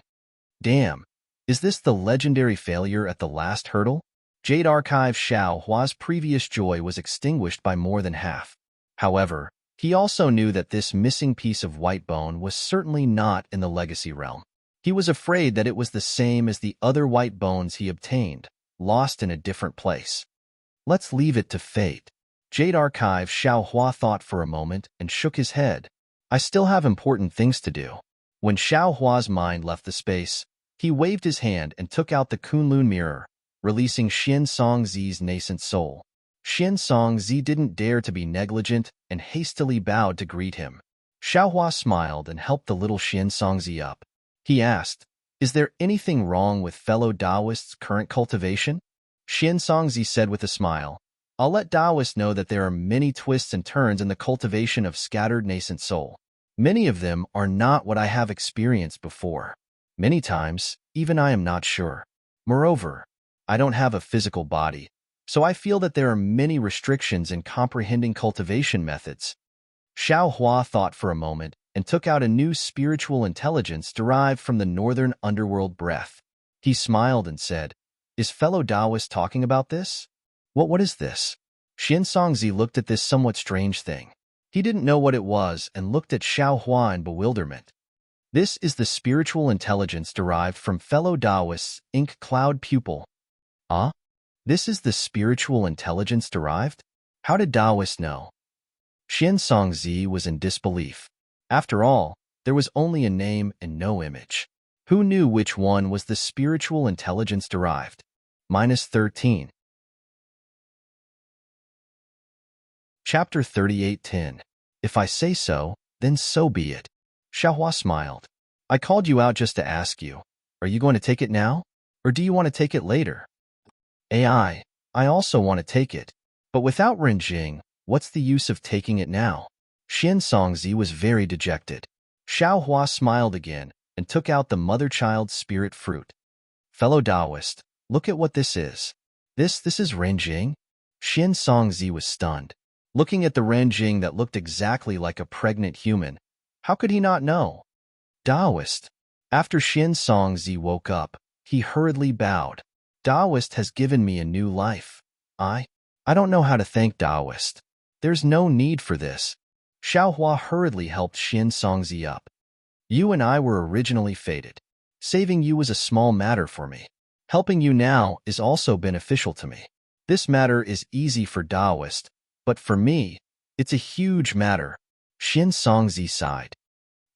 Damn, is this the legendary failure at the last hurdle? Jade Archive Xiao Hua's previous joy was extinguished by more than half. However, he also knew that this missing piece of white bone was certainly not in the legacy realm. He was afraid that it was the same as the other white bones he obtained, lost in a different place. Let's leave it to fate. Jade Archive Xiao Hua thought for a moment and shook his head. I still have important things to do. When Xiao Hua's mind left the space, he waved his hand and took out the Kunlun mirror, releasing Xian Songzi's nascent soul. Xian Songzi didn't dare to be negligent and hastily bowed to greet him. Xiao Hua smiled and helped the little Xian Songzi up. He asked, "Is there anything wrong with fellow Taoists' current cultivation?" Xian Songzi said with a smile, "I'll let Taoists know that there are many twists and turns in the cultivation of scattered nascent soul. Many of them are not what I have experienced before. Many times, even I am not sure. Moreover, I don't have a physical body, so I feel that there are many restrictions in comprehending cultivation methods." Xiao Hua thought for a moment and took out a new spiritual intelligence derived from the northern underworld breath. He smiled and said, "Is fellow Taoist talking about this? What is this?" Xian Songzi looked at this somewhat strange thing. He didn't know what it was and looked at Xiao Hua in bewilderment. This is the spiritual intelligence derived from fellow Taoists' ink cloud pupil. Ah? This is the spiritual intelligence derived? How did Taoists know? Xian Songzi was in disbelief. After all, there was only a name and no image. Who knew which one was the spiritual intelligence derived? -13. Chapter 38:10. If I say so, then so be it. Xiao Hua smiled. I called you out just to ask you, are you going to take it now? Or do you want to take it later? I also want to take it. But without Renjing, what's the use of taking it now? Xian Songzi was very dejected. Xiao Hua smiled again and took out the mother-child spirit fruit. Fellow Taoist, look at what this is. This is Renjing? Xin Songzi was stunned. Looking at the Renjing that looked exactly like a pregnant human, how could he not know? Taoist. After Xin Songzi woke up, he hurriedly bowed. Taoist has given me a new life. I don't know how to thank Taoist. There's no need for this. Xiaohua hurriedly helped Xin Songzi up. You and I were originally fated. Saving you was a small matter for me. Helping you now is also beneficial to me. This matter is easy for Taoist, but for me, it's a huge matter. Xin Songzi sighed.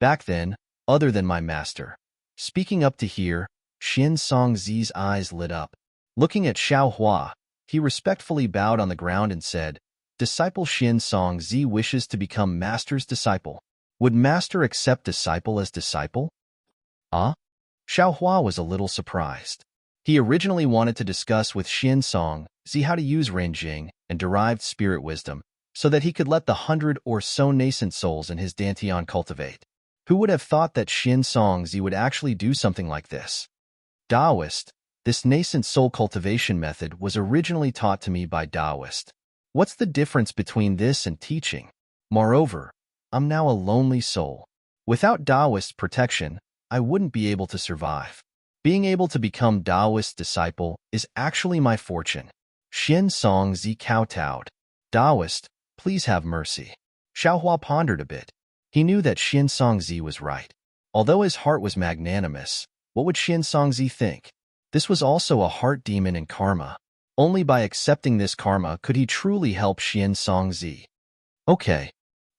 Back then, other than my master. Speaking up to hear, Xin Songzi's eyes lit up. Looking at Xiaohua, he respectfully bowed on the ground and said, Disciple Xin Songzi wishes to become master's disciple. Would master accept disciple as disciple? Xiaohua was a little surprised. He originally wanted to discuss with Xin Songzi how to use Renjing and derived spirit wisdom so that he could let the 100 or so nascent souls in his dantian cultivate. Who would have thought that Xin Songzi would actually do something like this? Taoist, this nascent soul cultivation method was originally taught to me by Taoist. What's the difference between this and teaching? Moreover, I'm now a lonely soul. Without Taoist protection, I wouldn't be able to survive. Being able to become Taoist disciple is actually my fortune. Xin Songzi kowtowed. Taoist, please have mercy. Xiaohua pondered a bit. He knew that Xin Songzi was right. Although his heart was magnanimous, what would Xin Songzi think? This was also a heart demon in karma. Only by accepting this karma could he truly help Xin Songzi. Okay.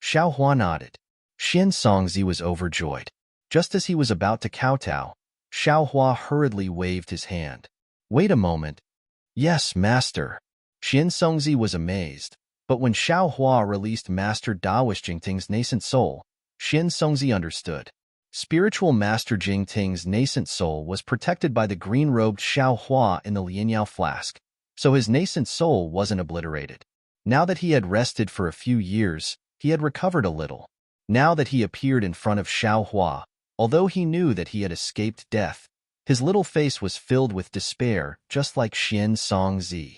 Xiaohua nodded. Xin Songzi was overjoyed. Just as he was about to kowtow, Xiaohua hurriedly waved his hand. Wait a moment. Yes, master. Xin Songzi was amazed, but when Xiaohua released Master Taoist Jingting's nascent soul, Xin Songzi understood. Spiritual Master Jingting's nascent soul was protected by the green-robed Xiaohua in the Lianyao flask, so his nascent soul wasn't obliterated. Now that he had rested for a few years, he had recovered a little. Now that he appeared in front of Xiaohua, although he knew that he had escaped death, his little face was filled with despair, just like Xin Songzi.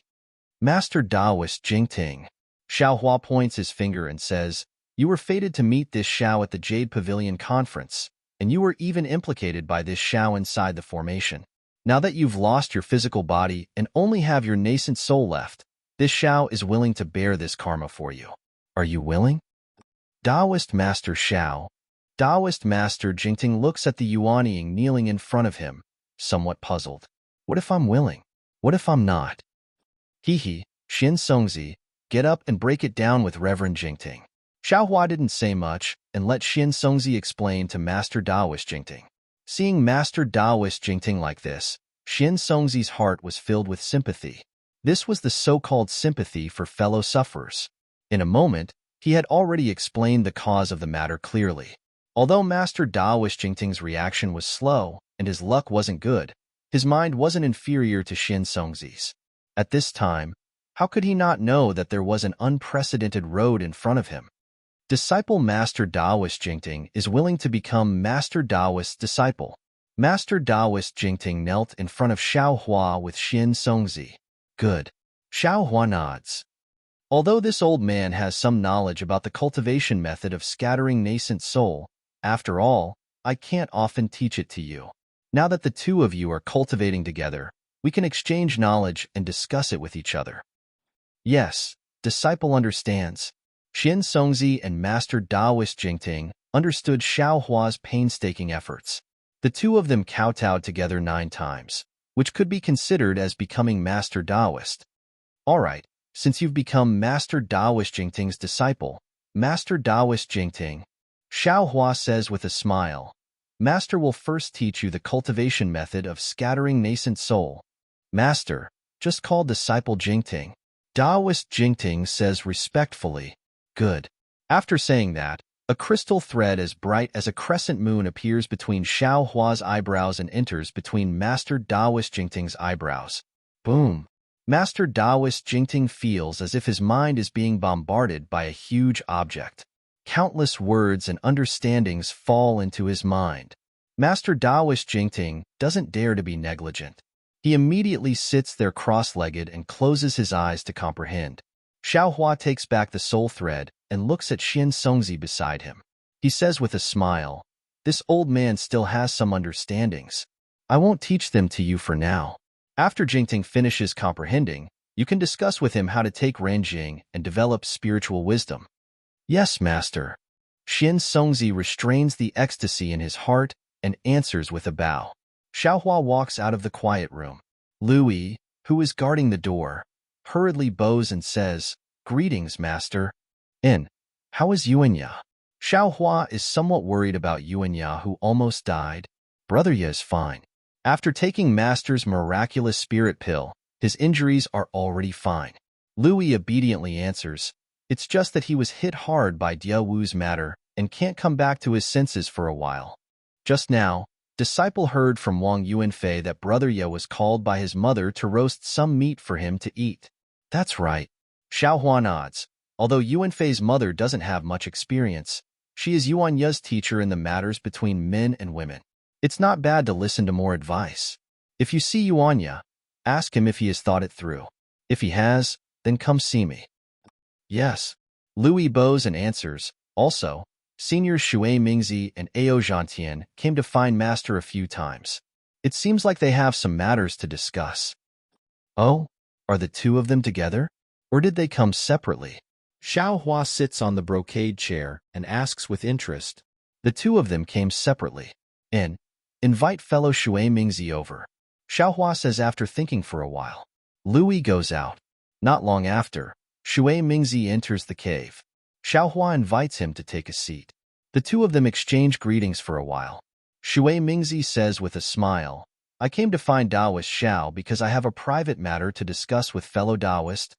Master Taoist Jingting. Xiaohua points his finger and says, You were fated to meet this Xiao at the Jade Pavilion conference, and you were even implicated by this Xiao inside the formation. Now that you've lost your physical body and only have your nascent soul left, this Xiao is willing to bear this karma for you. Are you willing? Taoist Master Xiao. Taoist Master Jingting looks at the Yuanying kneeling in front of him, somewhat puzzled. What if I'm willing? What if I'm not? Xin Songzi, get up and break it down with Reverend Jingting. Xiaohua didn't say much and let Xin Songzi explain to Master Taoist Jingting. Seeing Master Taoist Jingting like this, Xin Songzi's heart was filled with sympathy. This was the so-called sympathy for fellow sufferers. In a moment, he had already explained the cause of the matter clearly. Although Master Taoist Jingting's reaction was slow and his luck wasn't good, his mind wasn't inferior to Xin Songzi's. At this time, how could he not know that there was an unprecedented road in front of him? Disciple Master Taoist Jingting is willing to become Master Taoist's disciple. Master Taoist Jingting knelt in front of Xiaohua with Xin Songzi. Good. Xiaohua nods. Although this old man has some knowledge about the cultivation method of scattering nascent soul, after all, I can't often teach it to you. Now that the two of you are cultivating together, we can exchange knowledge and discuss it with each other. Yes, disciple understands. Xin Songzi and Master Taoist Jingting understood Xiaohua's painstaking efforts. The two of them kowtowed together 9 times, which could be considered as becoming Master Taoist. All right, since you've become Master Taoist Jingting's disciple, Master Taoist Jingting, Xiaohua says with a smile, Master will first teach you the cultivation method of scattering nascent soul. Master, just call disciple Jingting. Taoist Jingting says respectfully, Good. After saying that, a crystal thread as bright as a crescent moon appears between Xiaohua's eyebrows and enters between Master Taoist Jingting's eyebrows. Boom. Master Taoist Jingting feels as if his mind is being bombarded by a huge object. Countless words and understandings fall into his mind. Master Taoist Jingting doesn't dare to be negligent. He immediately sits there cross-legged and closes his eyes to comprehend. Xiaohua takes back the soul thread and looks at Xian Songzi beside him. He says with a smile, "This old man still has some understandings. I won't teach them to you for now. After Jingting finishes comprehending, you can discuss with him how to take Ranjing and develop spiritual wisdom." "Yes, master." Xian Songzi restrains the ecstasy in his heart and answers with a bow. Xiaohua walks out of the quiet room. Louis, who is guarding the door, hurriedly bows and says, "Greetings, master." How is Yuanya?" Xiaohua is somewhat worried about Yuanya, who almost died. "Brother Ye is fine. After taking master's miraculous spirit pill, his injuries are already fine." Louis obediently answers, "It's just that he was hit hard by Dia Wu's matter and can't come back to his senses for a while." Just now, disciple heard from Wang Yuanfei that Brother Ye was called by his mother to roast some meat for him to eat. "That's right." Xiaohua nods. Although Yuanfei's mother doesn't have much experience, she is Yuanya's teacher in the matters between men and women. It's not bad to listen to more advice. If you see Yuanya, ask him if he has thought it through. If he has, then come see me. "Yes." Louis bows and answers. Also, Seniors Shui Mingzi and Ao Zhantian came to find Master a few times. It seems like they have some matters to discuss. "Oh, are the two of them together? Or did they come separately?" Xiaohua sits on the brocade chair and asks with interest. "The two of them came separately. Invite fellow Shui Mingzi over," Xiaohua says after thinking for a while. Louis goes out. Not long after, Shui Mingzi enters the cave. Xiaohua invites him to take a seat. The two of them exchange greetings for a while. Shui Mingzi says with a smile, "I came to find Taoist Xiao because I have a private matter to discuss with fellow Taoist."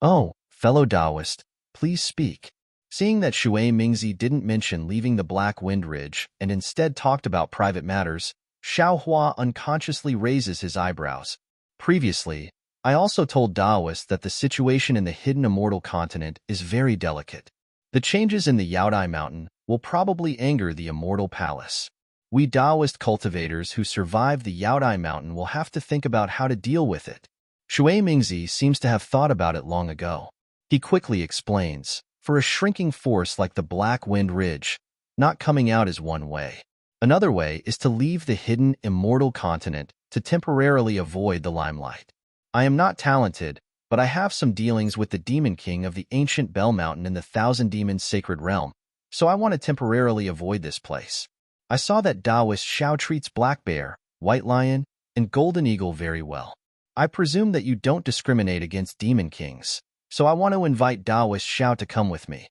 "Oh, fellow Taoist, please speak." Seeing that Shui Mingzi didn't mention leaving the Black Wind Ridge and instead talked about private matters, Xiaohua unconsciously raises his eyebrows. "Previously, I also told Taoists that the situation in the hidden immortal continent is very delicate. The changes in the Yaodai Mountain will probably anger the immortal palace. We Taoist cultivators who survive the Yaodai Mountain will have to think about how to deal with it." Shui Mingzi seems to have thought about it long ago. He quickly explains, "For a shrinking force like the Black Wind Ridge, not coming out is one way. Another way is to leave the hidden immortal continent to temporarily avoid the limelight. I am not talented, but I have some dealings with the Demon King of the ancient Bell Mountain in the Thousand Demons Sacred Realm, so I want to temporarily avoid this place. I saw that Taoist Xiao treats Black Bear, White Lion, and Golden Eagle very well. I presume that you don't discriminate against Demon Kings, so I want to invite Taoist Xiao to come with me."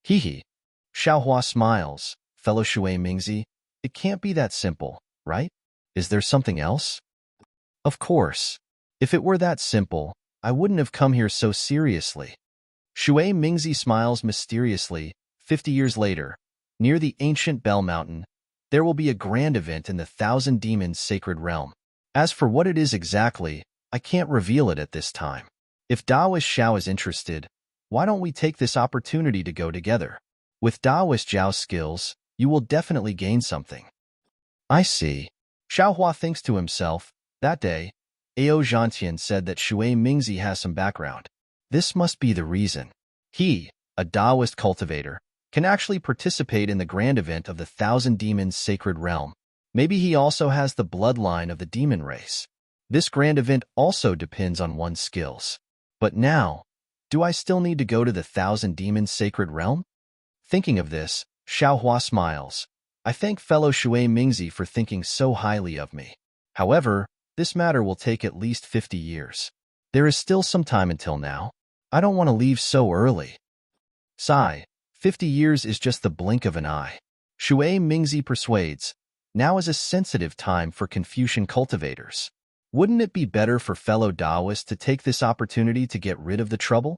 "Hee." Xiaohua smiles. "Fellow Shui Mingzi, it can't be that simple, right? Is there something else?" "Of course. If it were that simple, I wouldn't have come here so seriously." Shui Mingzi smiles mysteriously. 50 years later, near the ancient Bell Mountain, there will be a grand event in the Thousand Demons Sacred Realm. As for what it is exactly, I can't reveal it at this time. If Taoist Xiao is interested, why don't we take this opportunity to go together? With Taoist Zhao's skills, you will definitely gain something." "I see." Xiaohua thinks to himself. That day, Ao Zhantian said that Shui Mingzi has some background. This must be the reason. He, a Taoist cultivator, can actually participate in the grand event of the Thousand Demons Sacred Realm. Maybe he also has the bloodline of the demon race. This grand event also depends on one's skills. But now, do I still need to go to the Thousand Demons Sacred Realm? Thinking of this, Xiaohua smiles. "I thank fellow Shui Mingzi for thinking so highly of me. However, this matter will take at least 50 years. There is still some time until now. I don't want to leave so early." Sigh. 50 years is just the blink of an eye. Shui Mingzi persuades. Now is a sensitive time for Confucian cultivators. Wouldn't it be better for fellow Taoists to take this opportunity to get rid of the trouble?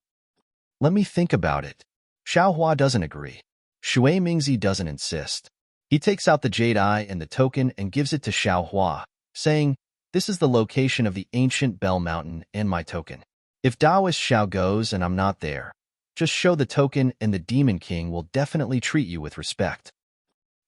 "Let me think about it." Xiaohua doesn't agree. Shui Mingzi doesn't insist. He takes out the jade eye and the token and gives it to Xiaohua, saying, "This is the location of the ancient Bell Mountain and my token. If Taoist Xiao goes and I'm not there, Just show the token and the Demon King will definitely treat you with respect.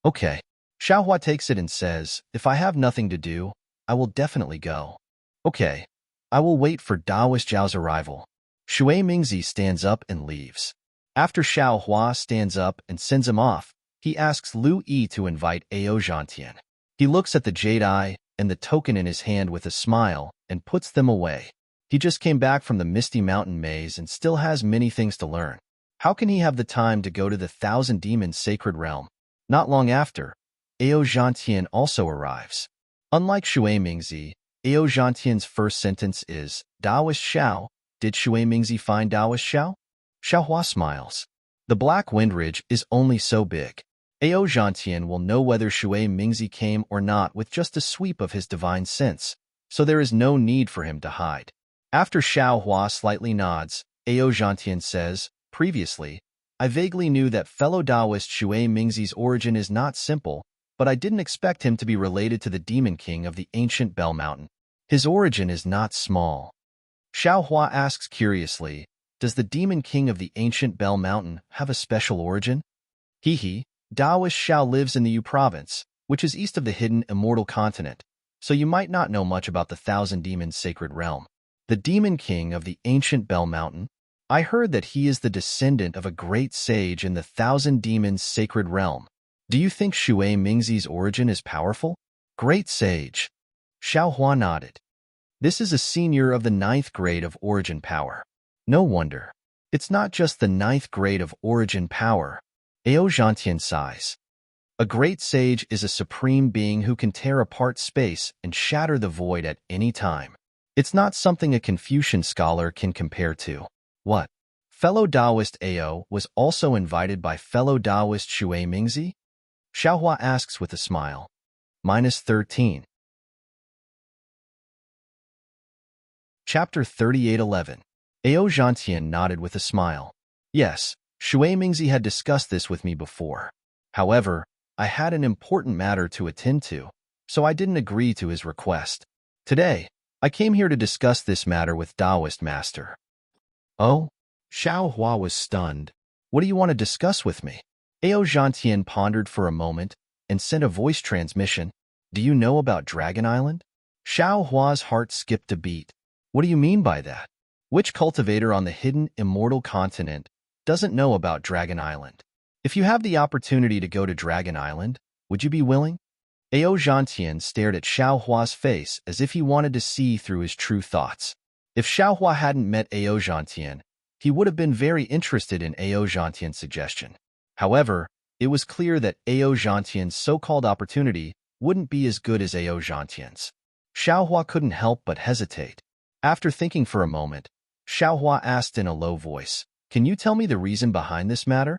Okay. Xiaohua takes it and says, if I have nothing to do, I will definitely go. Okay. I will wait for Daoist Zhao's arrival. Shui Mingzi stands up and leaves. After Xiaohua stands up and sends him off, he asks Lu Yi to invite Ao Zhantian. He looks at the jade eye and the token in his hand with a smile and puts them away. He just came back from the Misty Mountain Maze and still has many things to learn. How can he have the time to go to the Thousand Demons Sacred Realm? Not long after, Ao Zhantian also arrives. Unlike Shui Mingzi, Ao Zhantian's first sentence is, Daoist Xiao, did Shui Mingzi find Daoist Xiao? Xiaohua smiles. The Black Wind Ridge is only so big. Ao Zhantian will know whether Shui Mingzi came or not with just a sweep of his divine sense, so there is no need for him to hide. After Xiaohua slightly nods, Ao Zhantian says, previously, I vaguely knew that fellow Taoist Shui Mingzi's origin is not simple, but I didn't expect him to be related to the Demon King of the ancient Bell Mountain. His origin is not small. Xiaohua asks curiously, does the Demon King of the ancient Bell Mountain have a special origin? Daoist Xiao lives in the Yu province, which is east of the hidden immortal continent, so you might not know much about the Thousand Demons Sacred Realm. The Demon King of the ancient Bell Mountain? I heard that he is the descendant of a great sage in the Thousand Demons Sacred Realm. Do you think Shui Mingzi's origin is powerful? Great sage. Xiaohua nodded. This is a senior of the 9th grade of origin power. No wonder. It's not just the 9th grade of origin power. Ao Zhantian sighs. A great sage is a supreme being who can tear apart space and shatter the void at any time. It's not something a Confucian scholar can compare to. What? Fellow Taoist Ao was also invited by fellow Taoist Shui Mingzi? Xiaohua asks with a smile. -13. Chapter 38:11. Ao Zhantian nodded with a smile. Yes, Shui Mingzi had discussed this with me before. However, I had an important matter to attend to, so I didn't agree to his request. Today, I came here to discuss this matter with Taoist Master. Oh? Xiaohua was stunned. What do you want to discuss with me? Ao Zhantian pondered for a moment and sent a voice transmission. Do you know about Dragon Island? Xiaohua's heart skipped a beat. What do you mean by that? Which cultivator on the hidden immortal continent doesn't know about Dragon Island? If you have the opportunity to go to Dragon Island, would you be willing? Ao Zhantian stared at Xiaohua's face as if he wanted to see through his true thoughts. If Xiaohua hadn't met Ao Zhantian, he would have been very interested in Ao Zhantian's suggestion. However, it was clear that Ao Zhantian's so-called opportunity wouldn't be as good as Ao Zhantian's. Xiaohua couldn't help but hesitate. After thinking for a moment, Xiaohua asked in a low voice, can you tell me the reason behind this matter?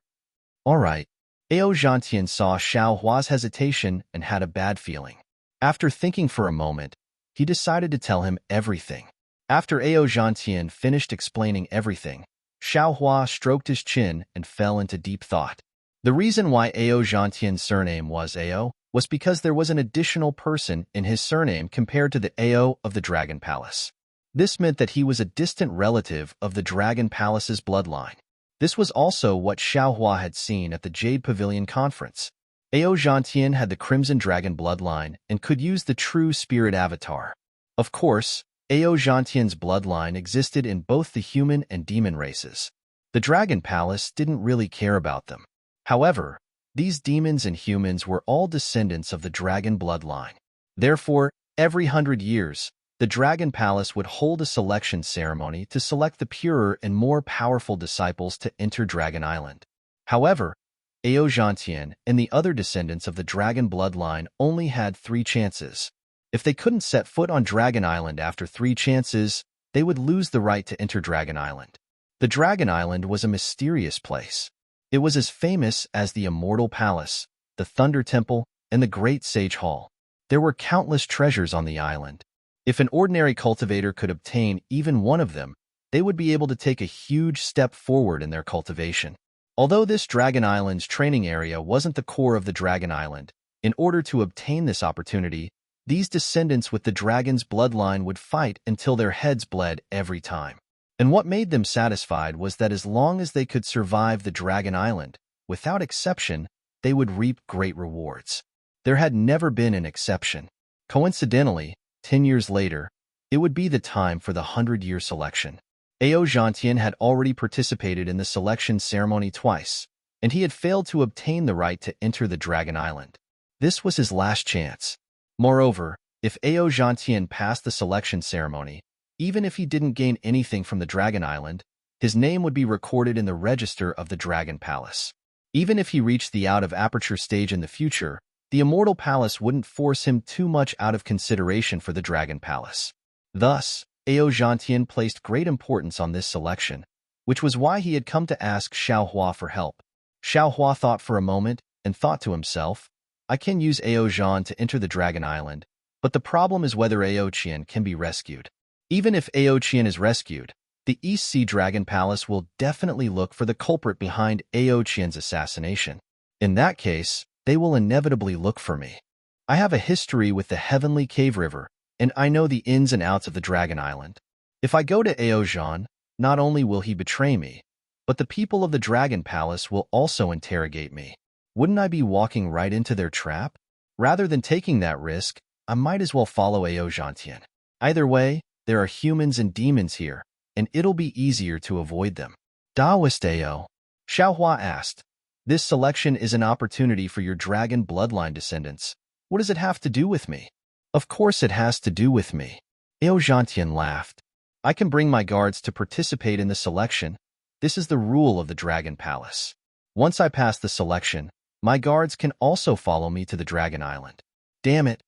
All right. Ao Zhantian saw Xiaohua's hesitation and had a bad feeling. After thinking for a moment, he decided to tell him everything. After Ao Zhantian finished explaining everything, Xiaohua stroked his chin and fell into deep thought. The reason why Ao Zhantian's surname was Ao was because there was an additional person in his surname compared to the Ao of the Dragon Palace. This meant that he was a distant relative of the Dragon Palace's bloodline. This was also what Xiaohua had seen at the Jade Pavilion conference. Ao Zhantian had the Crimson Dragon bloodline and could use the true spirit avatar. Of course, Ao Zhantian's bloodline existed in both the human and demon races. The Dragon Palace didn't really care about them. However, these demons and humans were all descendants of the dragon bloodline. Therefore, every 100 years, the Dragon Palace would hold a selection ceremony to select the purer and more powerful disciples to enter Dragon Island. However, Ao Zhantian and the other descendants of the dragon bloodline only had 3 chances. If they couldn't set foot on Dragon Island after 3 chances, they would lose the right to enter Dragon Island. The Dragon Island was a mysterious place. It was as famous as the Immortal Palace, the Thunder Temple, and the Great Sage Hall. There were countless treasures on the island. If an ordinary cultivator could obtain even one of them, they would be able to take a huge step forward in their cultivation. Although this Dragon Island's training area wasn't the core of the Dragon Island, in order to obtain this opportunity, these descendants with the dragon's bloodline would fight until their heads bled every time. And what made them satisfied was that as long as they could survive the Dragon Island, without exception, they would reap great rewards. There had never been an exception. Coincidentally, 10 years later, it would be the time for the 100-year selection. Ao Gentian had already participated in the selection ceremony twice, and he had failed to obtain the right to enter the Dragon Island. This was his last chance. Moreover, if Ao Gentian passed the selection ceremony, even if he didn't gain anything from the Dragon Island, his name would be recorded in the register of the Dragon Palace. Even if he reached the out-of-aperture stage in the future, the Immortal Palace wouldn't force him too much out of consideration for the Dragon Palace. Thus, Ao Gentian placed great importance on this selection, which was why he had come to ask Xiao Hua for help. Xiao Hua thought for a moment and thought to himself, I can use Ao Zhan to enter the Dragon Island, but the problem is whether Ao Qian can be rescued. Even if Ao Qian is rescued, the East Sea Dragon Palace will definitely look for the culprit behind Ao Qian's assassination. In that case, they will inevitably look for me. I have a history with the Heavenly Cave River, and I know the ins and outs of the Dragon Island. If I go to Ao Zhan, not only will he betray me, but the people of the Dragon Palace will also interrogate me. Wouldn't I be walking right into their trap? Rather than taking that risk, I might as well follow Ao Gentian. Either way, there are humans and demons here, and it'll be easier to avoid them. Daoist Ao, Xiao Hua asked, this selection is an opportunity for your dragon bloodline descendants. What does it have to do with me? Of course it has to do with me. Ao Gentian laughed. I can bring my guards to participate in the selection. This is the rule of the Dragon Palace. Once I pass the selection, my guards can also follow me to the Dragon Island. Damn it.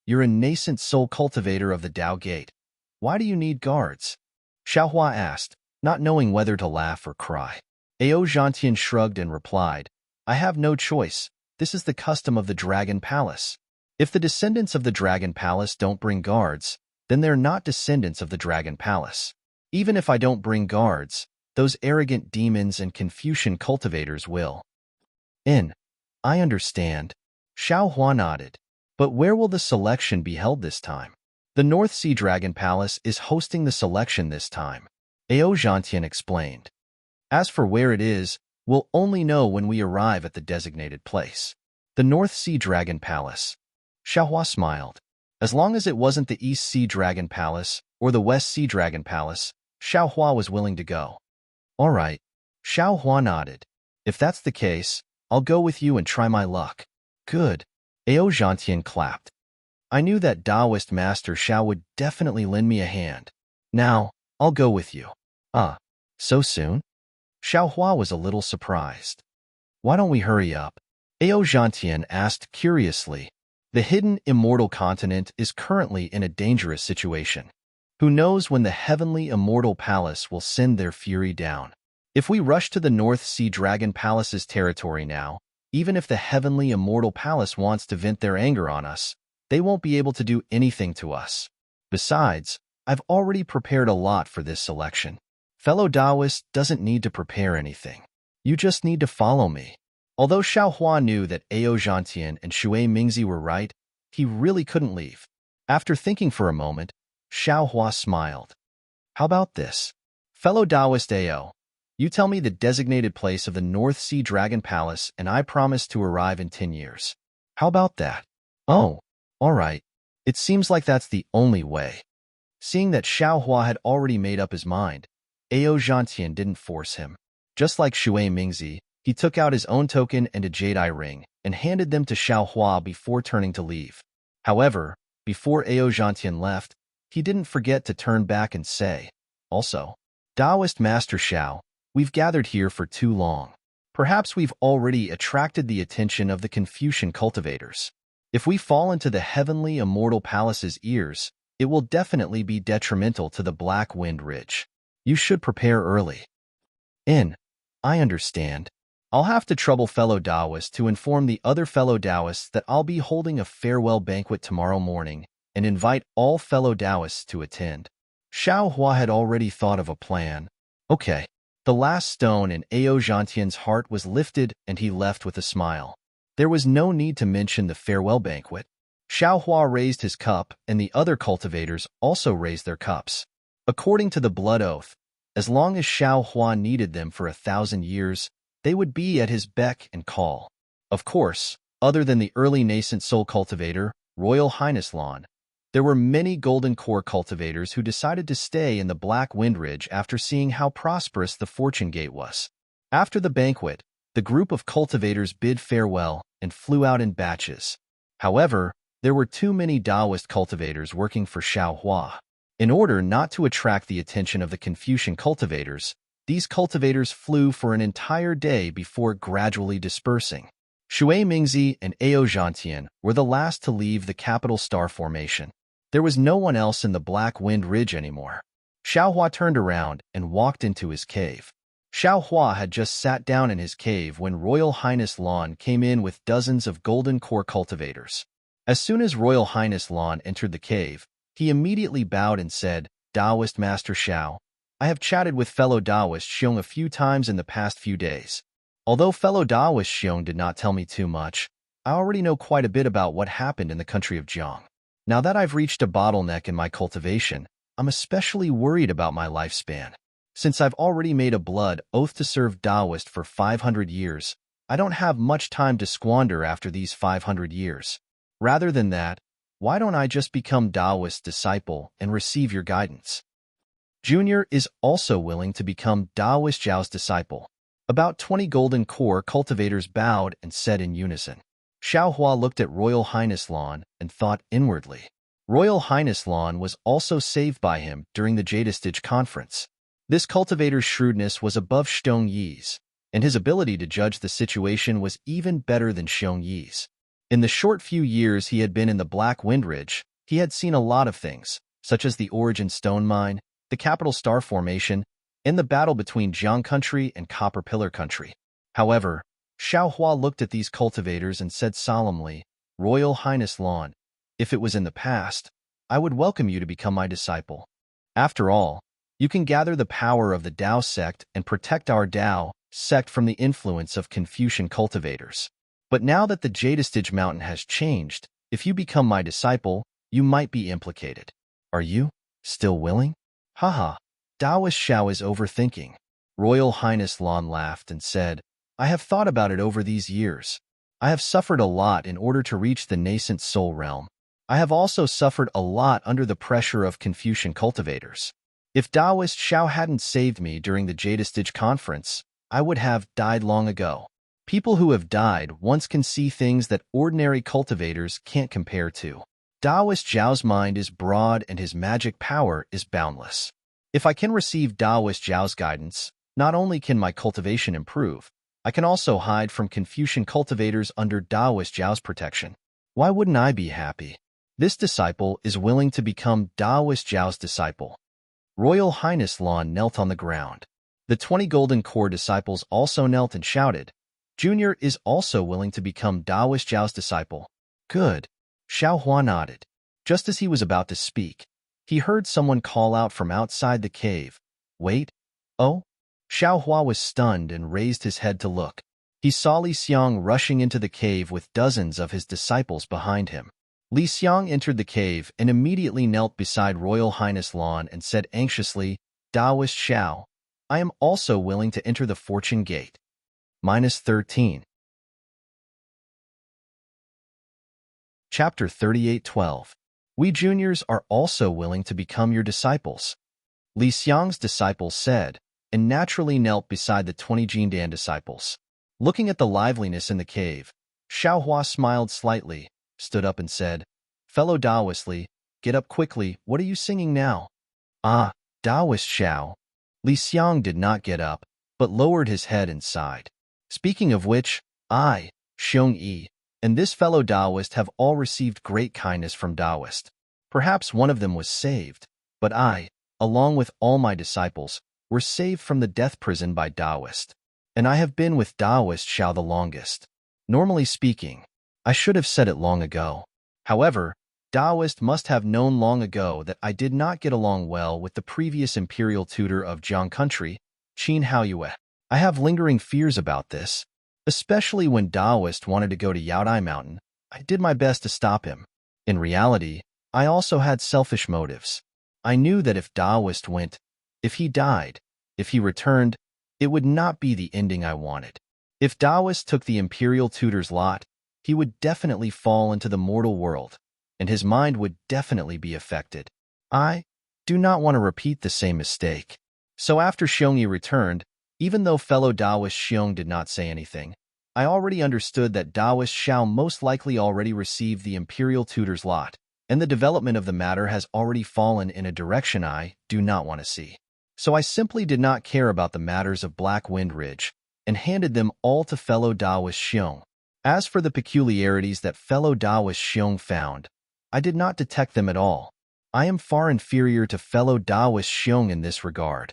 You're a nascent soul cultivator of the Dao Gate. Why do you need guards? Xiao Hua asked, not knowing whether to laugh or cry. Ao Gentian shrugged and replied, I have no choice. This is the custom of the Dragon Palace. If the descendants of the Dragon Palace don't bring guards, then they're not descendants of the Dragon Palace. Even if I don't bring guards, those arrogant demons and Confucian cultivators will. I understand. Xiao Hua nodded. But where will the selection be held this time? The North Sea Dragon Palace is hosting the selection this time. Ao Gentian explained. As for where it is, we'll only know when we arrive at the designated place. The North Sea Dragon Palace. Xiao Hua smiled. As long as it wasn't the East Sea Dragon Palace or the West Sea Dragon Palace, Xiao Hua was willing to go. All right. Xiao Hua nodded. If that's the case, I'll go with you and try my luck. Good. Ao Gentian clapped. I knew that Taoist Master Xiao would definitely lend me a hand. Now, I'll go with you. So soon? Xiao Hua was a little surprised. Why don't we hurry up? Ao Gentian asked curiously. The hidden immortal continent is currently in a dangerous situation. Who knows when the heavenly immortal palace will send their fury down? If we rush to the North Sea Dragon Palace's territory now, even if the heavenly immortal palace wants to vent their anger on us, they won't be able to do anything to us. Besides, I've already prepared a lot for this selection. Fellow Taoist doesn't need to prepare anything. You just need to follow me. Although Xiao Hua knew that Ao Gentian and Shui Mingzi were right, he really couldn't leave. After thinking for a moment, Xiao Hua smiled. How about this? Fellow Taoist Ao, you tell me the designated place of the North Sea Dragon Palace and I promise to arrive in 10 years. How about that? Oh, all right. It seems like that's the only way. Seeing that Xiao Hua had already made up his mind, Ao Gentian didn't force him. Just like Shui Mingzi, he took out his own token and a jade eye ring and handed them to Xiao Hua before turning to leave. However, before Ao Gentian left, he didn't forget to turn back and say, also, Taoist Master Xiao, we've gathered here for too long. Perhaps we've already attracted the attention of the Confucian cultivators. If we fall into the heavenly immortal palace's ears, it will definitely be detrimental to the Black Wind Ridge. You should prepare early. I understand. I'll have to trouble fellow Taoists to inform the other fellow Taoists that I'll be holding a farewell banquet tomorrow morning and invite all fellow Taoists to attend. Xiao Hua had already thought of a plan. Okay. The last stone in Ao Gentian's heart was lifted and he left with a smile. There was no need to mention the farewell banquet. Xiao Hua raised his cup and the other cultivators also raised their cups. According to the blood oath, As long as Xiao Hua needed them for 1,000 years, they would be at his beck and call. Of course, other than the early nascent soul cultivator, Royal Highness Lan, there were many golden core cultivators who decided to stay in the Black Wind Ridge after seeing how prosperous the Fortune Gate was. After the banquet, the group of cultivators bid farewell and flew out in batches. However, there were too many Taoist cultivators working for Xiao Hua. In order not to attract the attention of the Confucian cultivators, these cultivators flew for an entire day before gradually dispersing. Shui Mingzi and Ao Zhantian were the last to leave the capital star formation. There was no one else in the Black Wind Ridge anymore. Xiao Hua turned around and walked into his cave. Xiao Hua had just sat down in his cave when Royal Highness Lan came in with dozens of golden core cultivators. As soon as Royal Highness Lan entered the cave, he immediately bowed and said, "Taoist Master Xiao, I have chatted with fellow Taoist Xiong a few times in the past few days. Although fellow Taoist Xiong did not tell me too much, I already know quite a bit about what happened in the country of Jiang. Now that I've reached a bottleneck in my cultivation, I'm especially worried about my lifespan. Since I've already made a blood oath to serve Taoist for 500 years, I don't have much time to squander after these 500 years. Rather than that, why don't I just become Taoist's disciple and receive your guidance?" Junior is also willing to become Taoist Zhao's disciple. About 20 golden core cultivators bowed and said in unison. Xiao Hua looked at Royal Highness Lan and thought inwardly. Royal Highness Lan was also saved by him during the Jadestige conference. This cultivator's shrewdness was above Xiong Yi's, and his ability to judge the situation was even better than Xiong Yi's. In the short few years he had been in the Black Wind Ridge, he had seen a lot of things, such as the Origin Stone Mine, the Capital Star Formation, and the battle between Jiang Country and Copper Pillar Country. However, Xiao Hua looked at these cultivators and said solemnly, "Royal Highness Lan, if it was in the past, I would welcome you to become my disciple. After all, you can gather the power of the Tao sect and protect our Tao sect from the influence of Confucian cultivators. But now that the Jadestige Mountain has changed, if you become my disciple, you might be implicated. Are you still willing?" "Haha, Taoist Xiao is overthinking." Royal Highness Lan laughed and said, "I have thought about it over these years. I have suffered a lot in order to reach the nascent soul realm. I have also suffered a lot under the pressure of Confucian cultivators. If Taoist Xiao hadn't saved me during the Jadestige conference, I would have died long ago. People who have died once can see things that ordinary cultivators can't compare to. Taoist Zhao's mind is broad and his magic power is boundless. If I can receive Taoist Zhao's guidance, not only can my cultivation improve, I can also hide from Confucian cultivators under Taoist Zhao's protection. Why wouldn't I be happy? This disciple is willing to become Taoist Zhao's disciple." Royal Highness Lan knelt on the ground. The 20 golden core disciples also knelt and shouted, "Junior is also willing to become Taoist Zhao's disciple." "Good." Xiao Hua nodded. Just as he was about to speak, he heard someone call out from outside the cave, "Wait, oh?" Xiao Hua was stunned and raised his head to look. He saw Li Xiang rushing into the cave with dozens of his disciples behind him. Li Xiang entered the cave and immediately knelt beside Royal Highness Lan and said anxiously, "Taoist Xiao, I am also willing to enter the Fortune Gate." -13. Chapter 38:12. We juniors are also willing to become your disciples. Li Xiang's disciples said, and naturally knelt beside the 20 Jindan disciples. Looking at the liveliness in the cave, Xiao Hua smiled slightly, stood up and said, "Fellow Taoist Li, get up quickly, what are you singing now?" "Ah, Taoist Xiao." Li Xiang did not get up, but lowered his head and sighed. "Speaking of which, I, Xiong Yi, and this fellow Taoist have all received great kindness from Taoist. Perhaps one of them was saved, but I, along with all my disciples, were saved from the death prison by Taoist. And I have been with Taoist Xiao the longest. Normally speaking, I should have said it long ago. However, Taoist must have known long ago that I did not get along well with the previous imperial tutor of Jiang Country, Qin Haoyue. I have lingering fears about this, especially when Taoist wanted to go to Yaodai Mountain. I did my best to stop him. In reality, I also had selfish motives. I knew that if Taoist went, if he died, If he returned, it would not be the ending I wanted. If Taoist took the imperial tutor's lot, he would definitely fall into the mortal world, and his mind would definitely be affected. I do not want to repeat the same mistake. So after Xiongyi returned, even though fellow Taoist Xiong did not say anything, I already understood that Taoist Xiao most likely already received the imperial tutor's lot, and the development of the matter has already fallen in a direction I do not want to see. So I simply did not care about the matters of Black Wind Ridge, and handed them all to fellow Taoist Xiong. As for the peculiarities that fellow Taoist Xiong found, I did not detect them at all. I am far inferior to fellow Taoist Xiong in this regard.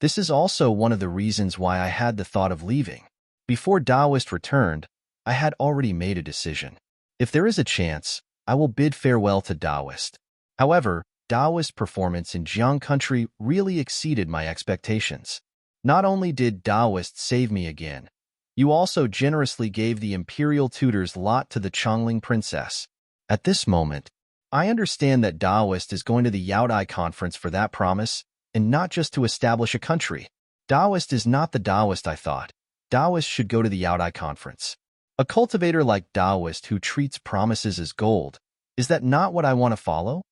This is also one of the reasons why I had the thought of leaving. Before Taoist returned, I had already made a decision. If there is a chance, I will bid farewell to Taoist. However, Taoist performance in Jiang country really exceeded my expectations. Not only did Taoist save me again, you also generously gave the imperial tutor's lot to the Chongling princess. At this moment, I understand that Taoist is going to the Yaodai conference for that promise, and not just to establish a country. Taoist is not the Taoist I thought. Taoist should go to the Yaodai conference. A cultivator like Taoist who treats promises as gold, is that not what I want to follow?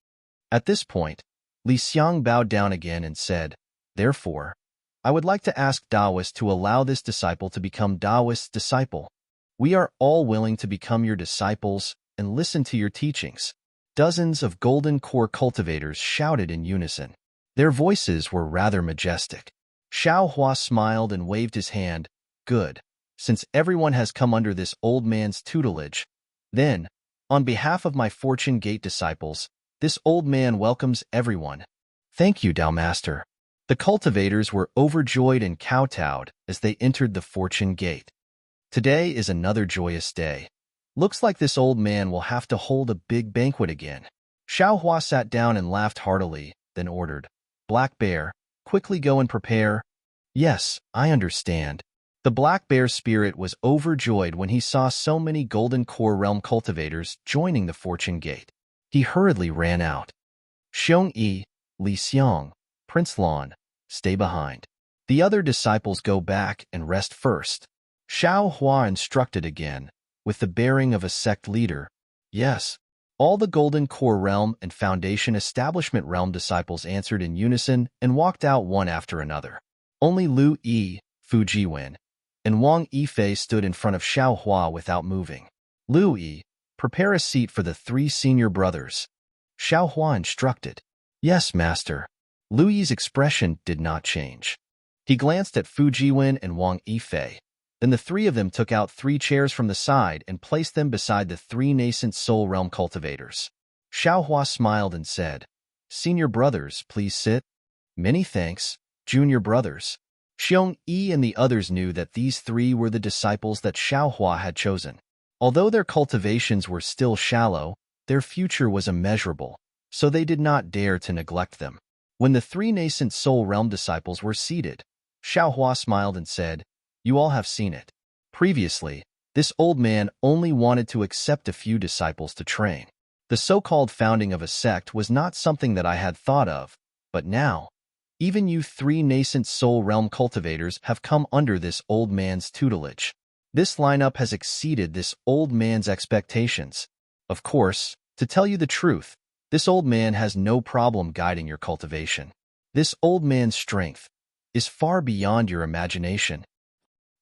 At this point, Li Xiang bowed down again and said, "Therefore, I would like to ask Taoist to allow this disciple to become Taoist's disciple. We are all willing to become your disciples and listen to your teachings." Dozens of golden core cultivators shouted in unison. Their voices were rather majestic. Xiao Hua smiled and waved his hand. "Good. Since everyone has come under this old man's tutelage, then, on behalf of my Fortune Gate disciples, this old man welcomes everyone." "Thank you, Tao Master." The cultivators were overjoyed and kowtowed as they entered the Fortune Gate. Today is another joyous day. Looks like this old man will have to hold a big banquet again. Xiao Hua sat down and laughed heartily, then ordered, "Black Bear, quickly go and prepare." "Yes, I understand." The Black Bear spirit was overjoyed when he saw so many Golden Core Realm cultivators joining the Fortune Gate. He hurriedly ran out. Xiong Yi, Li Xiang, Prince Lan, stay behind. The other disciples go back and rest first. Xiao Hua instructed again, with the bearing of a sect leader. Yes. All the Golden Core Realm and Foundation Establishment Realm disciples answered in unison and walked out one after another. Only Lu Yi, Fu Jiwen, and Wang Yifei stood in front of Xiao Hua without moving. "Lu Yi, prepare a seat for the 3 senior brothers." Xiao Hua instructed. "Yes, master." Lu Yi's expression did not change. He glanced at Fu Jiwen and Wang Yifei. Then the 3 of them took out 3 chairs from the side and placed them beside the 3 nascent soul realm cultivators. Xiao Hua smiled and said, "Senior brothers, please sit." "Many thanks, junior brothers." Xiong Yi and the others knew that these 3 were the disciples that Xiao Hua had chosen. Although their cultivations were still shallow, their future was immeasurable, so they did not dare to neglect them. When the 3 nascent soul realm disciples were seated, Xiao Hua smiled and said, "You all have seen it. Previously, this old man only wanted to accept a few disciples to train. The so-called founding of a sect was not something that I had thought of, but now, even you 3 nascent soul realm cultivators have come under this old man's tutelage. This lineup has exceeded this old man's expectations. Of course, to tell you the truth, this old man has no problem guiding your cultivation. This old man's strength is far beyond your imagination."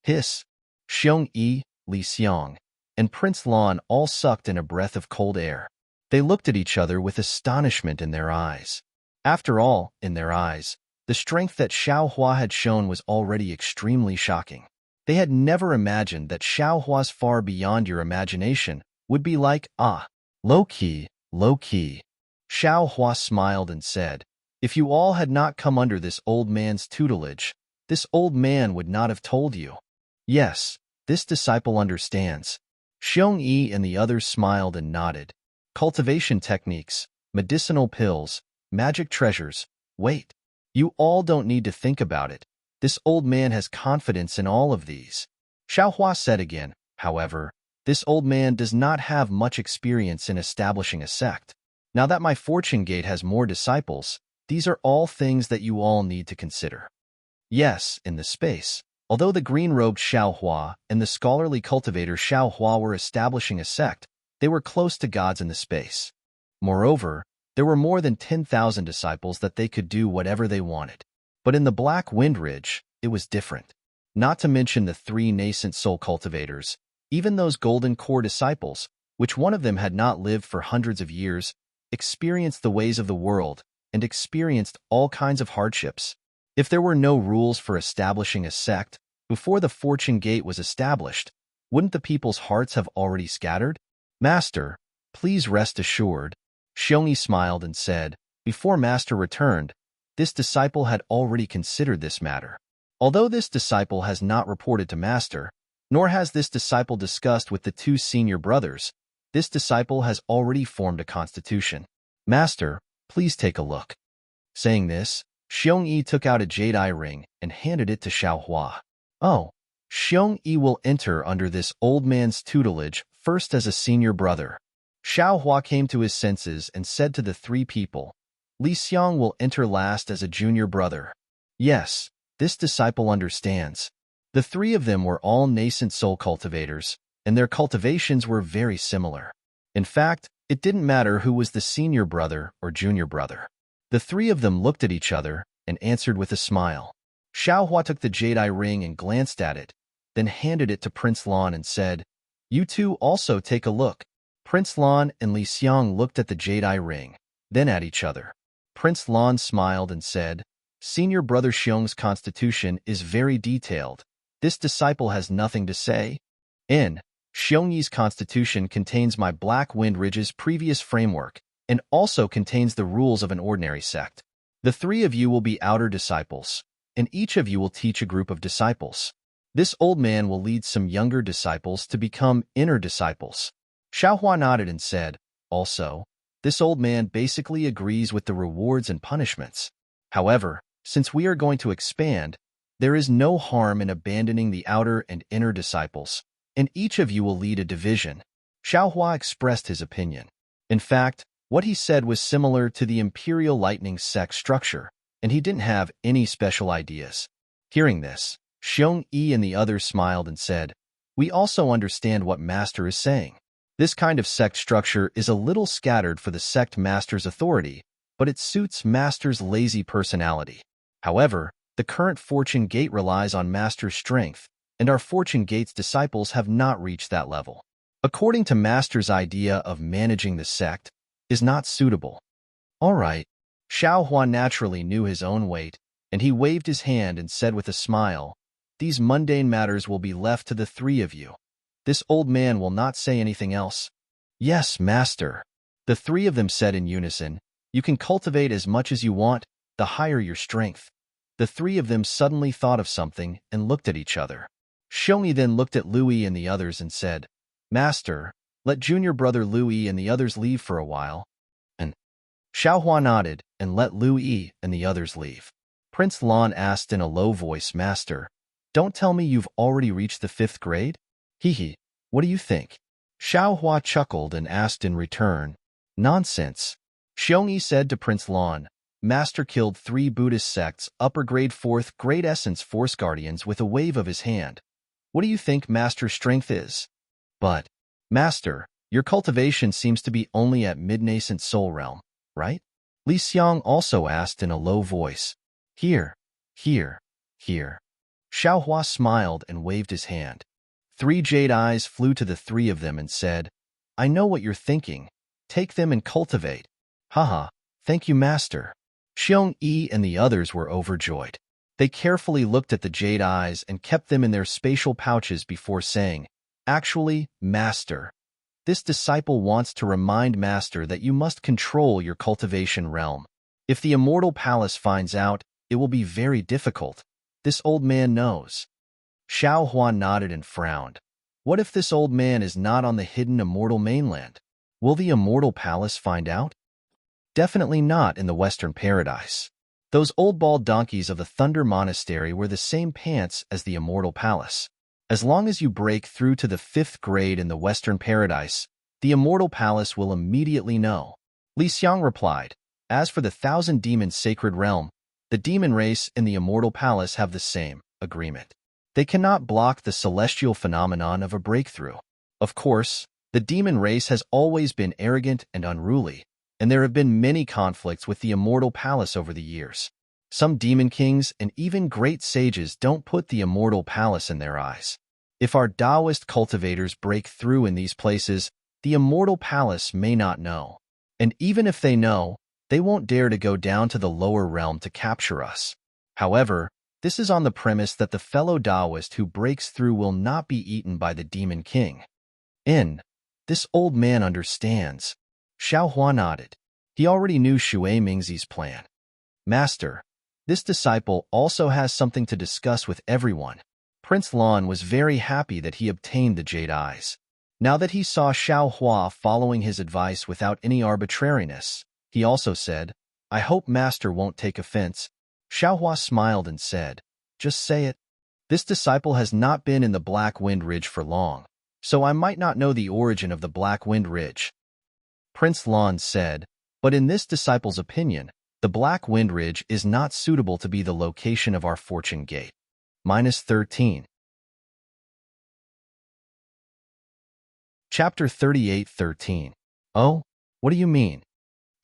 Hiss. Xiong Yi, Li Xiang, and Prince Lan all sucked in a breath of cold air. They looked at each other with astonishment in their eyes. After all, in their eyes, the strength that Xiao Hua had shown was already extremely shocking. They had never imagined that Xiao Hua's far beyond your imagination would be like, low-key, low-key. Xiao Hua smiled and said, "If you all had not come under this old man's tutelage, this old man would not have told you." "Yes, this disciple understands." Xiong Yi and the others smiled and nodded. Cultivation techniques, medicinal pills, magic treasures. Wait. You all don't need to think about it. This old man has confidence in all of these. Xiao Hua said again, "However, this old man does not have much experience in establishing a sect. Now that my Fortune Gate has more disciples, these are all things that you all need to consider." Yes, in the space. Although the green-robed Xiaohua and the scholarly cultivator Xiaohua were establishing a sect, they were close to gods in the space. Moreover, there were more than 10,000 disciples that they could do whatever they wanted. But in the Black Wind Ridge, it was different. Not to mention the 3 nascent soul cultivators, even those golden core disciples, which one of them had not lived for hundreds of years, experienced the ways of the world and experienced all kinds of hardships. If there were no rules for establishing a sect before the Fortune Gate was established, wouldn't the people's hearts have already scattered? Master, please rest assured. Xiongyi smiled and said, before Master returned, this disciple had already considered this matter. Although this disciple has not reported to Master, nor has this disciple discussed with the 2 senior brothers, this disciple has already formed a constitution. Master, please take a look. Saying this, Xiongyi took out a jade-eye ring and handed it to Xiaohua. Oh, Xiongyi will enter under this old man's tutelage first as a senior brother. Xiaohua came to his senses and said to the 3 people, Li Xiang will enter last as a junior brother. Yes, this disciple understands. The 3 of them were all nascent soul cultivators, and their cultivations were very similar. In fact, it didn't matter who was the senior brother or junior brother. The 3 of them looked at each other and answered with a smile. Xiaohua took the jade-eye ring and glanced at it, then handed it to Prince Lan and said, You 2 also take a look. Prince Lan and Li Xiang looked at the jade-eye ring, then at each other. Prince Lan smiled and said, Senior brother Xiong's constitution is very detailed. This disciple has nothing to say. Xiongyi's constitution contains my Black Wind Ridge's previous framework, and also contains the rules of an ordinary sect. The 3 of you will be outer disciples, and each of you will teach a group of disciples. This old man will lead some younger disciples to become inner disciples. Xiaohua nodded and said, also, this old man basically agrees with the rewards and punishments. However, since we are going to expand, there is no harm in abandoning the outer and inner disciples, and each of you will lead a division. Xiaohua expressed his opinion. In fact, what he said was similar to the Imperial Lightning sect structure, and he didn't have any special ideas. Hearing this, Xiongyi and the others smiled and said, We also understand what Master is saying. This kind of sect structure is a little scattered for the sect Master's authority, but it suits Master's lazy personality. However, the current Fortune Gate relies on Master's strength, and our Fortune Gate's disciples have not reached that level. According to Master's idea of managing the sect, is not suitable. All right. Xiaohua naturally knew his own weight, and he waved his hand and said with a smile, These mundane matters will be left to the 3 of you. This old man will not say anything else. Yes, Master. The 3 of them said in unison, You can cultivate as much as you want, the higher your strength. The 3 of them suddenly thought of something and looked at each other. Xiongyi then looked at Louis and the others and said, Master, let junior brother Louis and the others leave for a while. And Xiaohua nodded and let Louis and the others leave. Prince Lan asked in a low voice, Master, don't tell me you've already reached the 5th grade? Hehe, what do you think? Xiaohua chuckled and asked in return, Nonsense. Xiongyi said to Prince Lan, Master killed 3 Buddhist sects, upper grade 4th grade essence Force Guardians with a wave of his hand. What do you think Master's strength is? But, Master, your cultivation seems to be only at mid-nascent soul realm, right? Li Xiang also asked in a low voice. Here. Xiaohua smiled and waved his hand. 3 jade eyes flew to the 3 of them and said, I know what you're thinking. Take them and cultivate. Haha, thank you, Master. Xiongyi and the others were overjoyed. They carefully looked at the jade eyes and kept them in their spatial pouches before saying, Actually, Master, this disciple wants to remind Master that you must control your cultivation realm. If the Immortal Palace finds out, it will be very difficult. This old man knows. Xiaohua nodded and frowned. What if this old man is not on the hidden Immortal Mainland? Will the Immortal Palace find out? Definitely not in the Western Paradise. Those old bald donkeys of the Thunder Monastery wear the same pants as the Immortal Palace. As long as you break through to the 5th grade in the Western Paradise, the Immortal Palace will immediately know. Li Xiang replied, As for the 1,000 Demons Sacred Realm, The demon race and the immortal palace have the same agreement. They cannot block the celestial phenomenon of a breakthrough. Of course, the demon race has always been arrogant and unruly, and there have been many conflicts with the immortal palace over the years. Some demon kings and even great sages don't put the immortal palace in their eyes. If our Taoist cultivators break through in these places, the immortal palace may not know. And even if they know, they won't dare to go down to the lower realm to capture us. However, this is on the premise that the fellow Taoist who breaks through will not be eaten by the demon king. This old man understands. Xiao Hua nodded. He already knew Shui Mingzi's plan. Master, this disciple also has something to discuss with everyone. Prince Lan was very happy that he obtained the jade eyes. Now that he saw Xiao Hua following his advice without any arbitrariness, he also said, I hope Master won't take offense. Xiao Hua smiled and said, just say it. This disciple has not been in the Black Wind Ridge for long, so I might not know the origin of the Black Wind Ridge. Prince Lan said, but in this disciple's opinion, the Black Wind Ridge is not suitable to be the location of our fortune gate. -13. Chapter 38:13. Oh, what do you mean?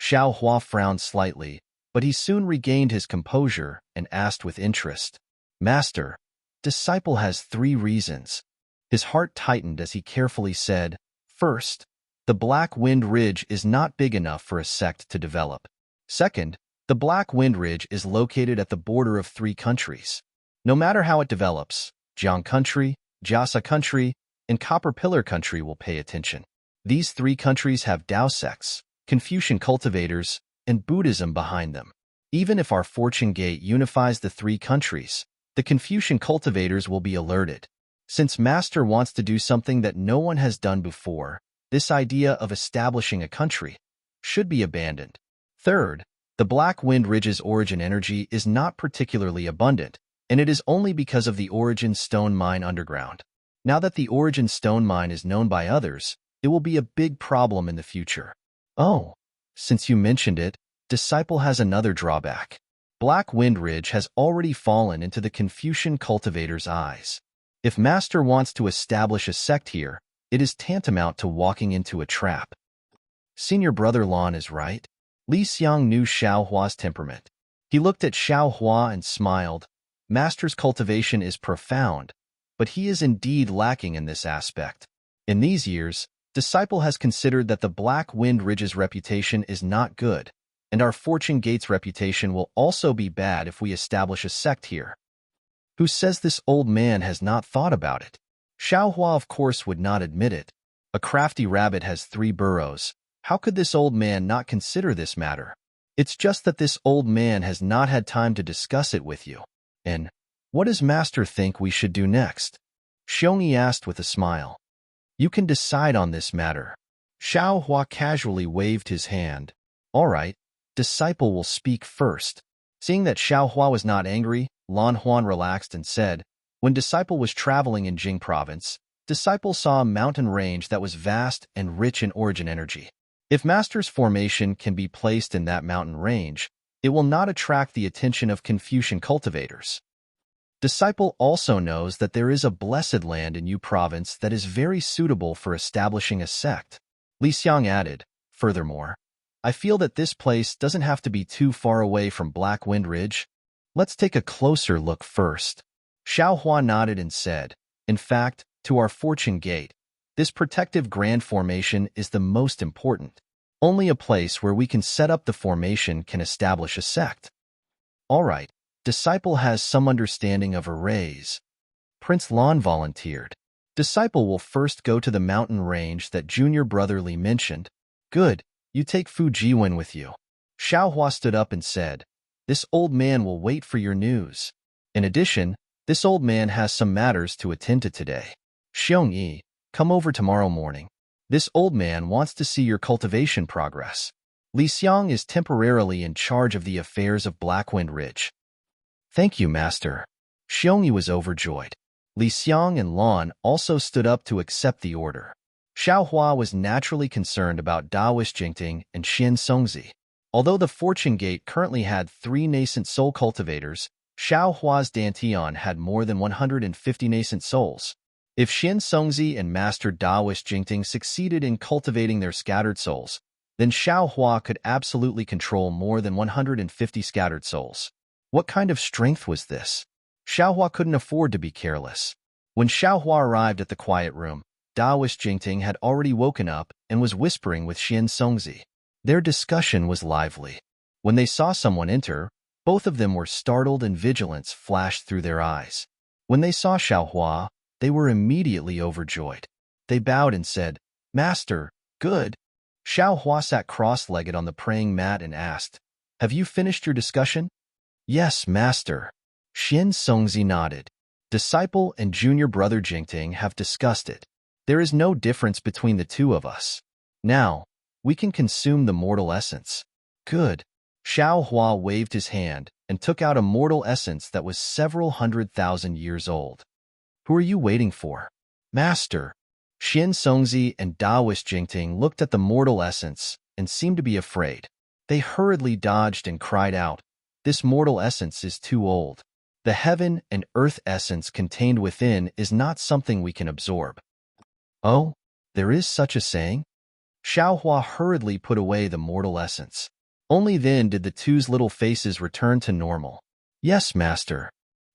Xiao Hua frowned slightly, but he soon regained his composure and asked with interest, Master, disciple has 3 reasons. His heart tightened as he carefully said, First, the Black Wind Ridge is not big enough for a sect to develop. Second, the Black Wind Ridge is located at the border of 3 countries. No matter how it develops, Jiang Country, Jiasa Country, and Copper Pillar Country will pay attention. These 3 countries have Tao sects, Confucian cultivators, and Buddhism behind them. Even if our fortune gate unifies the 3 countries, the Confucian cultivators will be alerted. Since Master wants to do something that no one has done before, this idea of establishing a country should be abandoned. Third, the Black Wind Ridge's origin energy is not particularly abundant, and it is only because of the Origin Stone Mine underground. Now that the Origin Stone Mine is known by others, it will be a big problem in the future. Oh, since you mentioned it, Disciple has another drawback. Black Wind Ridge has already fallen into the Confucian cultivator's eyes. If Master wants to establish a sect here, it is tantamount to walking into a trap. Senior Brother Lan is right. Li Xiang knew Xiao Hua's temperament. He looked at Xiao Hua and smiled. Master's cultivation is profound, but he is indeed lacking in this aspect. In these years, Disciple has considered that the Black Wind Ridge's reputation is not good, and our Fortune Gate's reputation will also be bad if we establish a sect here. Who says this old man has not thought about it? Xiao Hua, of course, would not admit it. A crafty rabbit has 3 burrows. How could this old man not consider this matter? It's just that this old man has not had time to discuss it with you. And what does Master think we should do next? Xiongyi asked with a smile. You can decide on this matter. Xiao Hua casually waved his hand. All right, Disciple will speak first. Seeing that Xiao Hua was not angry, Lan Huan relaxed and said, when Disciple was traveling in Jing province, Disciple saw a mountain range that was vast and rich in origin energy. If Master's formation can be placed in that mountain range, it will not attract the attention of Confucian cultivators. Disciple also knows that there is a blessed land in Yu province that is very suitable for establishing a sect. Li Xiang added, furthermore, I feel that this place doesn't have to be too far away from Black Wind Ridge. Let's take a closer look first. Xiao Hua nodded and said, in fact, to our Fortune Gate, this protective grand formation is the most important. Only a place where we can set up the formation can establish a sect. All right, Disciple has some understanding of arrays. Prince Lan volunteered. Disciple will first go to the mountain range that Junior Brother Li mentioned. Good, you take Fu Jiwen with you. Xiao Hua stood up and said, this old man will wait for your news. In addition, this old man has some matters to attend to today. Xiongyi, come over tomorrow morning. This old man wants to see your cultivation progress. Li Xiang is temporarily in charge of the affairs of Blackwind Ridge. Thank you, Master. Xiongyi was overjoyed. Li Xiang and Lan also stood up to accept the order. Xiao Hua was naturally concerned about Daoist Jingting and Xian Songzi. Although the Fortune Gate currently had 3 nascent soul cultivators, Xiao Hua's Dantian had more than 150 nascent souls. If Xin Songzi and Master Daoist Jingting succeeded in cultivating their scattered souls, then Xiao Hua could absolutely control more than 150 scattered souls. What kind of strength was this? Xiao Hua couldn't afford to be careless. When Xiao Hua arrived at the quiet room, Daoist Jingting had already woken up and was whispering with Xin Songzi. Their discussion was lively. When they saw someone enter, both of them were startled and vigilance flashed through their eyes. When they saw Xiao Hua, they were immediately overjoyed. They bowed and said, "Master, good." Xiao Hua sat cross-legged on the praying mat and asked, "Have you finished your discussion?" "Yes, Master." Xin Songzi nodded. "Disciple and junior brother Jingting have discussed it. There is no difference between the two of us. Now, we can consume the mortal essence." "Good." Xiao Hua waved his hand and took out a mortal essence that was several 100,000 years old. "Who are you waiting for?" "Master." Xin Songzi and Daoist Jingting looked at the mortal essence and seemed to be afraid. They hurriedly dodged and cried out, "This mortal essence is too old. The heaven and earth essence contained within is not something we can absorb." "Oh, there is such a saying?" Xiao Hua hurriedly put away the mortal essence. Only then did the two's little faces return to normal. "Yes, Master,"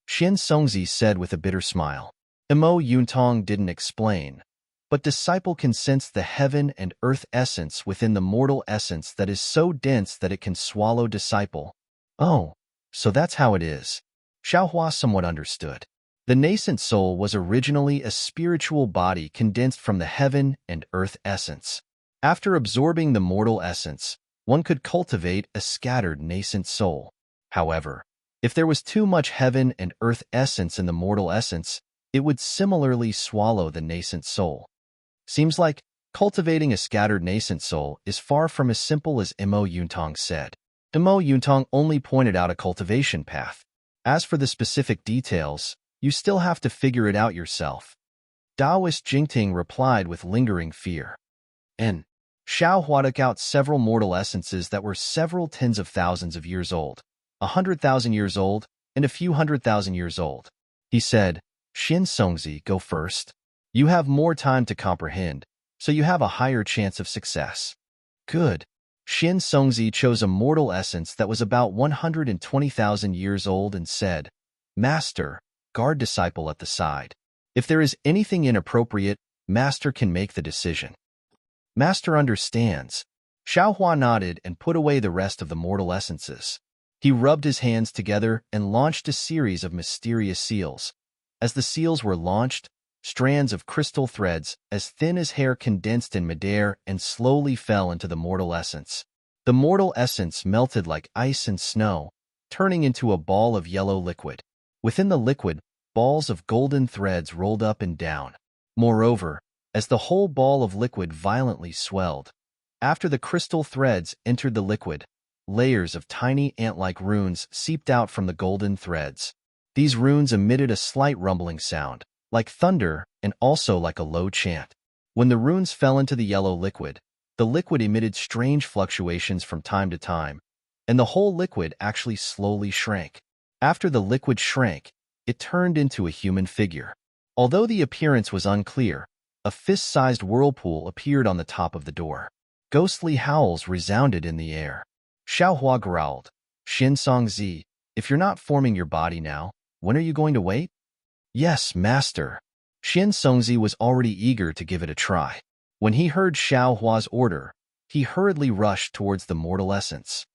Xin Songzi said with a bitter smile. Mo Yuntong didn't explain, but disciple can sense the heaven and earth essence within the mortal essence that is so dense that it can swallow disciple. "Oh, so that's how it is." Xiao Hua somewhat understood. The nascent soul was originally a spiritual body condensed from the heaven and earth essence. After absorbing the mortal essence, one could cultivate a scattered nascent soul. However, if there was too much heaven and earth essence in the mortal essence, it would similarly swallow the nascent soul. Seems like cultivating a scattered nascent soul is far from as simple as Mo Yuntong said. Mo Yuntong only pointed out a cultivation path. As for the specific details, you still have to figure it out yourself. Daoist Jingting replied with lingering fear. And Xiao Hua took out several mortal essences that were several tens of thousands of years old, 100,000 years old, and a few 100,000 years old. He said, "Xin Songzi, go first. You have more time to comprehend, so you have a higher chance of success." "Good." Xin Songzi chose a mortal essence that was about 120,000 years old and said, "Master, guard disciple at the side. If there is anything inappropriate, Master can make the decision." "Master understands." Xiao Hua nodded and put away the rest of the mortal essences. He rubbed his hands together and launched a series of mysterious seals. As the seals were launched, strands of crystal threads as thin as hair condensed in midair and slowly fell into the mortal essence. The mortal essence melted like ice and snow, turning into a ball of yellow liquid. Within the liquid, balls of golden threads rolled up and down. Moreover, as the whole ball of liquid violently swelled, after the crystal threads entered the liquid, layers of tiny ant-like runes seeped out from the golden threads. These runes emitted a slight rumbling sound, like thunder and also like a low chant. When the runes fell into the yellow liquid, the liquid emitted strange fluctuations from time to time, and the whole liquid actually slowly shrank. After the liquid shrank, it turned into a human figure. Although the appearance was unclear, a fist-sized whirlpool appeared on the top of the door. Ghostly howls resounded in the air. Xiao Hua growled, "Xin Songzi, if you're not forming your body now, when are you going to wait?" "Yes, Master." Xin Songzi was already eager to give it a try. When he heard Xiao Hua's order, he hurriedly rushed towards the mortal essence.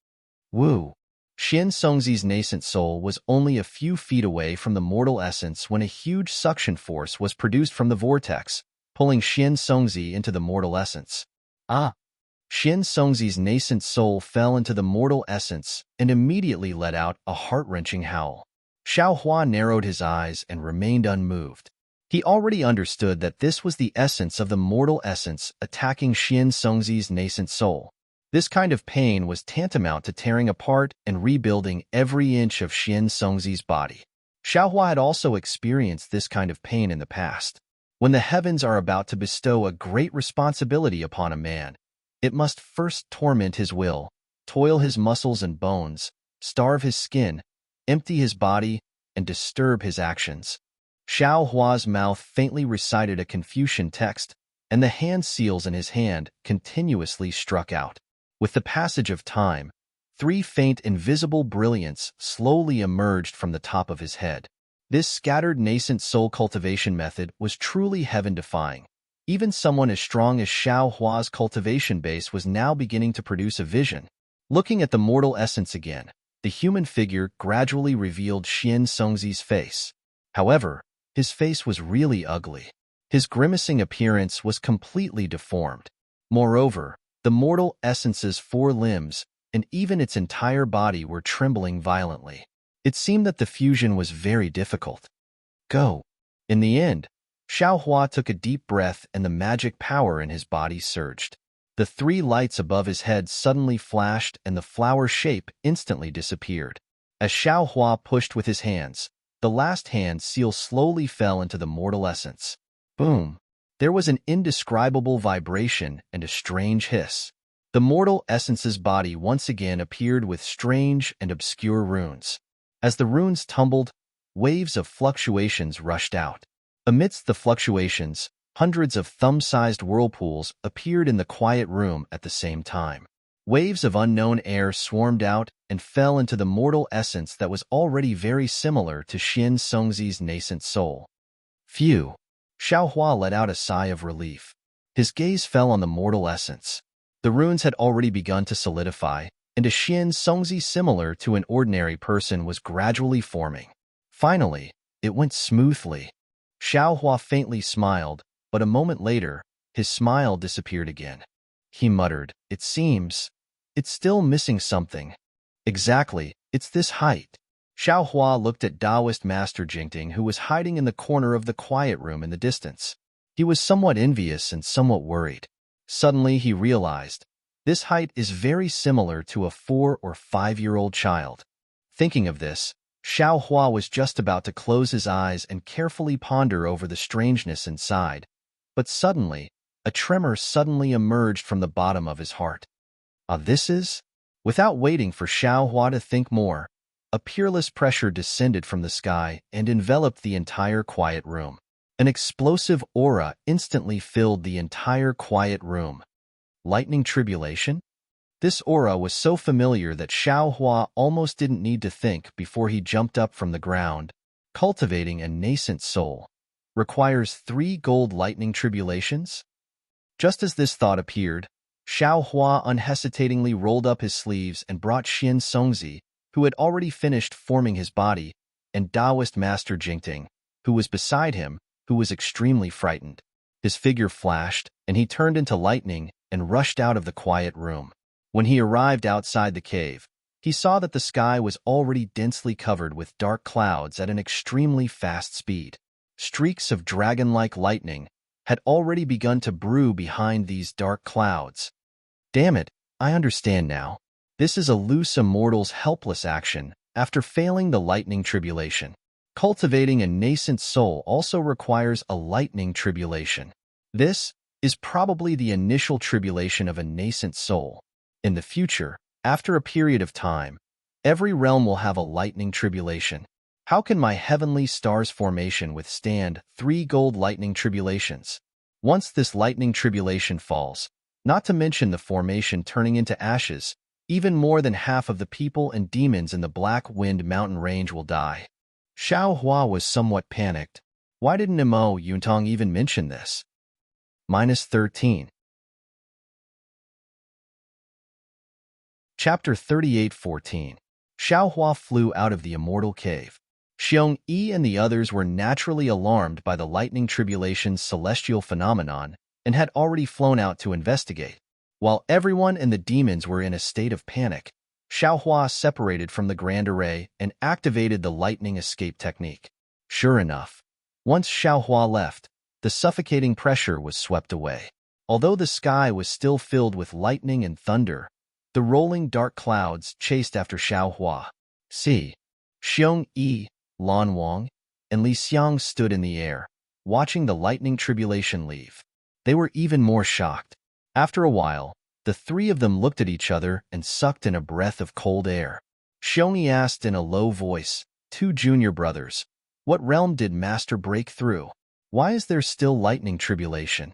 Woo! Xin Songzi's nascent soul was only a few feet away from the mortal essence when a huge suction force was produced from the vortex, pulling Xin Songzi into the mortal essence. Ah! Xin Songzi's nascent soul fell into the mortal essence and immediately let out a heart-wrenching howl. Xiao Hua narrowed his eyes and remained unmoved. He already understood that this was the essence of the mortal essence attacking Xin Songzi's nascent soul. This kind of pain was tantamount to tearing apart and rebuilding every inch of Xin Songzi's body. Xiao Hua had also experienced this kind of pain in the past. When the heavens are about to bestow a great responsibility upon a man, it must first torment his will, toil his muscles and bones, starve his skin, empty his body, and disturb his actions. Xiao Hua's mouth faintly recited a Confucian text, and the hand seals in his hand continuously struck out. With the passage of time, 3 faint invisible brilliants slowly emerged from the top of his head. This scattered nascent soul cultivation method was truly heaven-defying. Even someone as strong as Xiao Hua's cultivation base was now beginning to produce a vision. Looking at the mortal essence again, the human figure gradually revealed Xian Songzi's face. However, his face was really ugly. His grimacing appearance was completely deformed. Moreover, the mortal essence's 4 limbs and even its entire body were trembling violently. It seemed that the fusion was very difficult. Go. In the end, Xiao Hua took a deep breath and the magic power in his body surged. The 3 lights above his head suddenly flashed and the flower shape instantly disappeared. As Xiao Hua pushed with his hands, the last hand seal slowly fell into the mortal essence. Boom! There was an indescribable vibration and a strange hiss. The mortal essence's body once again appeared with strange and obscure runes. As the runes tumbled, waves of fluctuations rushed out. Amidst the fluctuations, hundreds of thumb-sized whirlpools appeared in the quiet room at the same time. Waves of unknown air swarmed out and fell into the mortal essence that was already very similar to Xian Songzi's nascent soul. Phew! Xiao Hua let out a sigh of relief. His gaze fell on the mortal essence. The runes had already begun to solidify, and a Xian Songzi similar to an ordinary person was gradually forming. Finally, it went smoothly. Xiao Hua faintly smiled, but a moment later, his smile disappeared again. He muttered, "It seems, it's still missing something." Exactly, it's this height. Xiao Hua looked at Taoist Master Jingting, who was hiding in the corner of the quiet room in the distance. He was somewhat envious and somewhat worried. Suddenly he realized, this height is very similar to a 4 or 5-year-old child. Thinking of this, Xiao Hua was just about to close his eyes and carefully ponder over the strangeness inside, but suddenly, a tremor suddenly emerged from the bottom of his heart. This is? Without waiting for Xiao Hua to think more, a peerless pressure descended from the sky and enveloped the entire quiet room. An explosive aura instantly filled the entire quiet room. Lightning tribulation? This aura was so familiar that Xiao Hua almost didn't need to think before he jumped up from the ground. Cultivating a nascent soul requires 3 gold lightning tribulations? Just as this thought appeared, Xiao Hua unhesitatingly rolled up his sleeves and brought Xian Songzi, who had already finished forming his body, and Taoist Master Jingting, who was beside him, who was extremely frightened. His figure flashed, and he turned into lightning and rushed out of the quiet room. When he arrived outside the cave, he saw that the sky was already densely covered with dark clouds at an extremely fast speed. Streaks of dragon-like lightning had already begun to brew behind these dark clouds. Damn it, I understand now. This is a loose immortal's helpless action after failing the lightning tribulation. Cultivating a nascent soul also requires a lightning tribulation. This is probably the initial tribulation of a nascent soul. In the future, after a period of time, every realm will have a lightning tribulation. How can my heavenly stars formation withstand 3 gold lightning tribulations? Once this lightning tribulation falls, not to mention the formation turning into ashes, even more than half of the people and demons in the Black Wind Mountain range will die. Xiao Hua was somewhat panicked. Why didn't Mo Yuntong even mention this? -13. Chapter 38:14. Xiao Hua flew out of the immortal cave. Xiong Yi and the others were naturally alarmed by the lightning tribulation's celestial phenomenon and had already flown out to investigate. While everyone and the demons were in a state of panic, Xiao Hua separated from the grand array and activated the lightning escape technique. Sure enough, once Xiao Hua left, the suffocating pressure was swept away. Although the sky was still filled with lightning and thunder, the rolling dark clouds chased after Xiao Hua. Xiong Yi, Lan Wang, and Li Xiang stood in the air, watching the lightning tribulation leave. They were even more shocked. After a while, The three of them looked at each other and sucked in a breath of cold air. Xiongyi asked in a low voice, "Two junior brothers, what realm did Master break through? Why is there still lightning tribulation?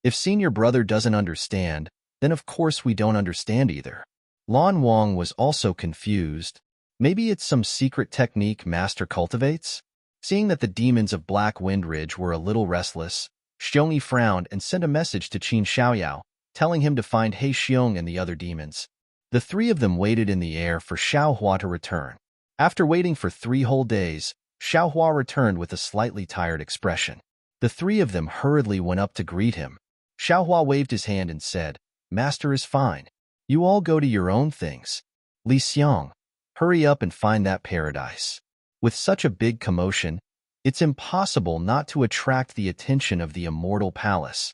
If senior brother doesn't understand, then of course we don't understand either." Lan Wang was also confused. Maybe it's some secret technique Master cultivates? Seeing that the demons of Black Wind Ridge were a little restless, Xiongyi frowned and sent a message to Qin Xiaoyao, telling him to find He Xiong and the other demons. The three of them waited in the air for Xiaohua to return. After waiting for 3 whole days, Xiaohua returned with a slightly tired expression. The three of them hurriedly went up to greet him. Xiaohua waved his hand and said, "Master is fine. You all go to your own things. Li Xiong, hurry up and find that paradise." With such a big commotion, it's impossible not to attract the attention of the immortal palace.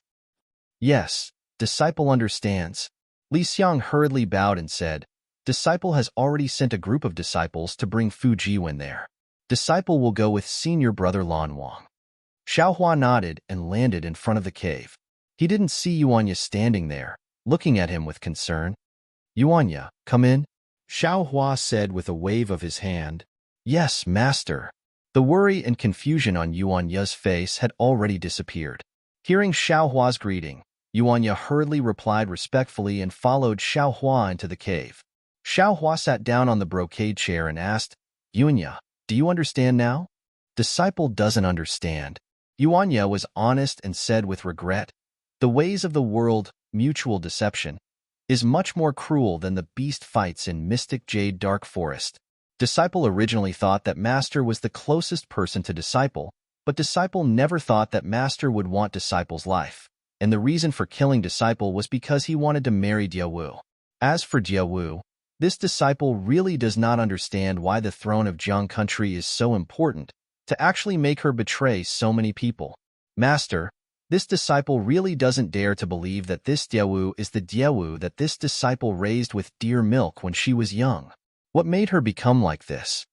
"Yes, disciple understands." Li Xiong hurriedly bowed and said, "Disciple has already sent a group of disciples to bring Fu Jiwen there. Disciple will go with senior brother Lan Wang." Xiaohua nodded and landed in front of the cave. He didn't see Yuanya standing there, looking at him with concern. "Yuanya, come in," Xiaohua said with a wave of his hand. "Yes, master." The worry and confusion on Yuanya's face had already disappeared. Hearing Xiaohua's greeting, Yuanya hurriedly replied respectfully and followed Xiaohua into the cave. Xiaohua sat down on the brocade chair and asked, "Yuanya, do you understand now?" "Disciple doesn't understand." Yuanya was honest and said with regret, "The ways of the world, mutual deception, is much more cruel than the beast fights in Mystic Jade Dark Forest." Disciple originally thought that Master was the closest person to Disciple, but Disciple never thought that Master would want Disciple's life, and the reason for killing Disciple was because he wanted to marry Diawu. As for Diawu, this Disciple really does not understand why the throne of Jiang country is so important, to actually make her betray so many people. Master, this Disciple really doesn't dare to believe that this Diawu is the Diawu that this Disciple raised with dear milk when she was young. What made her become like this?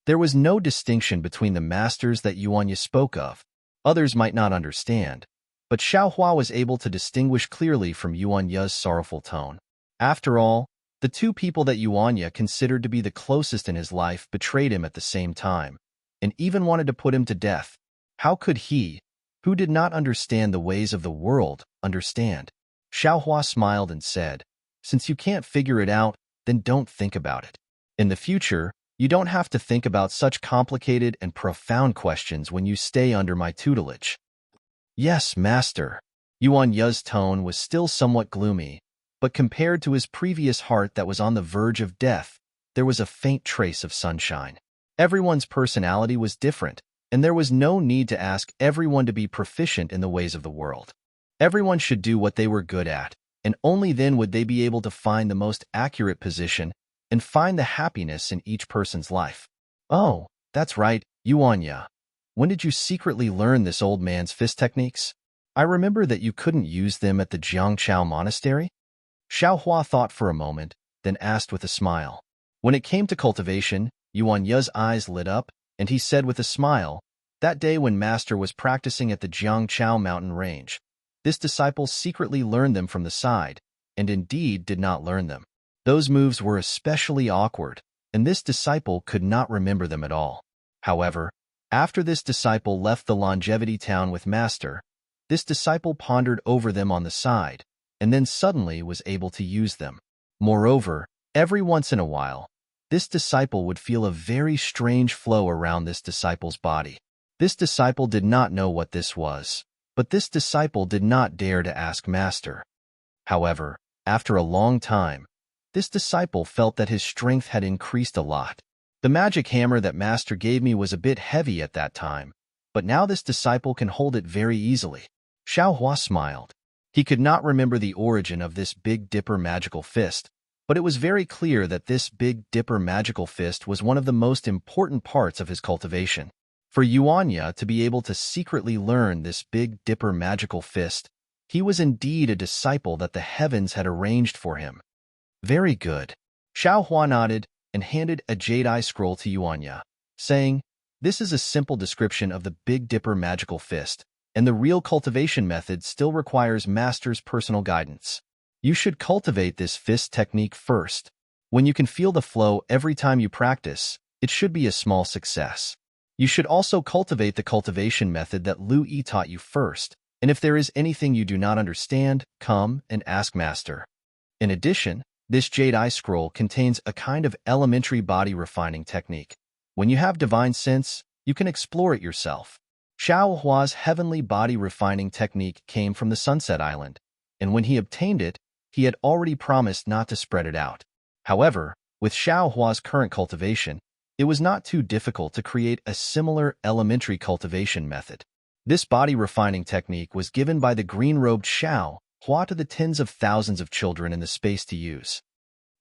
There was no distinction between the masters that Yuanya spoke of. Others might not understand, but Xiaohua was able to distinguish clearly from Yuanya's sorrowful tone. After all, the two people that Yuanya considered to be the closest in his life betrayed him at the same time, and even wanted to put him to death. How could he, who did not understand the ways of the world, understand? Xiaohua smiled and said, "Since you can't figure it out, then don't think about it. In the future, you don't have to think about such complicated and profound questions when you stay under my tutelage." "Yes, master." Yuanya's tone was still somewhat gloomy, but compared to his previous heart that was on the verge of death, there was a faint trace of sunshine. Everyone's personality was different, and there was no need to ask everyone to be proficient in the ways of the world. Everyone should do what they were good at, and only then would they be able to find the most accurate position and find the happiness in each person's life. "Oh, that's right, Yuanya. When did you secretly learn this old man's fist techniques? I remember that you couldn't use them at the Jiangchao Monastery." Xiaohua thought for a moment, then asked with a smile. When it came to cultivation, Yuanya's eyes lit up, and he said with a smile, "That day when Master was practicing at the Jiangchao mountain range, this disciple secretly learned them from the side, and indeed did not learn them. Those moves were especially awkward, and this disciple could not remember them at all. However, after this disciple left the longevity town with Master, this disciple pondered over them on the side, and then suddenly was able to use them. Moreover, every once in a while, this disciple would feel a very strange flow around this disciple's body. This disciple did not know what this was, but this disciple did not dare to ask Master. However, after a long time, this disciple felt that his strength had increased a lot. The magic hammer that Master gave me was a bit heavy at that time, but now this disciple can hold it very easily." Xiaohua smiled. He could not remember the origin of this Big Dipper magical fist, but it was very clear that this Big Dipper magical fist was one of the most important parts of his cultivation. For Yuanya to be able to secretly learn this Big Dipper magical fist, he was indeed a disciple that the heavens had arranged for him. "Very good." Xiaohua nodded and handed a jade-eye scroll to Yuanya, saying, "This is a simple description of the Big Dipper magical fist, and the real cultivation method still requires Master's personal guidance." You should cultivate this fist technique first. When you can feel the flow every time you practice, it should be a small success. You should also cultivate the cultivation method that Lu Yi taught you first, and if there is anything you do not understand, come and ask Master. In addition, this Jade Eye Scroll contains a kind of elementary body refining technique. When you have divine sense, you can explore it yourself. Xiao Hua's heavenly body refining technique came from the Sunset Island, and when he obtained it, he had already promised not to spread it out. However, with Xiao Hua's current cultivation, it was not too difficult to create a similar elementary cultivation method. This body refining technique was given by the green-robed Xiao Hua to the tens of thousands of children in the space to use.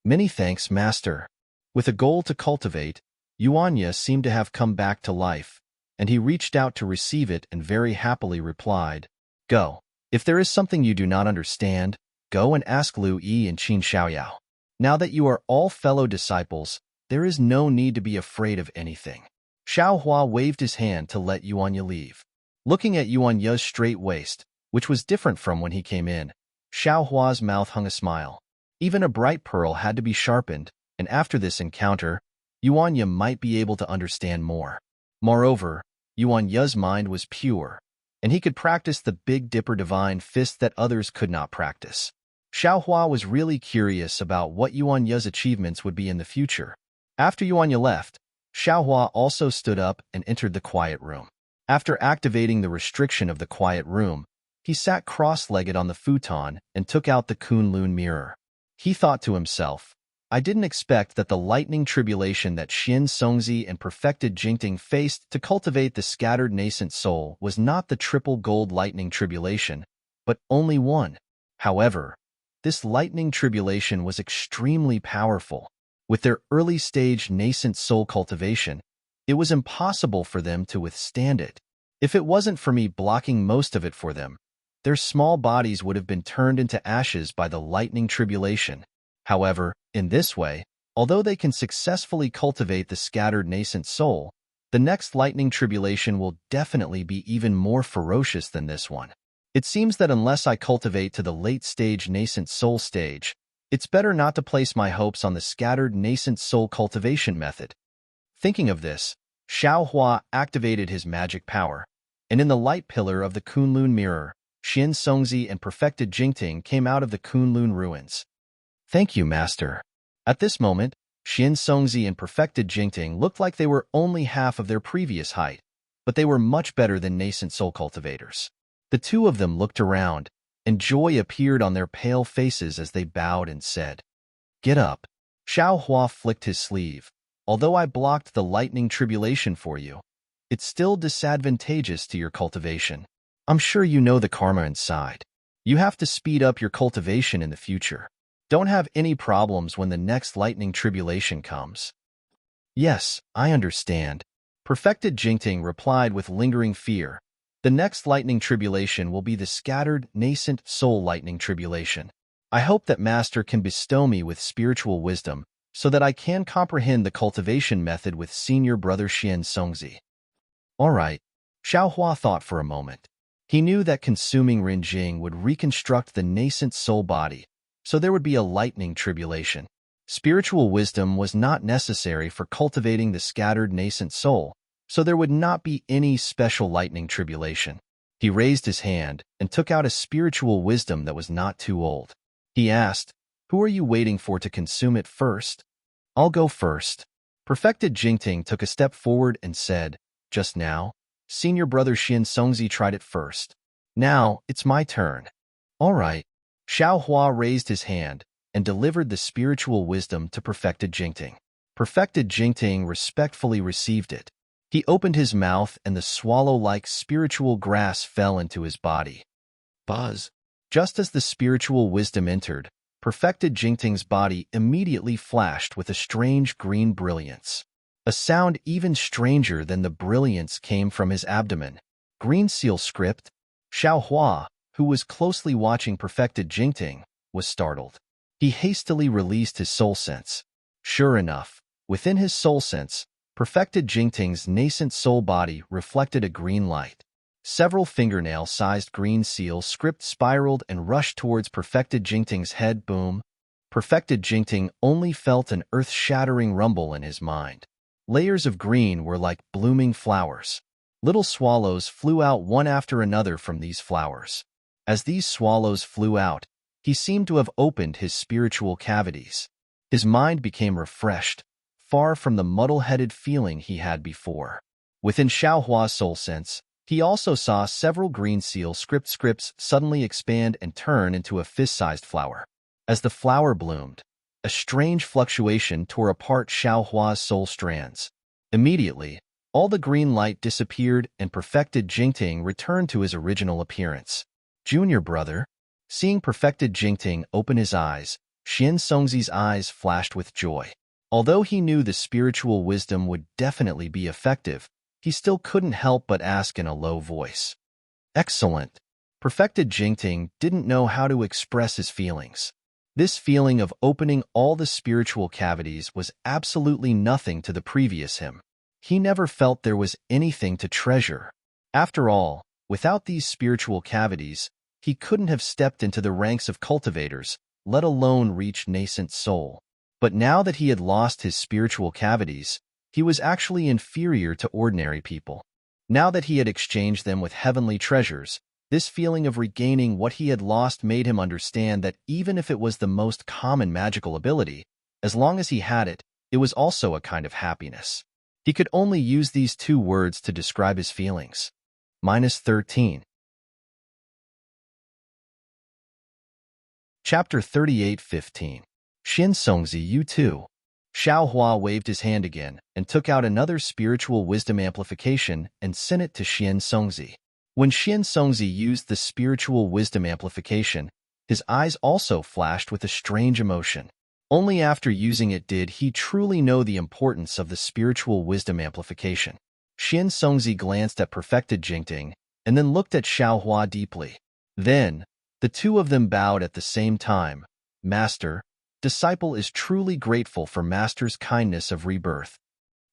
Many thanks, Master. With a goal to cultivate, Yuanya seemed to have come back to life, and he reached out to receive it and very happily replied, Go. If there is something you do not understand, go and ask Lu Yi and Qin Xiaoyao. Now that you are all fellow disciples, there is no need to be afraid of anything. Xiao Hua waved his hand to let Yuanya leave. Looking at Yuanya's straight waist, which was different from when he came in, Xiao Hua's mouth hung a smile. Even a bright pearl had to be sharpened, and after this encounter, Yuanya might be able to understand more. Moreover, Yuanya's mind was pure, and he could practice the Big Dipper divine fist that others could not practice. Xiao Hua was really curious about what Yuanya's achievements would be in the future. After Yuanya left, Xiao Hua also stood up and entered the quiet room. After activating the restriction of the quiet room, he sat cross-legged on the futon and took out the Kunlun mirror. He thought to himself, I didn't expect that the lightning tribulation that Xian Songzi and perfected Jingting faced to cultivate the scattered nascent soul was not the triple gold lightning tribulation, but only one. However, this lightning tribulation was extremely powerful. With their early-stage nascent soul cultivation, it was impossible for them to withstand it. If it wasn't for me blocking most of it for them, their small bodies would have been turned into ashes by the lightning tribulation. However, in this way, although they can successfully cultivate the scattered nascent soul, the next lightning tribulation will definitely be even more ferocious than this one. It seems that unless I cultivate to the late-stage nascent soul stage, it's better not to place my hopes on the scattered nascent soul cultivation method. Thinking of this, Xiao Hua activated his magic power, and in the light pillar of the Kunlun mirror, Xian Songzi and perfected Jingting came out of the Kunlun ruins. Thank you, Master. At this moment, Xian Songzi and perfected Jingting looked like they were only half of their previous height, but they were much better than nascent soul cultivators. The two of them looked around, and joy appeared on their pale faces as they bowed and said, Get up. Xiao Hua flicked his sleeve. Although I blocked the lightning tribulation for you, it's still disadvantageous to your cultivation. I'm sure you know the karma inside. You have to speed up your cultivation in the future. Don't have any problems when the next lightning tribulation comes. Yes, I understand. Perfected Jingting replied with lingering fear. The next lightning tribulation will be the scattered, nascent soul lightning tribulation. I hope that Master can bestow me with spiritual wisdom so that I can comprehend the cultivation method with senior brother Xian Songzi. All right, Xiao Hua thought for a moment. He knew that consuming Rinjing would reconstruct the nascent soul body, so there would be a lightning tribulation. Spiritual wisdom was not necessary for cultivating the scattered nascent soul, so there would not be any special lightning tribulation. He raised his hand and took out a spiritual wisdom that was not too old. He asked, Who are you waiting for to consume it first? I'll go first. Perfected Jingting took a step forward and said, Just now, senior brother Xian Songzi tried it first. Now, it's my turn. All right. Xiao Hua raised his hand and delivered the spiritual wisdom to Perfected Jingting. Perfected Jingting respectfully received it. He opened his mouth and the swallow-like spiritual grass fell into his body. Buzz. Just as the spiritual wisdom entered, Perfected Jingting's body immediately flashed with a strange green brilliance. A sound even stranger than the brilliance came from his abdomen. Green seal script. Xiao Hua, who was closely watching Perfected Jingting, was startled. He hastily released his soul sense. Sure enough, within his soul sense, Perfected Jingting's nascent soul body reflected a green light. Several fingernail-sized green seal script spiraled and rushed towards Perfected Jingting's head. Boom! Perfected Jingting only felt an earth-shattering rumble in his mind. Layers of green were like blooming flowers. Little swallows flew out one after another from these flowers. As these swallows flew out, he seemed to have opened his spiritual cavities. His mind became refreshed, far from the muddle-headed feeling he had before. Within Xiaohua's soul sense, he also saw several green seal scripts suddenly expand and turn into a fist-sized flower. As the flower bloomed, a strange fluctuation tore apart Xiaohua's soul strands. Immediately, all the green light disappeared and Perfected Jingting returned to his original appearance. Junior brother. Seeing Perfected Jingting open his eyes, Xian Songzi's eyes flashed with joy. Although he knew the spiritual wisdom would definitely be effective, he still couldn't help but ask in a low voice. Excellent. Perfected Jingting didn't know how to express his feelings. This feeling of opening all the spiritual cavities was absolutely nothing to the previous him. He never felt there was anything to treasure. After all, without these spiritual cavities, he couldn't have stepped into the ranks of cultivators, let alone reach nascent soul. But now that he had lost his spiritual cavities, he was actually inferior to ordinary people. Now that he had exchanged them with heavenly treasures, this feeling of regaining what he had lost made him understand that even if it was the most common magical ability, as long as he had it, it was also a kind of happiness. He could only use these two words to describe his feelings. -13. Chapter 38:15. Xin Songzi You Too. Xiaohua waved his hand again and took out another spiritual wisdom amplification and sent it to Xian Songzi. When Xian Songzi used the spiritual wisdom amplification, his eyes also flashed with a strange emotion. Only after using it did he truly know the importance of the spiritual wisdom amplification. Xian Songzi glanced at Perfected Jingting and then looked at Xiaohua deeply. Then, the two of them bowed at the same time. Master, disciple is truly grateful for Master's kindness of rebirth.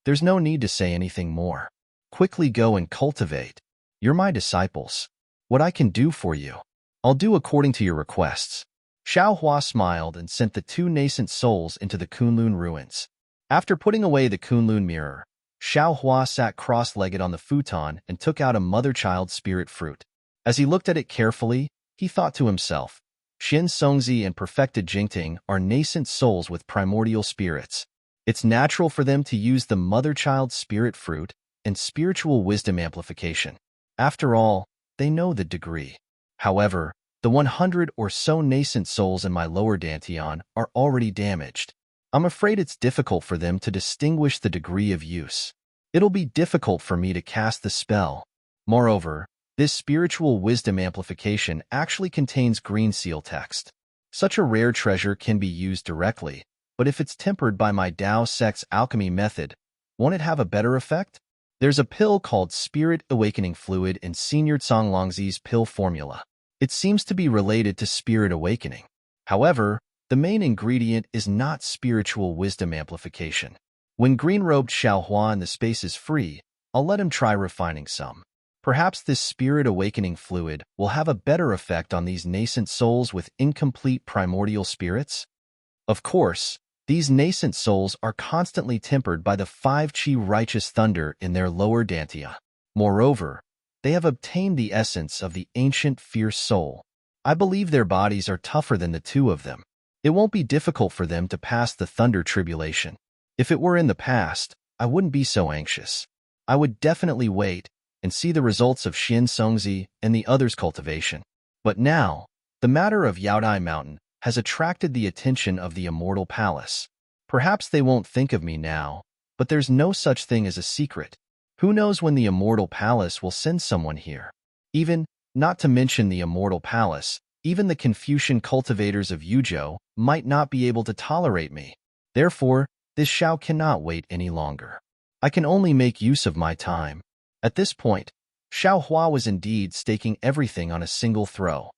There's no need to say anything more. Quickly go and cultivate. You're my disciples. What I can do for you, I'll do according to your requests. Xiaohua smiled and sent the two nascent souls into the Kunlun ruins. After putting away the Kunlun mirror, Xiaohua sat cross-legged on the futon and took out a mother-child spirit fruit. As he looked at it carefully, he thought to himself, Xian Songzi and Perfected Jingting are nascent souls with primordial spirits. It's natural for them to use the mother-child spirit fruit and spiritual wisdom amplification. After all, they know the degree. However, the 100 or so nascent souls in my lower dantian are already damaged. I'm afraid it's difficult for them to distinguish the degree of use. It'll be difficult for me to cast the spell. Moreover, this spiritual wisdom amplification actually contains green seal text. Such a rare treasure can be used directly, but if it's tempered by my Dao sect's alchemy method, won't it have a better effect? There's a pill called Spirit Awakening Fluid in Senior Songlongzi's pill formula. It seems to be related to spirit awakening. However, the main ingredient is not spiritual wisdom amplification. When green-robed Xiaohua in the space is free, I'll let him try refining some. Perhaps this spirit awakening fluid will have a better effect on these nascent souls with incomplete primordial spirits. Of course, these nascent souls are constantly tempered by the 5 Qi righteous thunder in their lower dantian. Moreover, they have obtained the essence of the ancient fierce soul. I believe their bodies are tougher than the two of them. It won't be difficult for them to pass the thunder tribulation. If it were in the past, I wouldn't be so anxious. I would definitely wait and see the results of Xian Songzi and the others' cultivation. But now, the matter of Yaodai Mountain has attracted the attention of the Immortal Palace. Perhaps they won't think of me now, but there's no such thing as a secret. Who knows when the Immortal Palace will send someone here? Even, not to mention the Immortal Palace, even the Confucian cultivators of Yuzhou might not be able to tolerate me. Therefore, this Shao cannot wait any longer. I can only make use of my time. At this point, Xiaohua was indeed staking everything on a single throw.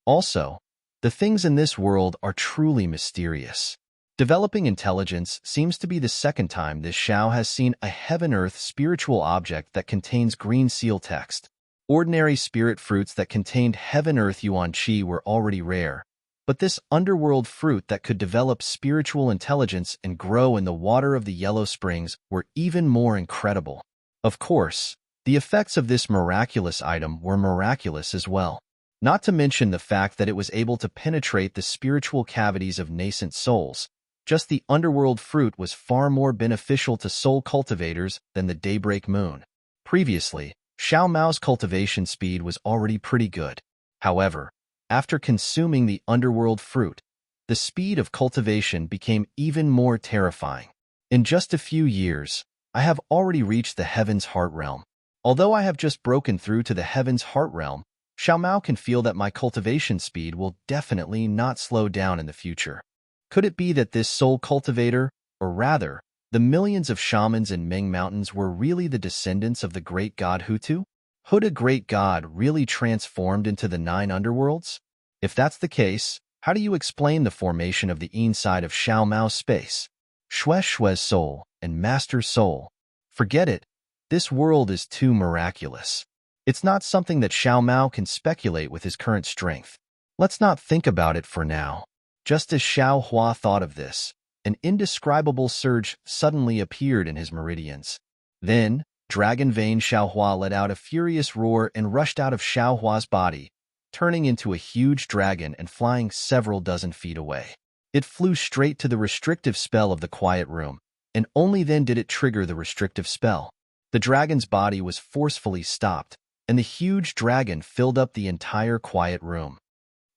Also, the things in this world are truly mysterious. Developing intelligence seems to be the second time this Xiao has seen a heaven-earth spiritual object that contains green seal text. Ordinary spirit fruits that contained heaven-earth yuan qi were already rare, but this underworld fruit that could develop spiritual intelligence and grow in the water of the Yellow Springs were even more incredible. Of course, the effects of this miraculous item were miraculous as well. Not to mention the fact that it was able to penetrate the spiritual cavities of nascent souls. Just the underworld fruit was far more beneficial to soul cultivators than the daybreak moon. Previously, Xiao Mao's cultivation speed was already pretty good. However, after consuming the underworld fruit, the speed of cultivation became even more terrifying. In just a few years, I have already reached the Heaven's Heart Realm. Although I have just broken through to the Heaven's Heart Realm, Xiao Mao can feel that my cultivation speed will definitely not slow down in the future. Could it be that this soul cultivator, or rather, the millions of shamans in Ming Mountains were really the descendants of the great god Hutu? Could a great god really transformed into the 9 underworlds? If that's the case, how do you explain the formation of the inside of Xiao Mao's space? Shue's soul and Master's soul. Forget it. This world is too miraculous. It's not something that Xiao Mao can speculate with his current strength. Let's not think about it for now. Just as Xiao Hua thought of this, an indescribable surge suddenly appeared in his meridians. Then, Dragon Vein Xiao Hua let out a furious roar and rushed out of Xiao Hua's body, turning into a huge dragon and flying several dozen feet away. It flew straight to the restrictive spell of the quiet room, and only then did it trigger the restrictive spell. The dragon's body was forcefully stopped, and the huge dragon filled up the entire quiet room.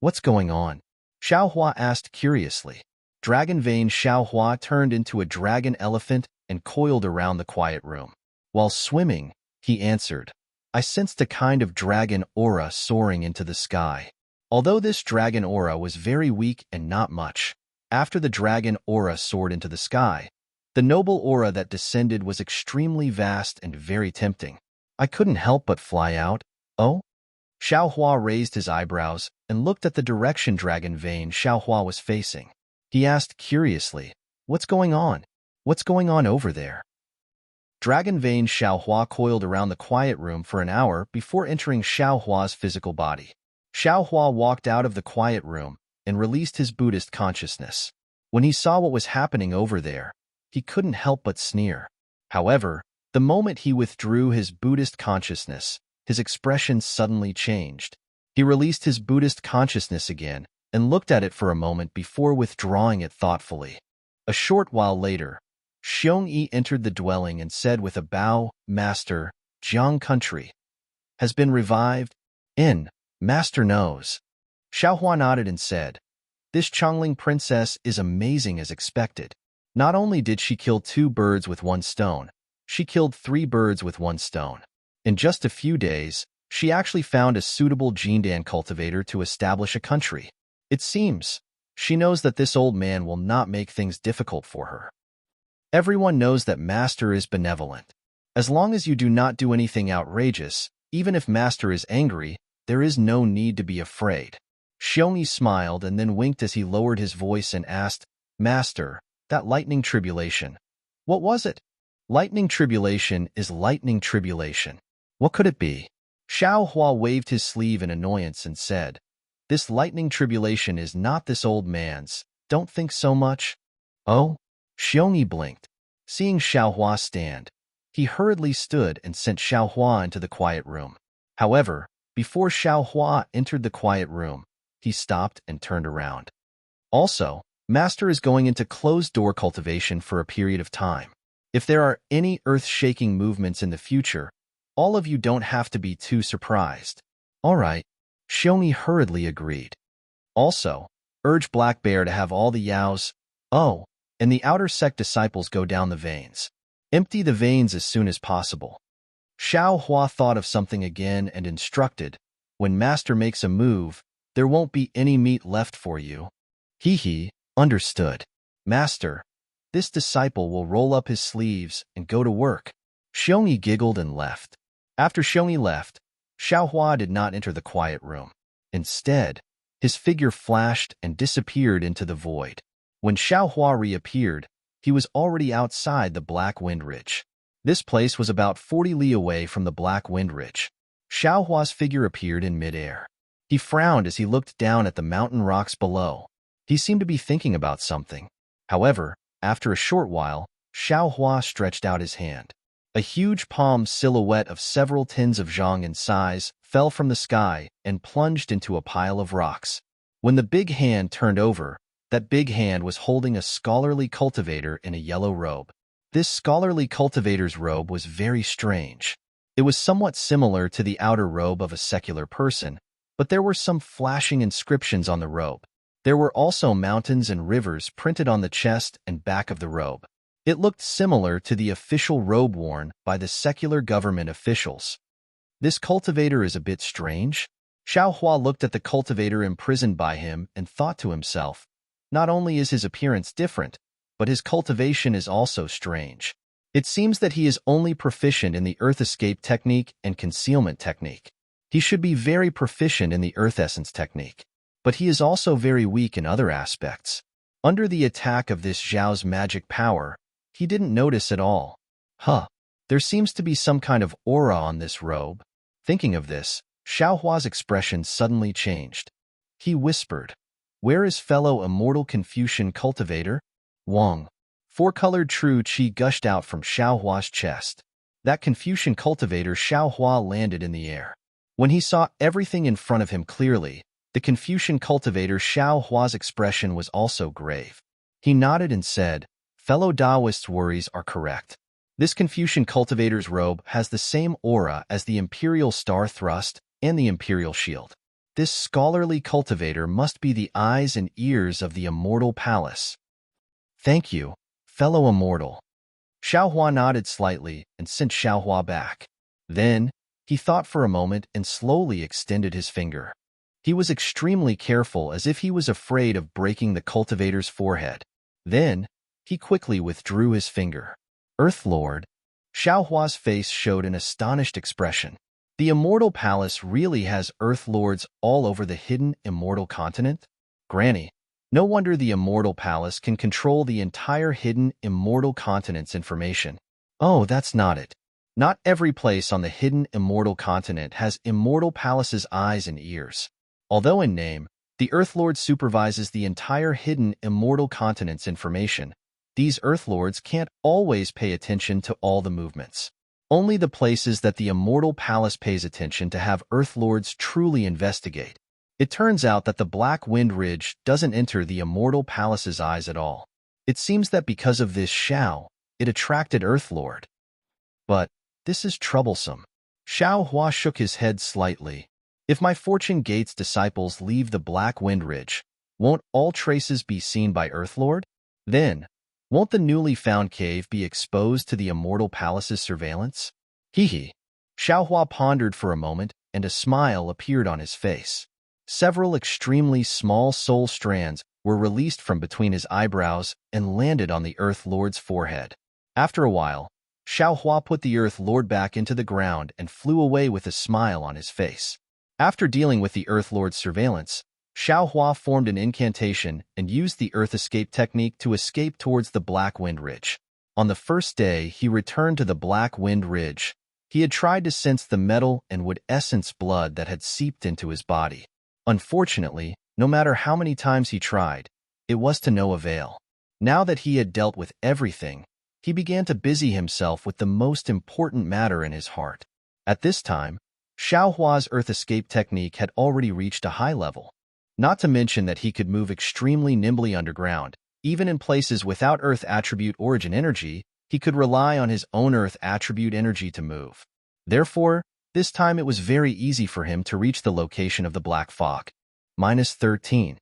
What's going on? Xiao Hua asked curiously. Dragon Vein Xiao Hua turned into a dragon elephant and coiled around the quiet room. While swimming, he answered, I sensed a kind of dragon aura soaring into the sky. Although this dragon aura was very weak and not much, after the dragon aura soared into the sky, the noble aura that descended was extremely vast and very tempting. I couldn't help but fly out. Oh? Xiao Hua raised his eyebrows and looked at the direction Dragon Vein Xiao Hua was facing. He asked curiously, What's going on? What's going on over there? Dragon Vein Xiao Hua coiled around the quiet room for an hour before entering Xiao Hua's physical body. Xiao Hua walked out of the quiet room and released his Buddhist consciousness. When he saw what was happening over there, he couldn't help but sneer. However, the moment he withdrew his Buddhist consciousness, his expression suddenly changed. He released his Buddhist consciousness again and looked at it for a moment before withdrawing it thoughtfully. A short while later, Xiong Yi entered the dwelling and said with a bow, Master, Jiang country has been revived. Master knows. Xiao Hua nodded and said, This Chongling princess is amazing as expected. Not only did she kill 2 birds with 1 stone, she killed 3 birds with 1 stone. In just a few days, she actually found a suitable Jindan cultivator to establish a country. It seems she knows that this old man will not make things difficult for her. Everyone knows that Master is benevolent. As long as you do not do anything outrageous, even if Master is angry, there is no need to be afraid. Xiongyi smiled and then winked as he lowered his voice and asked, Master, that lightning tribulation. What was it? Lightning tribulation is lightning tribulation. What could it be? Xiao Hua waved his sleeve in annoyance and said, This lightning tribulation is not this old man's. Don't think so much. Oh? Xiongyi blinked. Seeing Xiao Hua stand, he hurriedly stood and sent Xiao Hua into the quiet room. However, before Xiao Hua entered the quiet room, he stopped and turned around. Also, Master is going into closed-door cultivation for a period of time. If there are any earth-shaking movements in the future, all of you don't have to be too surprised. All right, Xiongyi hurriedly agreed. Also, urge Black Bear to have all the Yaos, and the outer sect disciples go down the veins. Empty the veins as soon as possible. Xiao Hua thought of something again and instructed, When Master makes a move, there won't be any meat left for you. He, understood. Master, this disciple will roll up his sleeves and go to work. Xiongyi giggled and left. After Xiongyi left, Xiao Hua did not enter the quiet room. Instead, his figure flashed and disappeared into the void. When Xiao Hua reappeared, he was already outside the Black Wind Ridge. This place was about 40 li away from the Black Wind Ridge. Xiao Hua's figure appeared in midair. He frowned as he looked down at the mountain rocks below. He seemed to be thinking about something. However, after a short while, Xiao Hua stretched out his hand. A huge palm silhouette of several tins of zhang in size fell from the sky and plunged into a pile of rocks. When the big hand turned over, that big hand was holding a scholarly cultivator in a yellow robe. This scholarly cultivator's robe was very strange. It was somewhat similar to the outer robe of a secular person, but there were some flashing inscriptions on the robe. There were also mountains and rivers printed on the chest and back of the robe. It looked similar to the official robe worn by the secular government officials. This cultivator is a bit strange. Xiao Hua looked at the cultivator imprisoned by him and thought to himself, not only is his appearance different, but his cultivation is also strange. It seems that he is only proficient in the earth escape technique and concealment technique. He should be very proficient in the earth essence technique, but he is also very weak in other aspects. Under the attack of this Zhao's magic power, he didn't notice at all. There seems to be some kind of aura on this robe. Thinking of this, Xiao Hua's expression suddenly changed. He whispered, "Where is fellow immortal Confucian cultivator?" Wang. Four-colored true qi gushed out from Xiao Hua's chest. That Confucian cultivator Xiao Hua landed in the air. When he saw everything in front of him clearly, the Confucian cultivator Xiao Hua's expression was also grave. He nodded and said, "Fellow Taoists' worries are correct. This Confucian cultivator's robe has the same aura as the Imperial Star Thrust and the Imperial Shield. This scholarly cultivator must be the eyes and ears of the Immortal Palace." "Thank you, fellow Immortal." Xiao Hua nodded slightly and sent Xiao Hua back. Then, he thought for a moment and slowly extended his finger. He was extremely careful as if he was afraid of breaking the cultivator's forehead. Then, he quickly withdrew his finger. "Earth Lord." Xiao Hua's face showed an astonished expression. The Immortal Palace really has Earth Lords all over the hidden Immortal Continent? Granny, no wonder the Immortal Palace can control the entire hidden Immortal Continent's information. Oh, that's not it. Not every place on the hidden Immortal Continent has Immortal Palace's eyes and ears. Although in name, the Earth Lord supervises the entire hidden Immortal Continent's information, these Earth Lords can't always pay attention to all the movements. Only the places that the Immortal Palace pays attention to have Earth Lords truly investigate. It turns out that the Black Wind Ridge doesn't enter the Immortal Palace's eyes at all. It seems that because of this Xiao, it attracted Earth Lord. But this is troublesome. Xiao Hua shook his head slightly. If my Fortune Gate's disciples leave the Black Wind Ridge, won't all traces be seen by Earth Lord? Then, won't the newly found cave be exposed to the Immortal Palace's surveillance? Hee. Xiao Hua pondered for a moment, and a smile appeared on his face. Several extremely small soul strands were released from between his eyebrows and landed on the Earth Lord's forehead. After a while, Xiao Hua put the Earth Lord back into the ground and flew away with a smile on his face. After dealing with the Earth Lord's surveillance, Xiao Hua formed an incantation and used the Earth Escape technique to escape towards the Black Wind Ridge. On the first day he returned to the Black Wind Ridge, he had tried to sense the metal and wood essence blood that had seeped into his body. Unfortunately, no matter how many times he tried, it was to no avail. Now that he had dealt with everything, he began to busy himself with the most important matter in his heart. At this time, Xiao Hua's Earth Escape technique had already reached a high level. Not to mention that he could move extremely nimbly underground. Even in places without Earth Attribute Origin Energy, he could rely on his own Earth Attribute Energy to move. Therefore, this time it was very easy for him to reach the location of the Black Fog. -13.